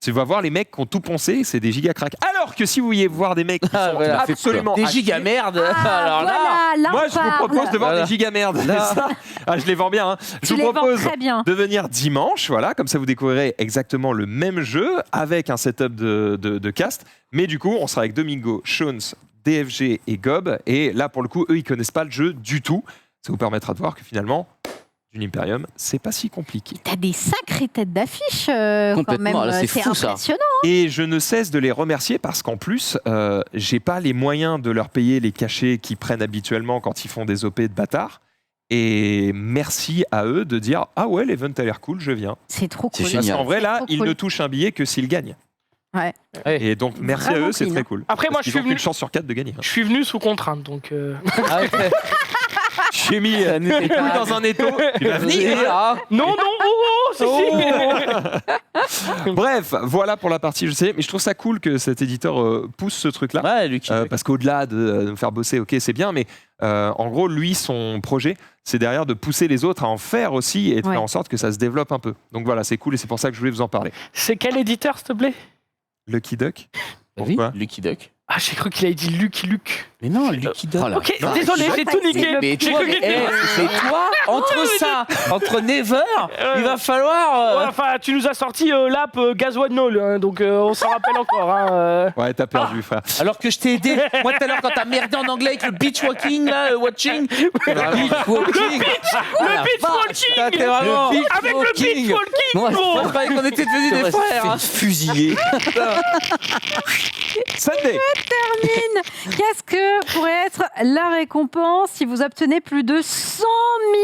Tu vas voir les mecs qui ont tout poncé, c'est des giga cracks. Alors que si vous vouliez voir des mecs qui Ah, sont voilà. absolument Des à chier, giga merde. Ah, Alors là, voilà, là, moi on je vous parle. propose de voir Voilà. des giga merdes. Là. Ça, je les vends bien. Hein. Je Tu vous les vends propose très bien. de venir dimanche, voilà, comme ça vous découvrirez exactement le même jeu avec un setup de cast. Mais du coup, on sera avec Domingo, Shones, DFG et Gob. Et là, pour le coup, eux, ils connaissent pas le jeu du tout. Ça vous permettra de voir que finalement, d'une Imperium, c'est pas si compliqué. T'as des sacrées têtes d'affiche quand Complètement, même. là, c'est C'est fou, ça. impressionnant. Et je ne cesse de les remercier parce qu'en plus, j'ai pas les moyens de leur payer les cachets qu'ils prennent habituellement quand ils font des OP de bâtards. Et merci à eux de dire « Ah ouais, l'event a l'air cool, je viens C'est trop C'est cool. génial. Parce qu'en vrai, C'est là, trop ils cool. ne touchent un billet que s'ils gagnent. Ouais. Et donc, merci à Vraiment eux, c'est clean, très hein. cool. Après, moi, Parce je qu'ils suis ont qu'une venu- chance sur 4 de gagner. hein. Je suis venu sous contrainte, donc. Ah, ouais. J'ai mis Ça n'était les couilles pas- dans un étau. Tu vas venir. Ah. Non, si. Bref, voilà pour la partie, je sais. Mais je trouve ça cool que cet éditeur pousse ce truc-là. Ouais, Lucky. Parce qu'au-delà de me faire bosser, ok, c'est bien, mais en gros, lui, son projet, c'est derrière de pousser les autres à en faire aussi et de Ouais. faire en sorte que ça se développe un peu. Donc voilà, c'est cool et c'est pour ça que je voulais vous en parler. C'est quel éditeur, s'il te plaît? Lucky Duck. Oui, Pourquoi Lucky Duck. Ah, j'ai cru qu'il avait dit Lucky Luke. Mais non, Lucky Duck. Oh là. Ok, Non, désolé, je- j'ai tout niqué. Mais J'ai toi, cru qu'il était- c'est toi, entre Never, il va falloir. Ouais, enfin, tu nous as sorti l'app Gazwanol, hein, donc on s'en rappelle encore. Hein, Ouais, t'as perdu, frère. Alors que je t'ai aidé. Moi, tout à l'heure, quand t'as merdé en anglais avec le beach walking, là, watching. Le beach walking. Le beach walking Putain, t'es vraiment. Avec le beach walking Moi, Moi, je croyais qu'on était devenus des frères. hein. fusiller. Sunday. Qu'est-ce que pourrait être la récompense si vous obtenez plus de 100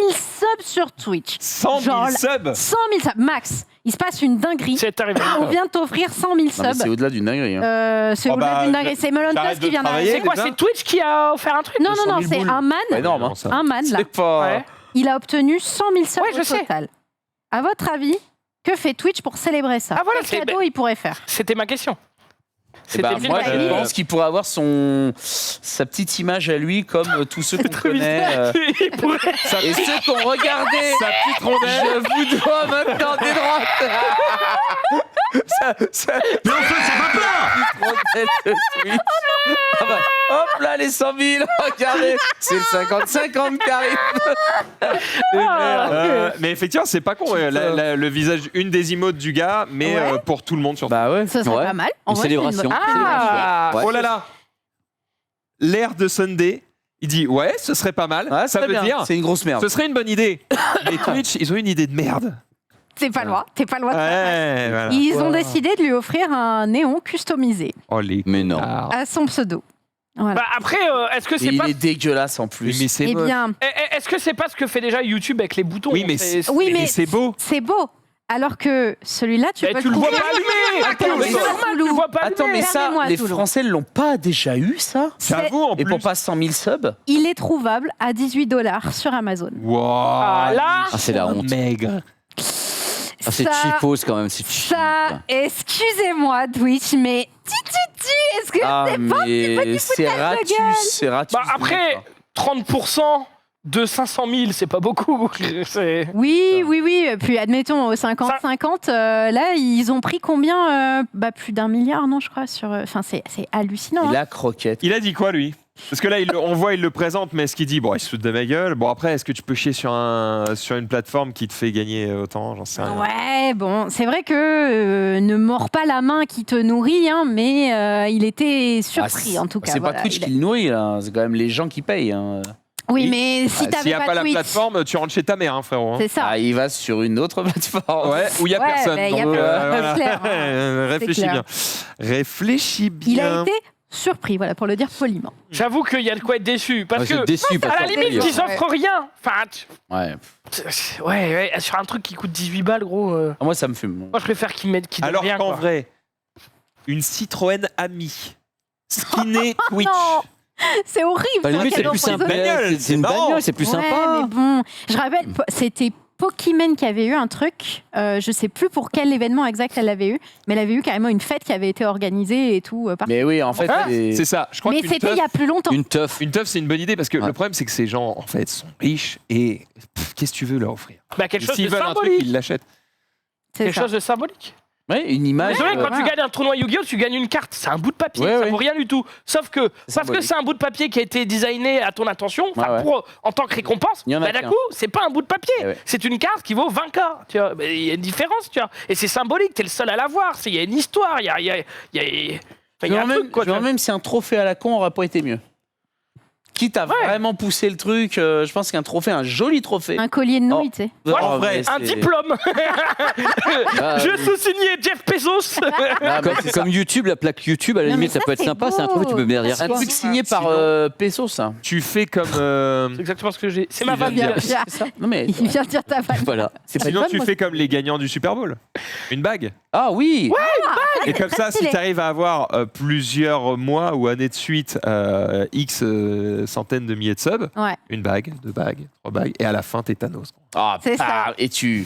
000 subs sur Twitch? 100 000 Genre, subs. 100 000 subs. Max, il se passe une dinguerie. C'est arrivé. On vient de t'offrir 100 000 Non, mais subs. c'est au-delà d'une dinguerie. Hein. C'est Oh au-delà bah, d'une dinguerie. C'est Melon j'arrête Plus de qui vient travailler. d'arriver. C'est quoi, déjà. c'est Twitch qui a offert un truc? Non, non, non, 100 000 c'est boules. un man. C'est énorme. Hein. ça. Un man, là. C'est pas. Ouais. Il a obtenu 100 000 subs Ouais, je au sais. total. À votre avis, que fait Twitch pour célébrer ça? Ah, voilà, Quel c'est- cadeau il pourrait faire? C'était ma question. Eh ben, C'était le moi, feedback. je pense qu'il pourrait avoir sa petite image à lui, comme tous ceux qu'on Très connaît. Il pourrait- Et ceux qui ont regardé. Sa petite rondelle. Je vous dois maintenant des droites. Mais on fait ça de Twitch. Ah bah, hop là, les 100 000. Regardez, c'est le 50-50 qui arrive. Mais effectivement, c'est pas con. Le visage, une des emotes du gars, mais Ouais. pour tout le monde sur. Bah ouais. Ce serait Ouais. pas mal. En Une vrai, c'est célébration. bonne- Ah Ouais. Oh là là. L'air de Sunday, il dit ouais, ce serait pas mal. Ouais, ça très veut bien. dire, C'est une grosse merde. ce serait une bonne idée. Mais Twitch, ils ont une idée de merde. C'est pas loin. T'es pas loin. de ça. Ouais, voilà. Ils ont Wow. décidé de lui offrir un néon customisé Oh les. Mais non. connards. à son pseudo. Voilà. Bah après, est-ce que Et c'est il pas... est dégueulasse en plus. Oui, mais c'est Eh moche. bien, Est-ce que c'est pas ce que fait déjà YouTube avec les boutons? Oui, mais C'est- oui, mais mais c'est beau. c'est beau. Alors que celui-là, tu Mais peux tu le vois trouver. pas allumé. Attends, mais mais c'est ça- normal, tu le vois pas Attends, allumé. mais ça, Regardez-moi, les Toulon. Français l'ont pas déjà eu, ça J'avoue en Et plus. pour pas 100 000 subs Il est trouvable à $18 sur Amazon. Wow. Ah, là, Ah, c'est la honte. Maigre. Ah, c'est Ça- cheapos quand même, c'est cheap. Ça, excusez-moi Twitch, mais est-ce que Ah, c'est pas mais c'est ratus, c'est ratus. Bah, après, 30% de 500 000, c'est pas beaucoup. C'est- Oui. Puis admettons, au 50-50, là, ils ont pris combien plus d'1 milliard, non, je crois. Enfin, c'est hallucinant. Et hein. la croquette. Il a dit quoi, lui? Parce que là, on voit, il le présente, mais est-ce qu'il dit, bon, il se fout de ma gueule? Bon, après, est-ce que tu peux chier sur une plateforme qui te fait gagner autant? J'en sais rien. Ouais, bon, c'est vrai que ne mords pas la main qui te nourrit, hein, mais il était surpris, en tout cas. C'est pas voilà, Twitch il a- qui le nourrit, là. C'est quand même les gens qui payent. hein. Oui, Oui. mais si S'il t'avais n'y a pas la Twitch, plateforme, tu rentres chez ta mère, hein, frérot. hein. c'est ça. Ah, il va sur une autre plateforme. Ouais, où il n'y a Ouais, personne. mais il y a donc, personne, c'est clair, hein. Réfléchis clair. bien. Réfléchis bien. Il a été surpris, voilà, pour le dire poliment. J'avoue qu'il y a de quoi être déçu. Parce Ouais, j'ai que, déçu parce à la que- limite, ils Ouais. offrent rien. Enfin, Ouais. ouais, sur un truc qui coûte 18 balles, gros. Ah, moi, ça me fume. Moi, je préfère qu'ils mettent qu'ils donnent Alors rien. qu'en quoi. vrai, une Citroën Ami, skinée Twitch. non. C'est horrible. Bah, limite, c'est quel plus empoisonnement. simple. bagnole, C'est une c'est marrant. bagnole, c'est plus Ouais, sympa. mais bon, je rappelle, c'était Pokémon qui avait eu un truc. Je sais plus pour quel événement exact elle avait eu, mais elle avait eu carrément une fête qui avait été organisée et tout. par- Mais oui, en fait, Ah, C'est ça. Je crois Mais qu'une c'était il y teuf, a plus longtemps. Une teuf. c'est une bonne idée parce que Ouais. le problème, c'est que ces gens, en fait, sont riches et qu'est-ce que tu veux leur offrir? Bah, quelque Et chose S'ils de veulent un truc, symbolique. ils l'achètent. C'est Quelque ça. chose de symbolique. ouais, une image. Désolé, quand voilà. tu gagnes un tournoi Yu-Gi-Oh, tu gagnes une carte. C'est un bout de papier, Ouais, ça ouais. vaut rien du tout. Sauf que, parce que symbolique. c'est un bout de papier qui a été designé à ton attention, enfin, Ouais, ouais. en tant que récompense, Il y en a bah, d'un qu'un. coup, c'est pas un bout de papier. Eh ouais. C'est une carte qui vaut 20 K. Tu vois. Mais il y a une différence, tu vois. Et c'est symbolique, t'es le seul à l'avoir. Il y a une histoire, il y a, il y a- il y a- enfin, il y a un truc, quoi. tu vois. Même si un trophée à la con aurait pas été mieux. Quitte à vraiment pousser le truc, je pense qu'un trophée, un joli trophée. Un collier de nouilles, tu sais. Voilà, En vrai, un c'est- diplôme. Ah, Je oui. sous-signé Jeff Bezos. Ah, mais Comme, comme YouTube, la plaque YouTube, à la Non, limite, mais ça ça, peut être c'est sympa. C'est un beau. truc que tu peux mettre derrière un toi. truc signé par Sinon- Pesos, ça. Tu fais comme. C'est exactement ce que j'ai. C'est ma Il vient vanne. de dire. Bien. C'est ça. Non mais Il vient de dire ta vanne. Voilà. c'est pas une Sinon, vanne, tu moi. fais comme les gagnants du Super Bowl. Une bague. Ah oui. Et comme ça, si stylé. tu arrives à avoir plusieurs mois ou années de suite, X centaines de milliers de subs, Ouais. une bague, 2 bagues, 3 bagues, et à la fin, t'es Thanos. Ah, C'est ça. et tu.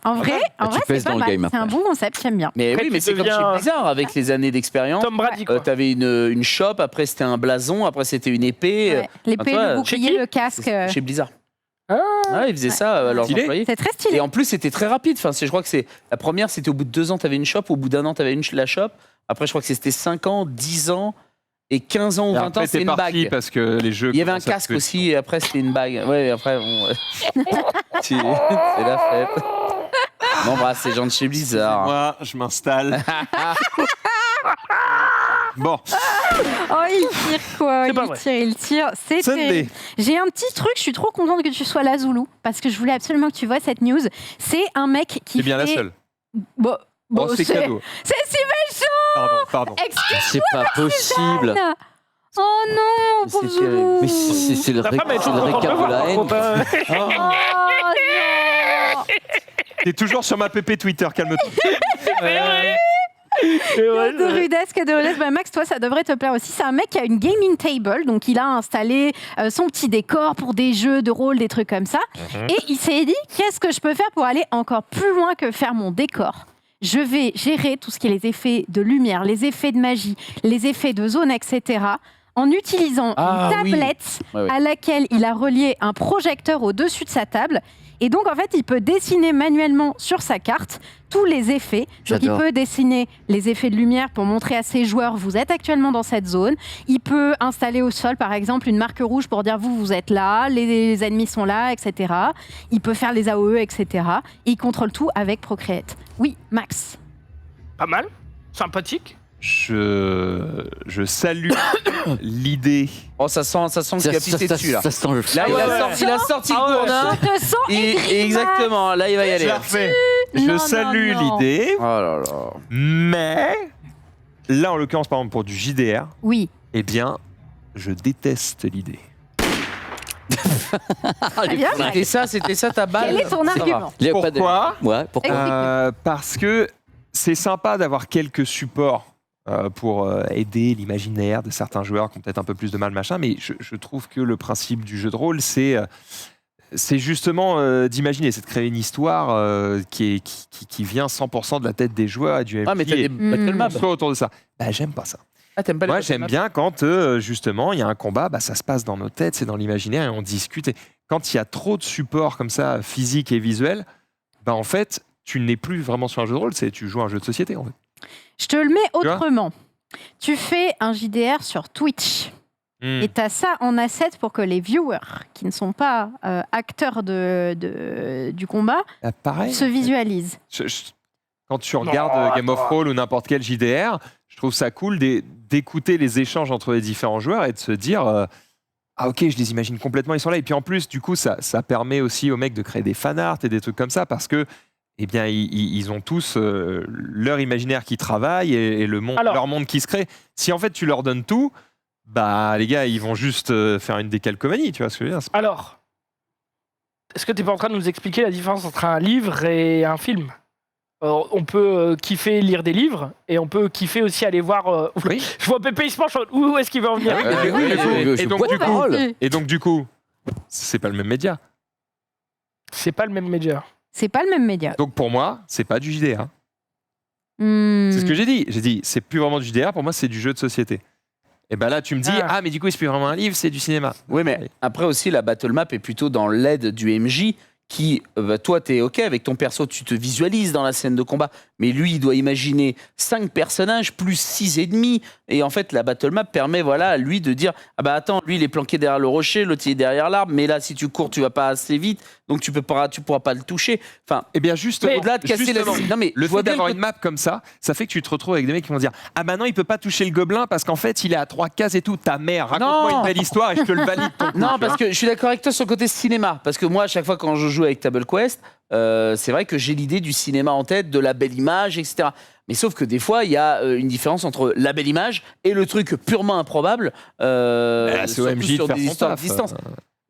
En vrai, tu c'est pèses pas dans le mal. game C'est un après. bon concept, j'aime bien. Mais Après, oui, mais tu c'est comme deviens- chez Blizzard avec les années d'expérience. Tom Brady, quoi. T'avais une shop, après c'était un blason, après c'était une épée. Ouais. L'épée, toi, le chez bouclier, qui le casque. Chez Blizzard. Ah. Ouais, ils faisaient ça à leurs Stylé. employés. C'est très Et stylé. en plus, c'était très rapide. Enfin, je crois que c'est la première, c'était au bout de 2 ans, tu avais une shop. Au bout d'1 an, tu avais la shop. Après, je crois que c'était 5 ans, 10 ans et 15 ans ou Et 20 ans, après, c'était t'es une parti bague. parce que les jeux. Il y avait un commencent à casque te- aussi, et après, c'était une bague. Ouais, après, bon. C'est la fête. Bon, bah, c'est gens de chez Blizzard. Moi, je m'installe. Bon, Oh, il tire quoi. C'est Il pas vrai. tire, il tire. C'est Sunday. terrible. J'ai un petit truc, je suis trop contente que tu sois là, Zoulou, parce que je voulais absolument que tu vois cette news. C'est un mec qui c'est bien la fait- seule. Bon, Bon, c'est cadeau. C'est si méchant. Pardon. Excuse-moi. C'est pas possible. Oh non, C'est pauvre terrible. Zoulou. Mais c'est le, Ta femme est c'est le toujours contente récap de voir, la par haine. contre, hein. Oh non. T'es toujours sur ma pépé Twitter, calme-toi. De rudesse. Bah, Max, toi, ça devrait te plaire aussi. C'est un mec qui a une gaming table, donc il a installé son petit décor pour des jeux de rôle, des trucs comme ça. Et il s'est dit, qu'est-ce que je peux faire pour aller encore plus loin que faire mon décor ? Je vais gérer tout ce qui est les effets de lumière, les effets de magie, les effets de zone, etc. en utilisant Ah, une oui. tablette Ouais, ouais. à laquelle il a relié un projecteur au-dessus de sa table. Et donc, en fait, il peut dessiner manuellement sur sa carte tous les effets. Donc, il J'adore. peut dessiner les effets de lumière pour montrer à ses joueurs, vous êtes actuellement dans cette zone. Il peut installer au sol, par exemple, une marque rouge pour dire, vous êtes là, les ennemis sont là, etc. Il peut faire les AOE, etc. Et il contrôle tout avec Procreate. Oui, Max. Pas mal. Sympathique. Je salue l'idée. Oh, ça sent qu'il a pissé dessus, là. Ça sent le Là, il ouais, a ouais. sorti, il a sorti le gourdin. Je te sens aigri, Exactement, là, il va y aller. Je la refais. Non, Je non, salue non. l'idée, Oh là là. mais là, en l'occurrence, par exemple, pour du JDR, Oui. eh bien, je déteste l'idée. Très bien, Max. C'était ça ta balle. Quel est ton Ça va. argument Il y a pas de- Pourquoi Ouais, pourquoi Explique-nous. Parce que c'est sympa d'avoir quelques supports pour aider l'imaginaire de certains joueurs qui ont peut-être un peu plus de mal, machin, mais je trouve que le principe du jeu de rôle, c'est c'est justement d'imaginer, c'est de créer une histoire qui vient 100% de la tête des joueurs et du MJ. Ah, mais t'as des battle maps. Soit autour de ça. Bah, j'aime pas ça. Ah, t'aimes pas les Moi, battle j'aime maps bien quand, justement, il y a un combat, bah, ça se passe dans nos têtes, c'est dans l'imaginaire et on discute. Et quand il y a trop de supports comme ça, physique et visuel, bah, en fait, tu n'es plus vraiment sur un jeu de rôle, tu joues à un jeu de société, en fait. Je te le mets vois autrement. Tu fais un JDR sur Twitch. Et tu as ça en asset pour que les viewers, qui ne sont pas acteurs du combat, Bah, pareil. se visualisent. Quand tu regardes Game of Thrones ou n'importe quel JDR, je trouve ça cool d'écouter les échanges entre les différents joueurs et de se dire ah ok, je les imagine complètement, ils sont là. Et puis en plus, du coup, ça permet aussi aux mecs de créer des fanarts et des trucs comme ça parce que eh bien, ils ont tous leur imaginaire qui travaille et leur monde qui se crée. Si en fait tu leur donnes tout, bah les gars, ils vont juste faire une décalcomanie, tu vois ce que je veux dire. Alors, est-ce que tu n'es pas en train de nous expliquer la différence entre un livre et un film ? On peut kiffer lire des livres et on peut kiffer aussi aller voir. Oui. Je vois Pépé, il se penche. Où est-ce qu'il va en venir ? Et donc du coup, c'est pas le même média. C'est pas le même média. C'est pas le même média. Donc pour moi, c'est pas du JDR. C'est ce que j'ai dit. J'ai dit, c'est plus vraiment du JDR, pour moi, c'est du jeu de société. Et ben là, tu me dis, mais du coup, c'est plus vraiment un livre, c'est du cinéma. Oui, mais après aussi, la battle map est plutôt dans l'aide du MJ qui, toi, t'es OK avec ton perso, tu te visualises dans la scène de combat, mais lui, il doit imaginer 5 personnages plus 6 ennemis. Et en fait, la battle map permet, voilà, à lui de dire, ah bah attends, lui, il est planqué derrière le rocher, l'autre, il est derrière l'arbre, mais là, si tu cours, tu vas pas assez vite, donc tu pourras pas le toucher. Enfin, eh bien, justement, au-delà de casser non, mais le fait d'avoir une map comme ça fait que tu te retrouves avec des mecs qui vont dire, ah bah non, il peut pas toucher le gobelin parce qu'en fait, il est à 3 cases et tout. Ta mère, raconte-moi une belle histoire et je te le valide. Non, parce que je suis d'accord avec toi sur le côté cinéma. Parce que moi, à chaque fois quand je joue avec Table Quest, c'est vrai que j'ai l'idée du cinéma en tête, de la belle image, etc. Mais sauf que des fois, il y a une différence entre la belle image et le truc purement improbable. C'est au MJ sur de faire des son histoires de taf. distance.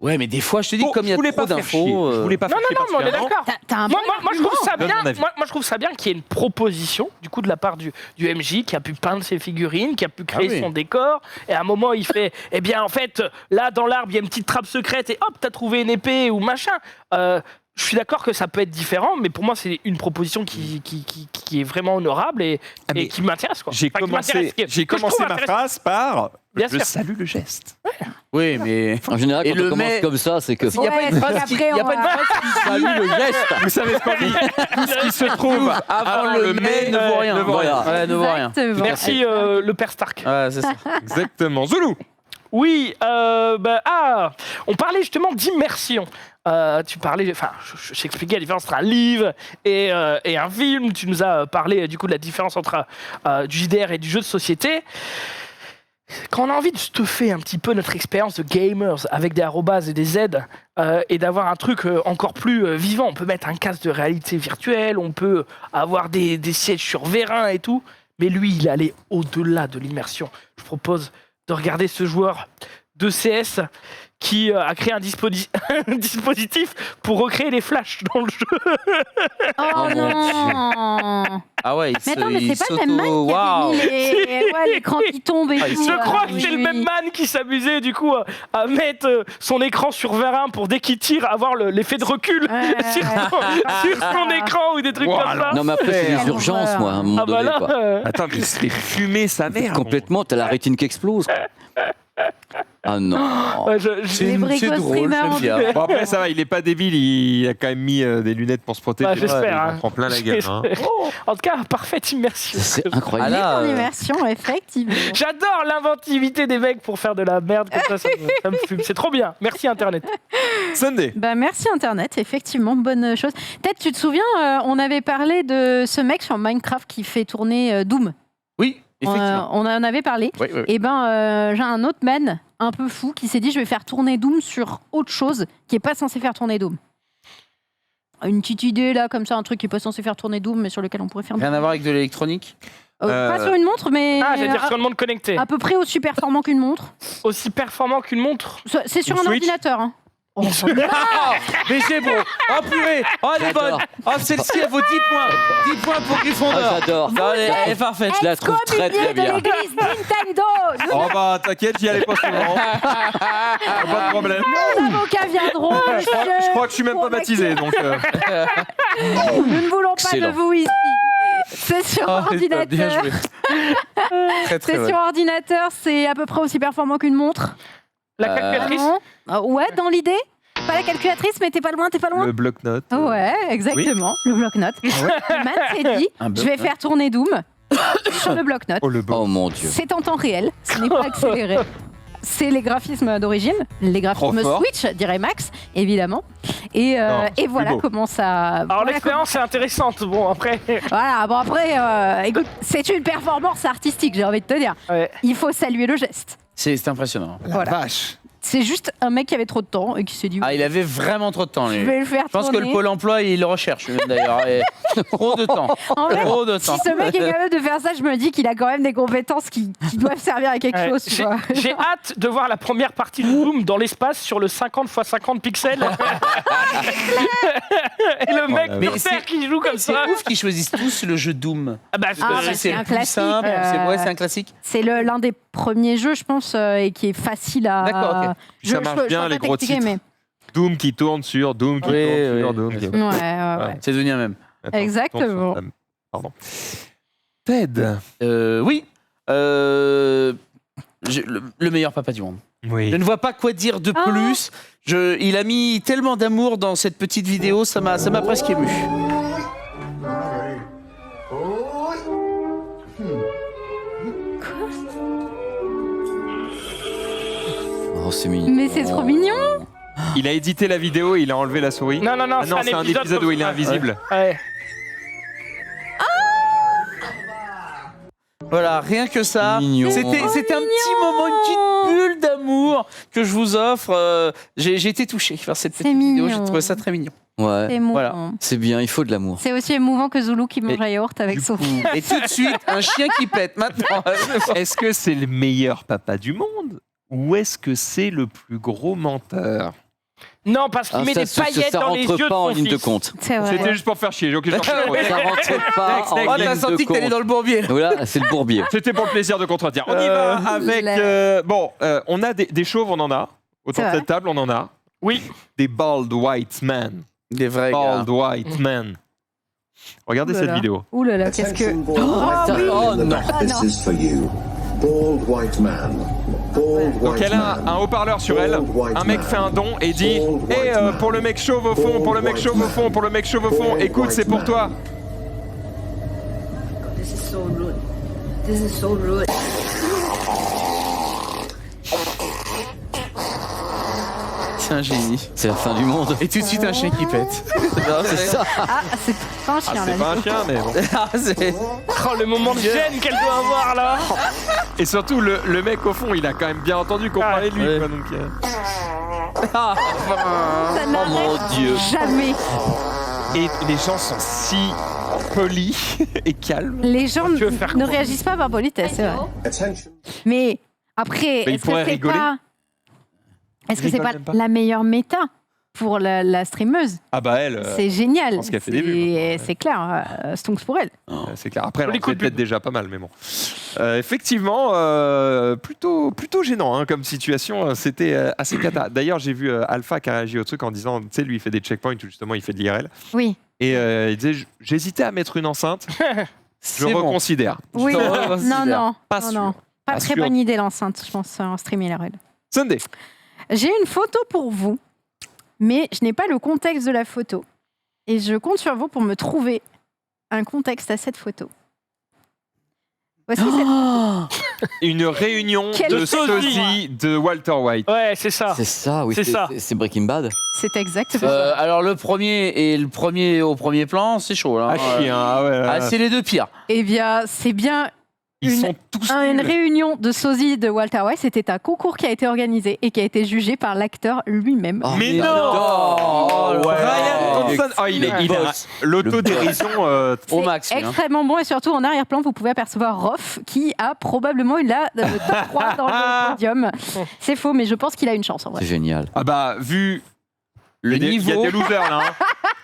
Ouais, mais des fois, je te dis, Bon, comme il y a trop d'infos. Je voulais pas faire chier Non, mais on est particulièrement. d'accord. Moi, je trouve ça bien. Moi, je trouve ça bien qu'il y ait une proposition, du coup, de la part du MJ, qui a pu peindre ses figurines, qui a pu créer son décor. Et à un moment, il fait, eh bien, en fait, là, dans l'arbre, il y a une petite trappe secrète, et hop, t'as trouvé une épée ou machin. Je suis d'accord que ça peut être différent, mais pour moi, c'est une proposition qui est vraiment honorable et qui m'intéresse. J'ai commencé ma phrase par je salue le geste. Oui, mais. En général, quand on commence comme ça, c'est que. Il n'y a pas une phrase qui salue le geste. Vous savez ce qu'on dit. Tout ce qui se trouve avant le mais ne vaut rien. Ne vaut rien. Merci, le père Stark. Ouais, c'est ça. Exactement. Zoulou. Oui, on parlait justement d'immersion. Tu parlais, enfin, je t'expliquais la différence entre un livre et un film. Tu nous as parlé du coup de la différence entre du JDR et du jeu de société. Quand on a envie de stuffer un petit peu notre expérience de gamers avec des arrobas et des Z et d'avoir un truc encore plus vivant, on peut mettre un casque de réalité virtuelle, on peut avoir des sièges sur vérin et tout. Mais lui, il est allé au-delà de l'immersion. Je propose de regarder ce joueur de CS qui a créé un dispositif pour recréer les flashs dans le jeu. Oh non. Ah ouais, mais attends, mais c'est pas le même man qui avait mis l'écran qui tombe et tout. Je crois que c'est le même man qui s'amusait du coup à mettre son écran sur vérin pour dès qu'il tire avoir l'effet de recul sur son écran ou des trucs comme ça. Non mais après c'est des urgences moi à un moment donné. Attends, mais c'est fumé sa mère. Complètement, t'as la rétine qui explose. Ah non. C'est drôle, j'aime bien. Bon après ça va, il est pas débile, il a quand même mis des lunettes pour se protéger. J'espère. Il en prend plein la gueule. En tout cas, parfaite immersion. C'est incroyable. En immersion, effectivement. J'adore l'inventivité des mecs pour faire de la merde comme ça me fume. C'est trop bien. Merci Internet. Sunday. Merci Internet, effectivement, bonne chose. Peut-être tu te souviens, on avait parlé de ce mec sur Minecraft qui fait tourner Doom. Oui. On en avait parlé. Oui. Et j'ai un autre man un peu fou qui s'est dit je vais faire tourner Doom sur autre chose qui est pas censé faire tourner Doom. Une petite idée là comme ça, un truc qui est pas censé faire tourner Doom mais sur lequel on pourrait faire. Rien à voir avec de l'électronique. Pas sur une montre mais. J'allais dire sur une montre connectée. À peu près aussi performant qu'une montre. Aussi performant qu'une montre. C'est sur un ordinateur. Hein. Oh, Mais c'est bon. Oh purée. Oh elle est bonne. J'adore. Oh celle-ci elle vaut 10 points. 10 points pour Gryffondor. Ah, j'adore. Non, elle est parfaite. Je la trouve très très Excommunié de bien. l'église Nintendo. Oh bah t'inquiète, j'y allais pas souvent. Pas de problème. nos avocats viendront. Je crois que je suis même pas baptisé, donc... Nous ne voulons pas Excellent. de vous ici. C'est sur Oh, bien ordinateur. joué. Très très C'est bonne. sur ordinateur, c'est à peu près aussi performant qu'une montre. La calculatrice Ouais, dans l'idée. Pas la calculatrice, mais t'es pas loin, t'es pas loin. Le bloc-notes. Ouais, exactement, le bloc-notes. Le man s'est dit, Un je vais faire tourner Doom sur le bloc-notes. Oh le beau. Oh mon Dieu. C'est en temps réel, ce n'est pas accéléré. C'est les graphismes d'origine, les graphismes Trop fort. Switch, dirait Max, évidemment. Et, Non, c'est et voilà plus beau. comment ça. Alors voilà l'expérience est intéressante. Bon, après. Voilà, bon après, écoute, c'est une performance artistique, j'ai envie de te dire. Ouais. Il faut saluer le geste. C'est impressionnant. Voilà. Vache. C'est juste un mec qui avait trop de temps et qui s'est dit, Ah il avait vraiment trop de temps je lui. vais le faire Je pense que tourner. le Pôle emploi il le recherche d'ailleurs. Et trop de temps. En vrai, Trop de si temps. ce mec est capable de faire ça, je me dis qu'il a quand même des compétences qui doivent servir à quelque Ouais. chose. Tu vois. J'ai hâte de voir la première partie de Doom dans l'espace sur le 50 x 50 pixels. Et le mec Mais sur Terre qui joue comme C'est ça. ouf qu'ils choisissent tous le jeu Doom. Ah bah, Ah, Parce bah, que c'est le un plus classique, simple. euh, C'est un classique. C'est l'un des premiers jeux, je pense, et qui est facile à. D'accord, ok. Puis ça marche bien, peux les pas gros t'expliquer, titres. Doom qui tourne sur Doom qui Oui, tourne sur oui, Doom oui. qui... Mais... Ouais. C'est devenu un même. Attends, Exactement. tourne sur- Pardon. Ted. Oui. Le meilleur papa du monde. Oui. Je ne vois pas quoi dire de plus. Il a mis tellement d'amour dans cette petite vidéo, ça m'a presque ému. Oh, c'est mignon. Mais c'est trop mignon. Il a édité la vidéo et il a enlevé la souris. Non, non, non, Ah non, c'est un épisode où il est invisible. Ouais. Voilà, rien que ça. Mignon. C'était un petit moment, une petite bulle d'amour que je vous offre. J'ai été touché par cette petite vidéo, j'ai mignon. trouvé ça très mignon. Ouais. C'est émouvant. Voilà. C'est bien, il faut de l'amour. C'est aussi émouvant que Zoulou qui mange Mais un yaourt avec du son. coup, Et tout de suite, un chien qui pète maintenant. est-ce que c'est le meilleur papa du monde ou est-ce que c'est le plus gros menteur? Non, parce qu'il Ah, met des ça paillettes ça dans les rentre yeux de pas en son ligne de fils. compte. C'est vrai. C'était juste pour faire chier. Ok, je t'en prie. Ça rentre pas Next, en next. Oh, ligne t'as de senti que t'allais compte. dans le bourbier. Voilà, c'est le bourbier. C'était pour le plaisir de contredire. On y va avec... bon, on a des chauves, on en a. Autour C'est de vrai. cette table, on en a. Oui. Des bald white men. Des vrais Bald gars. white men. Regardez Ouh là cette là. vidéo. Ouh là là, qu'est-ce que. Oh non. This is for you. Bald white man. Bald Donc white elle a man. un haut-parleur sur elle. Un mec fait un don et dit hé, pour le mec chauve au fond, pour le mec chauve au fond, pour le mec chauve au fond, écoute, c'est pour toi. This is so rude. This is so rude. C'est un génie. C'est la fin du monde. Et tout de suite, un chien qui pète. Non, C'est ça. Ah, c'est pas un chien, C'est là. pas un chien, mais bon. Ah, c'est- Oh, le moment de gêne qu'elle doit avoir là. Et surtout, le mec au fond, il a quand même bien entendu qu'on parlait de lui. Ouais. quoi, donc, Ça Oh n'arrête mon Dieu. jamais. Et les gens sont si polis et calmes. Les gens Tu veux faire ne quoi réagissent pas par politesse, c'est vrai. Attention. Mais après, Mais il est-ce que pourrait c'est rigoler. pas, est-ce que c'est rigole pas même pas. la meilleure méta pour la streameuse? Ah bah elle, C'est génial. pense qu'elle fait des vues, C'est- C'est clair, Stonks pour elle. c'est clair. Après, elle Joli en coup fait de peut-être pub. déjà pas mal, mais bon. Effectivement, plutôt gênant hein, comme situation. C'était assez cata. D'ailleurs, j'ai vu Alpha qui a réagi au truc en disant, tu sais, lui, il fait des checkpoints où justement il fait de l'IRL. Oui. Et il disait, j'hésitais à mettre une enceinte, je C'est bon. reconsidère. Oui. Je Non, reconsidère. non. Pas non, sûr. non. Pas Pas très sûr. bonne idée l'enceinte, je pense, en stream IRL. Sunday. J'ai une photo pour vous, mais je n'ai pas le contexte de la photo. Et je compte sur vous pour me trouver un contexte à cette photo. Voici cette... Une réunion Quel de sosie. sosie de Walter White. Ouais, c'est ça. C'est ça, oui. C'est ça. C'est Breaking Bad. C'est exactement Alors le premier au premier plan, c'est chaud là. Ah chien, ah ouais. Ah, c'est les deux pires. Eh bien, c'est bien Ils une- sont tous une nuls. réunion de sosie de Walter White. C'était un concours qui a été organisé et qui a été jugé par l'acteur lui-même. Oh, Mais non. Oh, ouais. Ryan Thompson. Oh, il a boss. l'autodérision. Au C'est max. lui, hein. extrêmement bon et surtout en arrière-plan, vous pouvez apercevoir Roth qui a probablement eu la top 3 dans le podium. C'est faux, mais je pense qu'il a une chance en vrai. C'est génial. Ah bah, vu Le Il y a niveau. des losers là.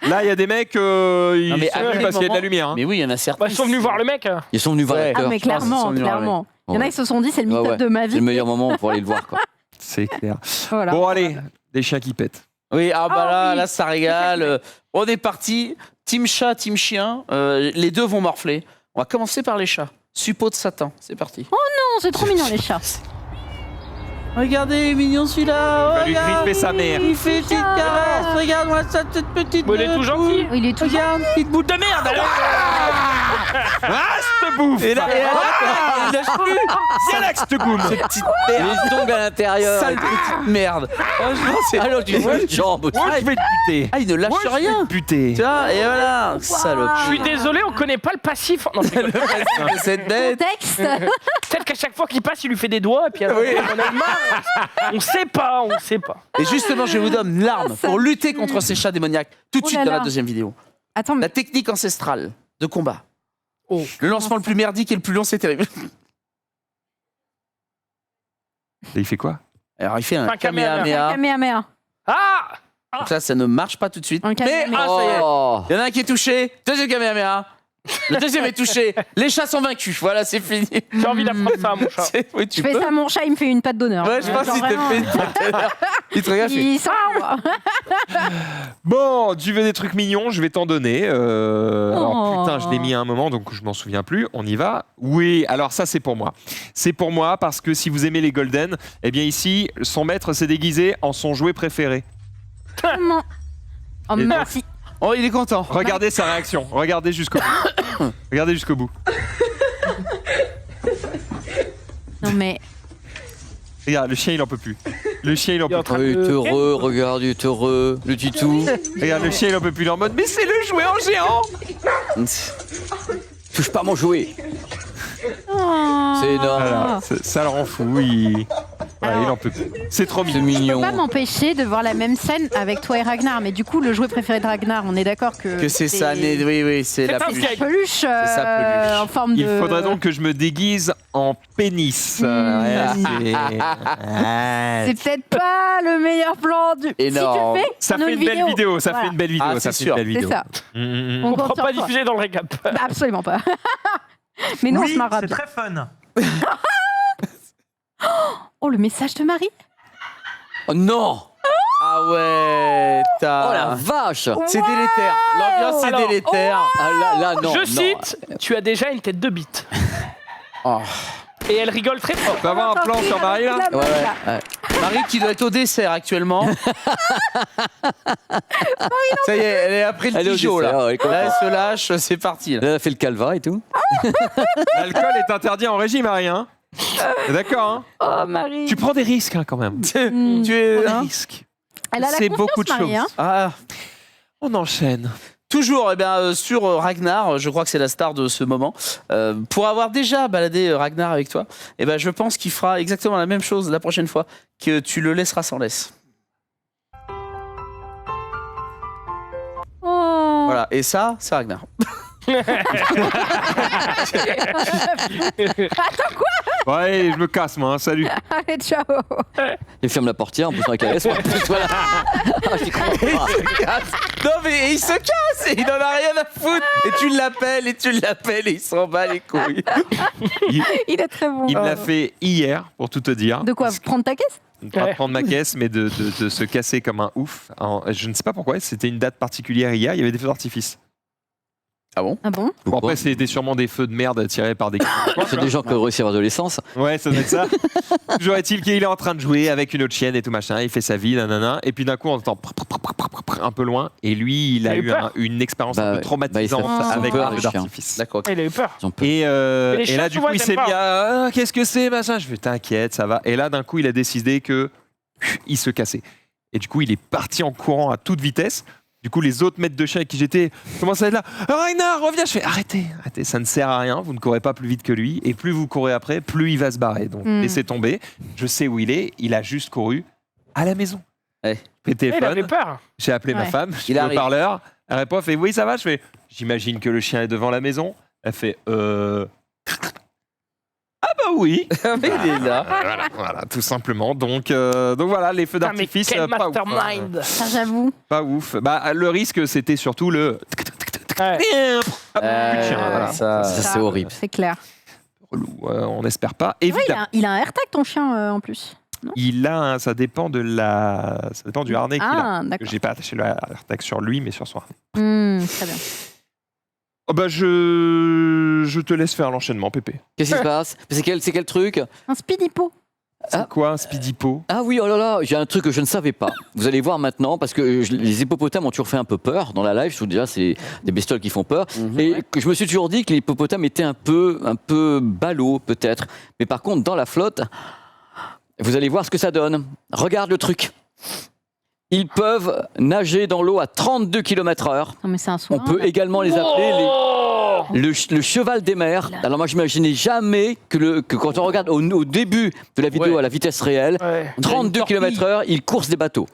Hein. Là, il y a des mecs, ils mais sont à venus quel parce qu'il y a de la moment- lumière. Hein. Mais oui, il y en a certains. Bah, ils sont venus voir le mec. Ils sont venus voir Ouais. l'acteur. Ah, mais je pense qu'ils sont clairement, venus voir le clairement. Il y en a Ouais. qui se sont dit, c'est le meet-up Ouais, ouais. de ma C'est vie. le meilleur moment pour aller le voir. Quoi. C'est clair. Voilà. Bon, allez, des chiens qui pètent. Oui, ah bah Ah là, oui. là, ça régale. On est parti. Team chat, team chien. Les deux vont morfler. On va commencer par les chats. Suppôt de Satan. C'est parti. Non, c'est trop mignon, les chats. Regardez, il est mignon celui-là. Il va lui Regarde, griffer sa mère. Il fait une petite caresse. Regarde-moi sa toute petite. Bon, il est tout gentil. Oh, il est tout Regarde, petite boule de merde. Ah, cette bouffe Et là, il lâche plus. C'est là que je te goûme. Cette petite Mais merde. il tombe à l'intérieur. Sale petite merde. Franchement, c'est. Alors tu fais une jambe. Moi, je vais te buter. Ah, il ne lâche Moi, je vais rien. te buter. Tu vois, et voilà. Salope. Je suis désolé, on connaît pas le passif. Non, c'est Le principe de cette bête. Texte. peut-être qu'à chaque fois qu'il passe, il lui fait des doigts et puis après, on a marre. On sait pas, on sait pas. Et justement, je vous donne l'arme pour lutter contre ces chats démoniaques tout de Oh suite là dans la là. deuxième vidéo. Attends, mais La technique ancestrale de combat. Oh. Le lancement le plus merdique et le plus long, c'est terrible. Et il fait quoi? Alors, il fait un Un Kamehameha. Kamehameha. Kamehameha. Ah Donc ça, ça ne marche pas tout de suite. Un Mais, Kamehameha. ah, ça y est. Oh. Il y en a un qui est touché. Deuxième Kamehameha. Le deuxième est touché. Les chats sont vaincus. Voilà, c'est fini. J'ai envie d'apprendre ça à mon chat. Oui, Je tu fais peux. ça à mon chat, il me fait une patte d'honneur. Ouais, je pense Genre qu'il te vraiment, fait une patte. Il te regarde, il fait, Il sent moi. Bon, tu veux des trucs mignons, je vais t'en donner. Alors Oh. putain, je l'ai mis à un moment, donc je m'en souviens plus. On y va. Oui, alors ça c'est pour moi. C'est pour moi parce que si vous aimez les Golden, eh bien ici, son maître s'est déguisé en son jouet préféré. Comment Oh, Et donc- merci. Oh, il est content. Regardez sa réaction. Regardez jusqu'au bout. Regardez jusqu'au bout. Non, mais Regarde, le chien il en peut plus. Le chien il en Il est en peut plus. train Oh, il est de- heureux, regarde, il est heureux. Le titou. Regarde, le chien il en peut plus. Il est en mode, mais c'est le jouet en géant. Touche pas mon jouet. Oh. C'est énorme. Voilà, ça le rend fou. Voilà, il en peut plus. C'est trop C'est mignon. Je peux pas mignon. m'empêcher de voir la même scène avec toi et Ragnar, mais du coup, le jouet préféré de Ragnar, on est d'accord que Que c'est ça, oui, c'est la un plus. fiel. peluche, sa peluche. en forme de. Il faudrait donc que je me déguise en pénis. C'est peut-être pas le meilleur plan du. Énorme. Si tu le fais, Ça on a fait une belle vidéo. Ça Voilà. fait une belle vidéo. Ah, ça c'est fait une sûr. belle C'est vidéo. ça. Mm. On On compte ne sur pas toi. diffuser dans le récap. Absolument pas. Mais non, on se Oui, marrera c'est bien. très fun. Oh, le message de Marie. Oh non. Ah ouais, Oh la t'as. vache. C'est délétère. L'ambiance est Alors, délétère. Ah, là, non. Je non. cite, tu as déjà une tête de bite. Oh. Et elle rigole très fort. Tu vas avoir un plan sur Marie là Ouais, ouais. Marie qui doit être au dessert actuellement. Ça y est, elle est après le Elle est au Dijon dessert, là. ouais, elle est contente. Là, elle se lâche, c'est parti. Là. Elle a fait le calva et tout. L'alcool est interdit en régie, Marie. Hein. T'es d'accord, hein? Oh, Marie. Tu prends des risques hein, quand même. Tu es. Des hein risques. Elle a la C'est confiance, beaucoup de Marie, choses. hein. Ah. On enchaîne. Toujours sur Ragnar, je crois que c'est la star de ce moment. Pour avoir déjà baladé Ragnar avec toi, je pense qu'il fera exactement la même chose la prochaine fois, que tu le laisseras sans laisse. Oh. Voilà, et ça, c'est Ragnar. Attends, quoi? Ouais, je me casse moi. Hein. Salut. Allez, ciao. Il ferme la portière en plus avec la laisse. En plus, voilà. Ah, j'y crois pas. Non mais il se casse, il en a rien à foutre. Et tu l'appelles, et il s'en bat les couilles. Il est très bon. Il me l'a fait hier, pour tout te dire. De quoi? Prendre ta caisse? Pas Ouais. prendre ma caisse, mais de se casser comme un ouf. Alors, je ne sais pas pourquoi, c'était une date particulière hier, il y avait des feux d'artifice. Ah bon? Ah bon? Bon, Pourquoi après, c'était sûrement des feux de merde tirés par des... C'est des gens qui ont réussi à avoir de l'essence. Ouais, ça doit être ça. Toujours est-il qu'il est en train de jouer avec une autre chienne et tout machin, il fait sa vie, nanana, et puis d'un coup, on entend un peu loin, et lui, il a Il a eu eu peur. une expérience Bah un peu ouais. traumatisante Bah, ils ont avec peur, un les feu chiens. d'artifice. D'accord. Il a eu peur. Ils ont peur. Et les là, chiens, du tu coup, vois, il ils s'est aiment mis à qu'est-ce que c'est, machin. Je fais t'inquiète, ça va. Et là, d'un coup, il a décidé que il se cassait. Et du coup, il est parti en courant à toute vitesse. Du coup, les autres maîtres de chien avec qui j'étais commencent à être là. Ragnar, reviens. Je fais arrêtez, ça ne sert à rien. Vous ne courez pas plus vite que lui. Et plus vous courez après, plus il va se barrer. Donc, laissez tomber. Je sais où il est. Il a juste couru à la maison. Ouais. J'ai pris le Il avait téléphone. peur. J'ai appelé ma Ouais. femme. Il Je le arrive. parleur. Elle répond, elle fait oui, ça va. Je fais j'imagine que le chien est devant la maison. Elle fait Ah bah oui. Il est là. Voilà, tout simplement. Donc voilà, les feux Putain, mais d'artifice, quel pas ouf. mastermind. Ça, j'avoue. Pas ouf. Bah, le risque, c'était surtout le... Ouais. Voilà. Ça, Ça, c'est horrible. C'est clair. Relou. On n'espère pas. Ouais, Évidemment. il a un AirTag, ton chien, en plus. Ça dépend du harnais qu'il a. Ah, d'accord. J'ai pas attaché le AirTag sur lui, mais sur son harnais. Très bien. Oh bah je te laisse faire l'enchaînement, Pépé. Qu'est-ce qui se passe? C'est quel truc? Un speedipo. C'est quoi un Speedipo? Ah oui, oh là là, j'ai un truc que je ne savais pas. Vous allez voir maintenant, parce que les hippopotames ont toujours fait un peu peur dans la live. Je trouve déjà, c'est des bestioles qui font peur. Et que je me suis toujours dit que les hippopotames étaient un peu ballots, peut-être. Mais par contre, dans la flotte, vous allez voir ce que ça donne. Regarde le truc. Ils peuvent nager dans l'eau à 32 km/h. Non, mais c'est un On soin. peut également les appeler Oh le cheval des mers. Alors moi, j'imaginais jamais que quand on regarde au début de la vidéo Ouais. à la vitesse réelle, Ouais. 32 km/h, ils coursent des bateaux.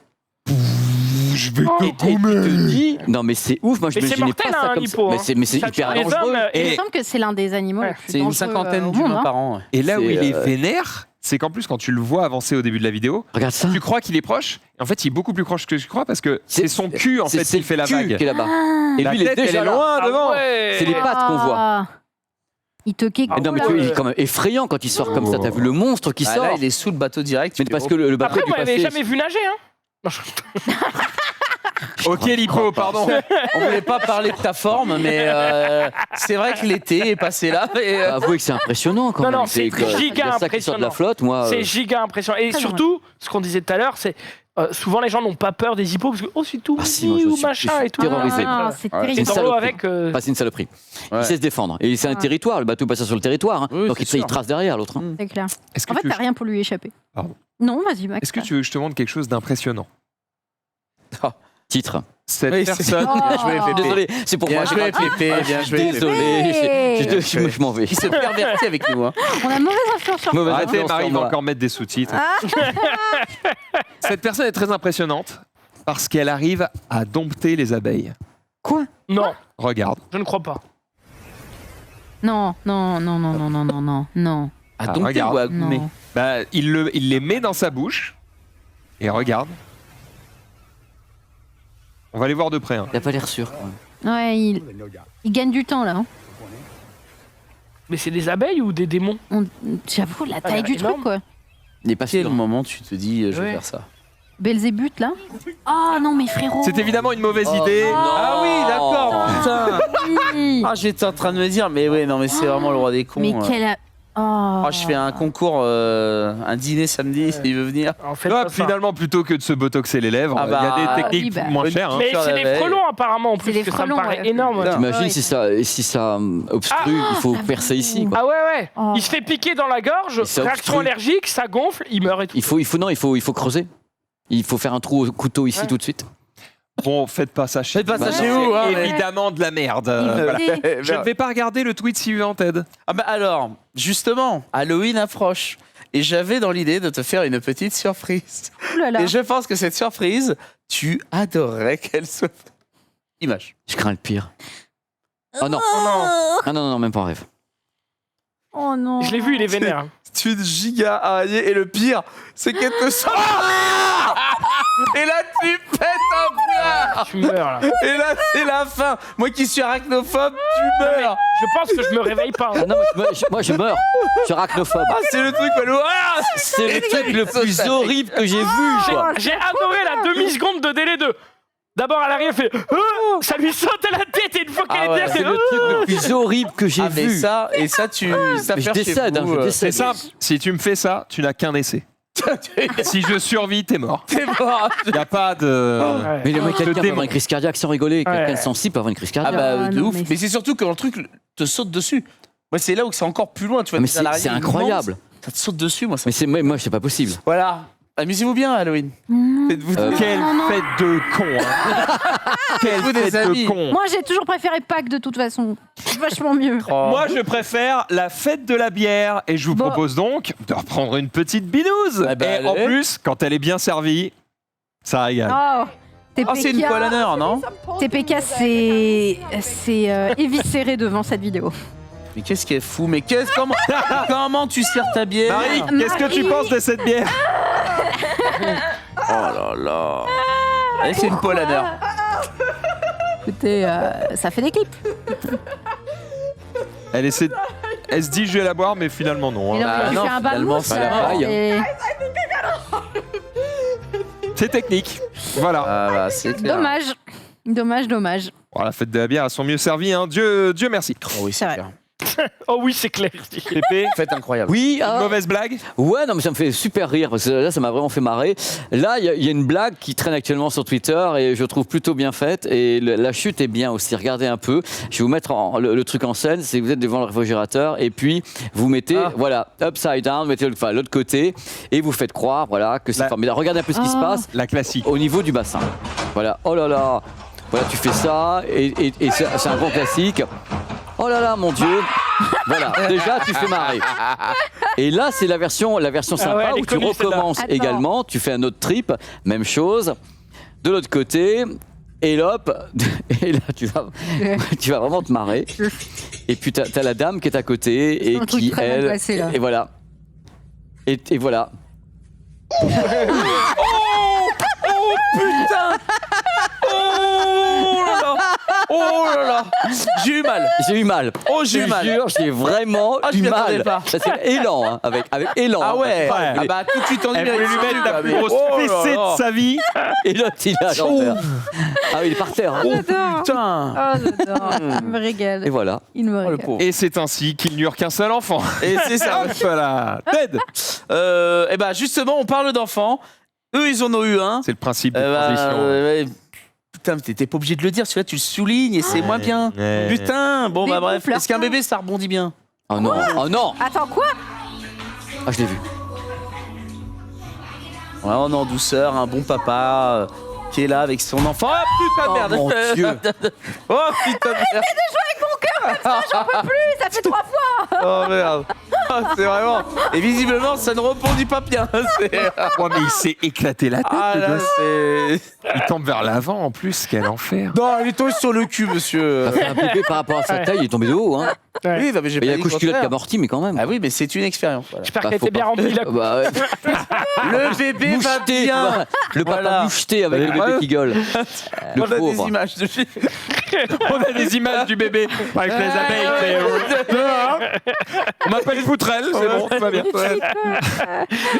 Je vais Et tu te dis, non mais c'est ouf, moi je Mais c'est m'imaginais mortel, pas ça un comme hippo, ça. hein. Mais c'est Ça hyper tue les dangereux. hommes, Il me Et- semble que c'est l'un des animaux les plus C'est une dangereux, cinquantaine au monde, d'humains hein. par an. Et là où C'est, il est vénère, c'est qu'en plus, quand tu le vois avancer au début de la vidéo, Regarde ça. tu crois qu'il est proche. Et en fait, il est beaucoup plus proche que tu crois parce que c'est son C'est- cul, en fait, c'est qui fait la le cul vague. qui est là-bas. Ah. Et La lui, il est tête, elle déjà est là. loin Ah devant. ouais. C'est les pattes qu'on voit. Ah. Il te kéko. Mais non mais là, tu vois, il est ouais. quand même effrayant quand il sort comme ça. T'as vu le monstre qui Ah, sort? là, il est sous le bateau direct. Mais parce que le bateau Après, du vous l'avez passé. jamais vu nager, hein? Non, je- Ok, l'hippo, pardon. On voulait pas parler de ta forme, mais c'est vrai que l'été est passé là. Et, Avouez que c'est impressionnant quand Non, même. non, c'est que- giga il y a ça qui sort de la impressionnant. flotte, moi. C'est giga impressionnant. Et Très surtout, ce qu'on disait tout à l'heure, c'est souvent les gens n'ont pas peur des hippos parce que oh c'est tout Ah, si, mignon moi, je ou suis machin et tout. terrorisé. Ah, c'est Ouais. Et terrible. une dans l'eau saloperie. avec. Enfin, c'est une saloperie. Ouais. Il sait se défendre. Et c'est un Ah. territoire, le bateau passe sur le territoire. hein. Oui, Donc c'est il sûr. trace derrière l'autre. hein. C'est clair. Est-ce que, En fait, tu, t'as rien pour lui échapper. Pardon. Non, vas-y, Max. est-ce que tu veux que je te montre quelque chose d'impressionnant? Titre. Cette Oui, c'est- personne. Oh. Bien joué, Pépé. Désolé, c'est pour Bien moi. joué, Pépé. Bien joué. Désolé, je m'en vais. Il se pervertit avec nous. Hein. On a mauvaise influence sur Mauvaise toi. Arrêtez, influence Marie sur va moi. encore mettre des sous-titres. Ah. Cette personne est très impressionnante parce qu'elle arrive à dompter les abeilles. Non, Regarde. je ne crois pas. Non, non, non, non, non, non, non, non, non. Ah, Ah, donc regarde. ou à goumer. Non. Bah, il les met dans sa bouche et regarde. On va les voir de près. hein. Il a pas l'air sûr. quoi. Ouais, il gagne du temps là. hein. Mais c'est des abeilles ou des démons? J'avoue, la taille l'air du énorme. truc quoi. Il est pas Quel sûr. moment tu te dis je vais Ouais. faire ça? Belzébuth là. Oh non, mais frérot. C'est évidemment une mauvaise idée. Ah oui, d'accord. Putain. Oui. Ah, j'étais en train de me dire, mais ouais, non, mais c'est vraiment le roi des cons. Mais quelle. Oh. Oh, je fais un concours, un dîner samedi, s'il veut venir. En fait, Là, pas ça. finalement, plutôt que de se botoxer les lèvres, Ah il y a bah, des techniques oui, bah. moins chères. hein. Mais Sur c'est la des veille. frelons apparemment en C'est plus, des que ça me frelons, paraît ouais. énorme. Putain. T'imagines ouais. si ça obstrue, il faut percer ici. Quoi. Ah ouais, ouais. Oh. Il se fait piquer dans la gorge, Et ça réaction obstrue. allergique, ça gonfle, il meurt et tout. Il faut creuser. Il faut faire un trou au couteau ici Ouais. tout de suite. Bon, faites pas ça chez Faites pas ça vous. chez vous, hein, C'est mais- évidemment de la merde. Il Voilà. faisait- Je ne vais pas regarder le tweet suivant, Ted. Ah bah alors, justement, Halloween approche. Et j'avais dans l'idée de te faire une petite surprise. Ouh là là. Et je pense que cette surprise, tu adorerais qu'elle soit... Image. Je crains le pire. Oh non, Oh non, ah non, même pas en rêve. Oh non. je l'ai vu, il est vénère. C'est une giga araignée. Et le pire, c'est qu'elle te sort... Et là, tu pètes un pleur. Tu meurs là. Et là, c'est la fin. Moi qui suis arachnophobe, tu meurs. Je pense que je me réveille pas. hein. Ah non, mais moi je meurs. Je suis arachnophobe. Ah, c'est le truc, Walou. Ah, C'est le truc le plus horrible que j'ai vu. J'ai- Quoi. J'ai adoré la demi-seconde de délai de. D'abord, elle arrive, elle fait. Ça lui saute à la tête et une fois qu'elle Ah est ouais, bien, C'est c'est. le truc le plus horrible que j'ai Ah, mais vu. ça, et ça, tu... Ça Mais je faire chez décède, hein, vous, je C'est décède. simple. Si tu me fais ça, tu n'as qu'un essai. Si je survis, t'es mort. T'es mort. Il n'y a pas de. Ouais. Mais le mec, quelqu'un peut démon. avoir une crise cardiaque sans rigoler. Quelqu'un de sensible peut avoir une crise Ah cardiaque. bah, Ah, de non, ouf. mais- Mais c'est surtout que le truc te saute dessus. Moi, c'est là où c'est encore plus loin. Tu vois, Mais t'as l'araignée c'est incroyable. immense, ça te saute dessus, moi. Ça... Mais moi, c'est pas possible. Voilà. Amusez-vous bien à Halloween. Faites-vous Quelle fête de con, hein. Quelle Vous, des fête amis. de con. Moi, j'ai toujours préféré Pâques de toute façon. C'est vachement mieux. Oh. Moi, je préfère la fête de la bière et je vous Bon. propose donc de reprendre une petite binouse. Eh ben, et en allez. plus, quand elle est bien servie, ça régale. Oh. Ah, c'est une poêle à nerfs, non? TPK, c'est éviscéré devant cette vidéo. Mais qu'est-ce qui est fou? Mais comment tu sers ta bière? Marie, qu'est-ce que tu penses de cette bière? Oh là là. Allez, c'est une Polaner. Écoutez, ça fait des clips. Elle se dit je vais la boire, mais finalement non. Et hein. là, non, tu fais un finalement, bambou, c'est la paille. C'est technique. Voilà. Ah bah, c'est clair. Dommage. Oh, la fête de la bière, elles sont mieux servies. Hein. Dieu merci. Oh oui, C'est c'est vrai. clair. Oh oui, c'est clair. Pépé, Fête incroyable. Oui, une mauvaise blague? Ouais, non, mais ça me fait super rire parce que là, ça m'a vraiment fait marrer. Là, il y a une blague qui traîne actuellement sur Twitter et je trouve plutôt bien faite. Et la chute est bien aussi. Regardez un peu. Je vais vous mettre le truc en scène. C'est que vous êtes devant le réfrigérateur et puis vous mettez, voilà, upside down, vous mettez l'autre côté et vous faites croire, voilà, que c'est formidable. Regardez un peu ce qui se passe La classique. au niveau du bassin. Voilà. Oh là là. Voilà, tu fais ça et c'est un grand classique. Oh là là, mon Dieu. Voilà, déjà tu fais marrer. Et là, c'est la version sympa ouais, elle est où tu connue, celle-là. recommences Attends. également, tu fais un autre trip, même chose. De l'autre côté, et hop, et là tu vas vraiment te marrer. Et puis t'as la dame qui est à côté et un truc qui très mal elle, placé, là. et voilà. Et voilà. Oh là là. J'ai eu mal. J'ai eu mal. Oh, j'ai eu Je mal. jure, j'ai vraiment Ah, je eu m'y attendais mal. pas. Ça, c'est élan, hein, avec élan. Ah hein. ouais. Ouais. Ah bah tout de suite on dit Elle voulait lui mettre la plus grosse fessée de sa vie. Et l'autre, il est à l'envers. Ah oui, il est par terre. hein. J'adore. Putain. Oh, j'adore. Il me régale. Et voilà. Il me Oh le régale. pauvre. Et c'est ainsi qu'il n'y eut qu'un seul enfant. Et c'est ça. Hop, voilà. Ted. Et bah justement on parle d'enfants. Eux ils en ont eu un. C'est le principe de Bah, transition. ouais. Putain, t'étais pas obligé de le dire, celui-là tu le soulignes et c'est moins bien. Ouais. Putain, bon Mais bah bon, bref. pleure Est-ce qu'un pas. bébé ça rebondit bien? Oh non, oh non. Attends, quoi? Ah, je l'ai vu. Ouais, on est en douceur, un bon papa qui est là avec son enfant. Oh putain de Oh, merde. mon Dieu. Oh putain de merde. Plus, ça fait 3 fois. Oh merde. Oh, c'est vraiment. Et visiblement ça ne rebondit pas bien. C'est- Ouais, mais il s'est éclaté la tête. Ah le là gosse. c'est. Il tombe vers l'avant en plus. Quel enfer. Non, il est tombé sur le cul, monsieur. Ça fait un bébé par rapport à sa taille, il est tombé de haut. Hein. Oui, bah, mais j'ai Il y pas a dit couche le culotte qui contraire. amorti, mais quand même. Ah oui, mais c'est une expérience. Voilà. J'espère Bah, qu'elle faut était bien pas. remplie la Bah, ouais. Le bébé va Moucheté, tu bien. vois. Le papa Voilà. moucheté avec le Ouais. bébé qui gueule. Le On a des pauvre. images de. On a des images du bébé avec les abeilles. On m'appelle Poutrelle, c'est bon, tout va bien.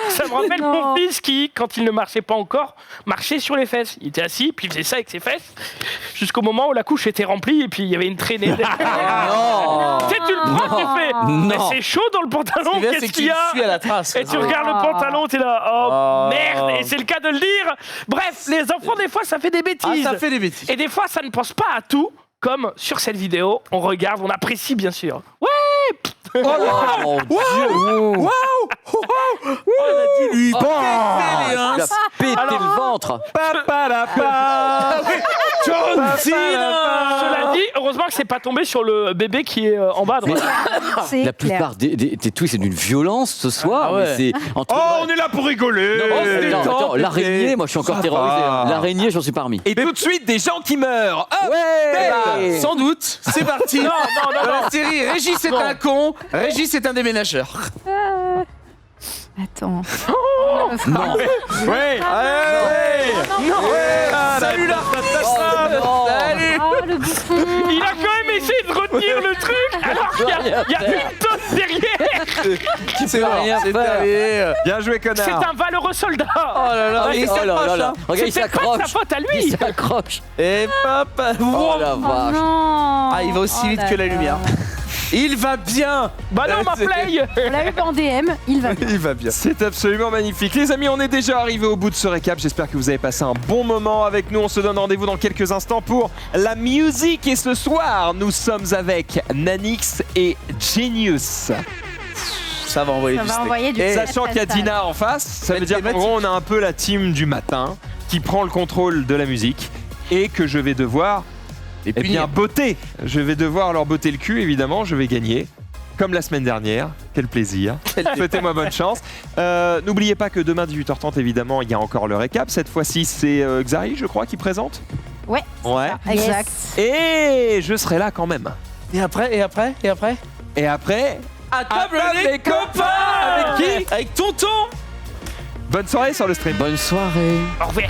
Ça me rappelle Non. mon fils qui, quand il ne marchait pas encore, marchait sur les fesses. Il était assis, puis il faisait ça avec ses fesses, jusqu'au moment où la couche était remplie et puis il y avait une traînée. Non. Tu sais, tu le prends, tu fais. Non. Mais c'est chaud dans le pantalon, Ce qui est bien, c'est qu'est-ce que qu'il y a tu suis à la trace. Et tu regardes le pantalon, t'es là, oh Oh. merde, et c'est le cas de le dire. Bref, les enfants, des fois, ça fait des Ah, bêtises. ça fait des bêtises. Et des fois, ça ne pense pas à tout, comme sur cette vidéo. On regarde, on apprécie, bien sûr. Ouais. Oh mon Dieu. Lui, Oh, il a pété le ventre. Cela dit, heureusement que c'est pas tombé sur le bébé qui est en bas à droite. C'est La clair. plupart des tweets, c'est d'une violence ce soir. Ah ouais. Mais c'est entre. Oh, on est là pour rigoler. Non, c'est attends, temps, attends, l'araignée, moi je suis encore Ça terrorisé. va. hein. L'araignée, j'en suis parmi. Et tout de suite, des gens qui meurent. Hop. Ouais. Sans doute, c'est parti. Non, Dans la série, Régis est un con, Régis est un déménageur. Attends. Non. Ouais. Salut là. non. Salut. Oh, le bouffon. Il a quand même essayé de retenir le truc alors qu'il y a une tonne derrière. C'est bon, rien c'est faire. terminé. Bien joué, C'est connard. un valeureux soldat. Oh là là, Oh il là s'accroche, là là. hein. Regarde, il C'est peut-être pas de s'accroche. sa faute à Il lui. s'accroche. Et papa. Oh la Oh vache. non. Ah, il va aussi Oh vite là que la là. lumière. Il va bien. Bah non, ma C'est- play. On l'a eu en DM, il va bien. Il va bien. C'est absolument magnifique. Les amis, on est déjà arrivé au bout de ce récap. J'espère que vous avez passé un bon moment avec nous. On se donne rendez-vous dans quelques instants pour la musique. Et ce soir, nous sommes avec Nanix et Genius. Ça va envoyer Ça du va steak. envoyer du Et steak. Sachant qu'il y a Dina en face, ça veut dire qu'en gros, on a un peu la team du matin qui prend le contrôle de la musique et que je vais devoir Et eh puis, bien botter. Je vais devoir leur botter le cul, évidemment. Je vais gagner. Comme la semaine dernière. Quel plaisir. Souhaitez-moi bonne chance. N'oubliez pas que demain, 18h30, évidemment, il y a encore le récap. Cette fois-ci, c'est Xari, je crois, qui présente. Ouais. Ouais. Exact. Et je serai là quand même. Et après, et après, et après Et après, À table table les copains. Avec qui Avec Tonton. bonne soirée sur le stream. Bonne soirée. Au revoir.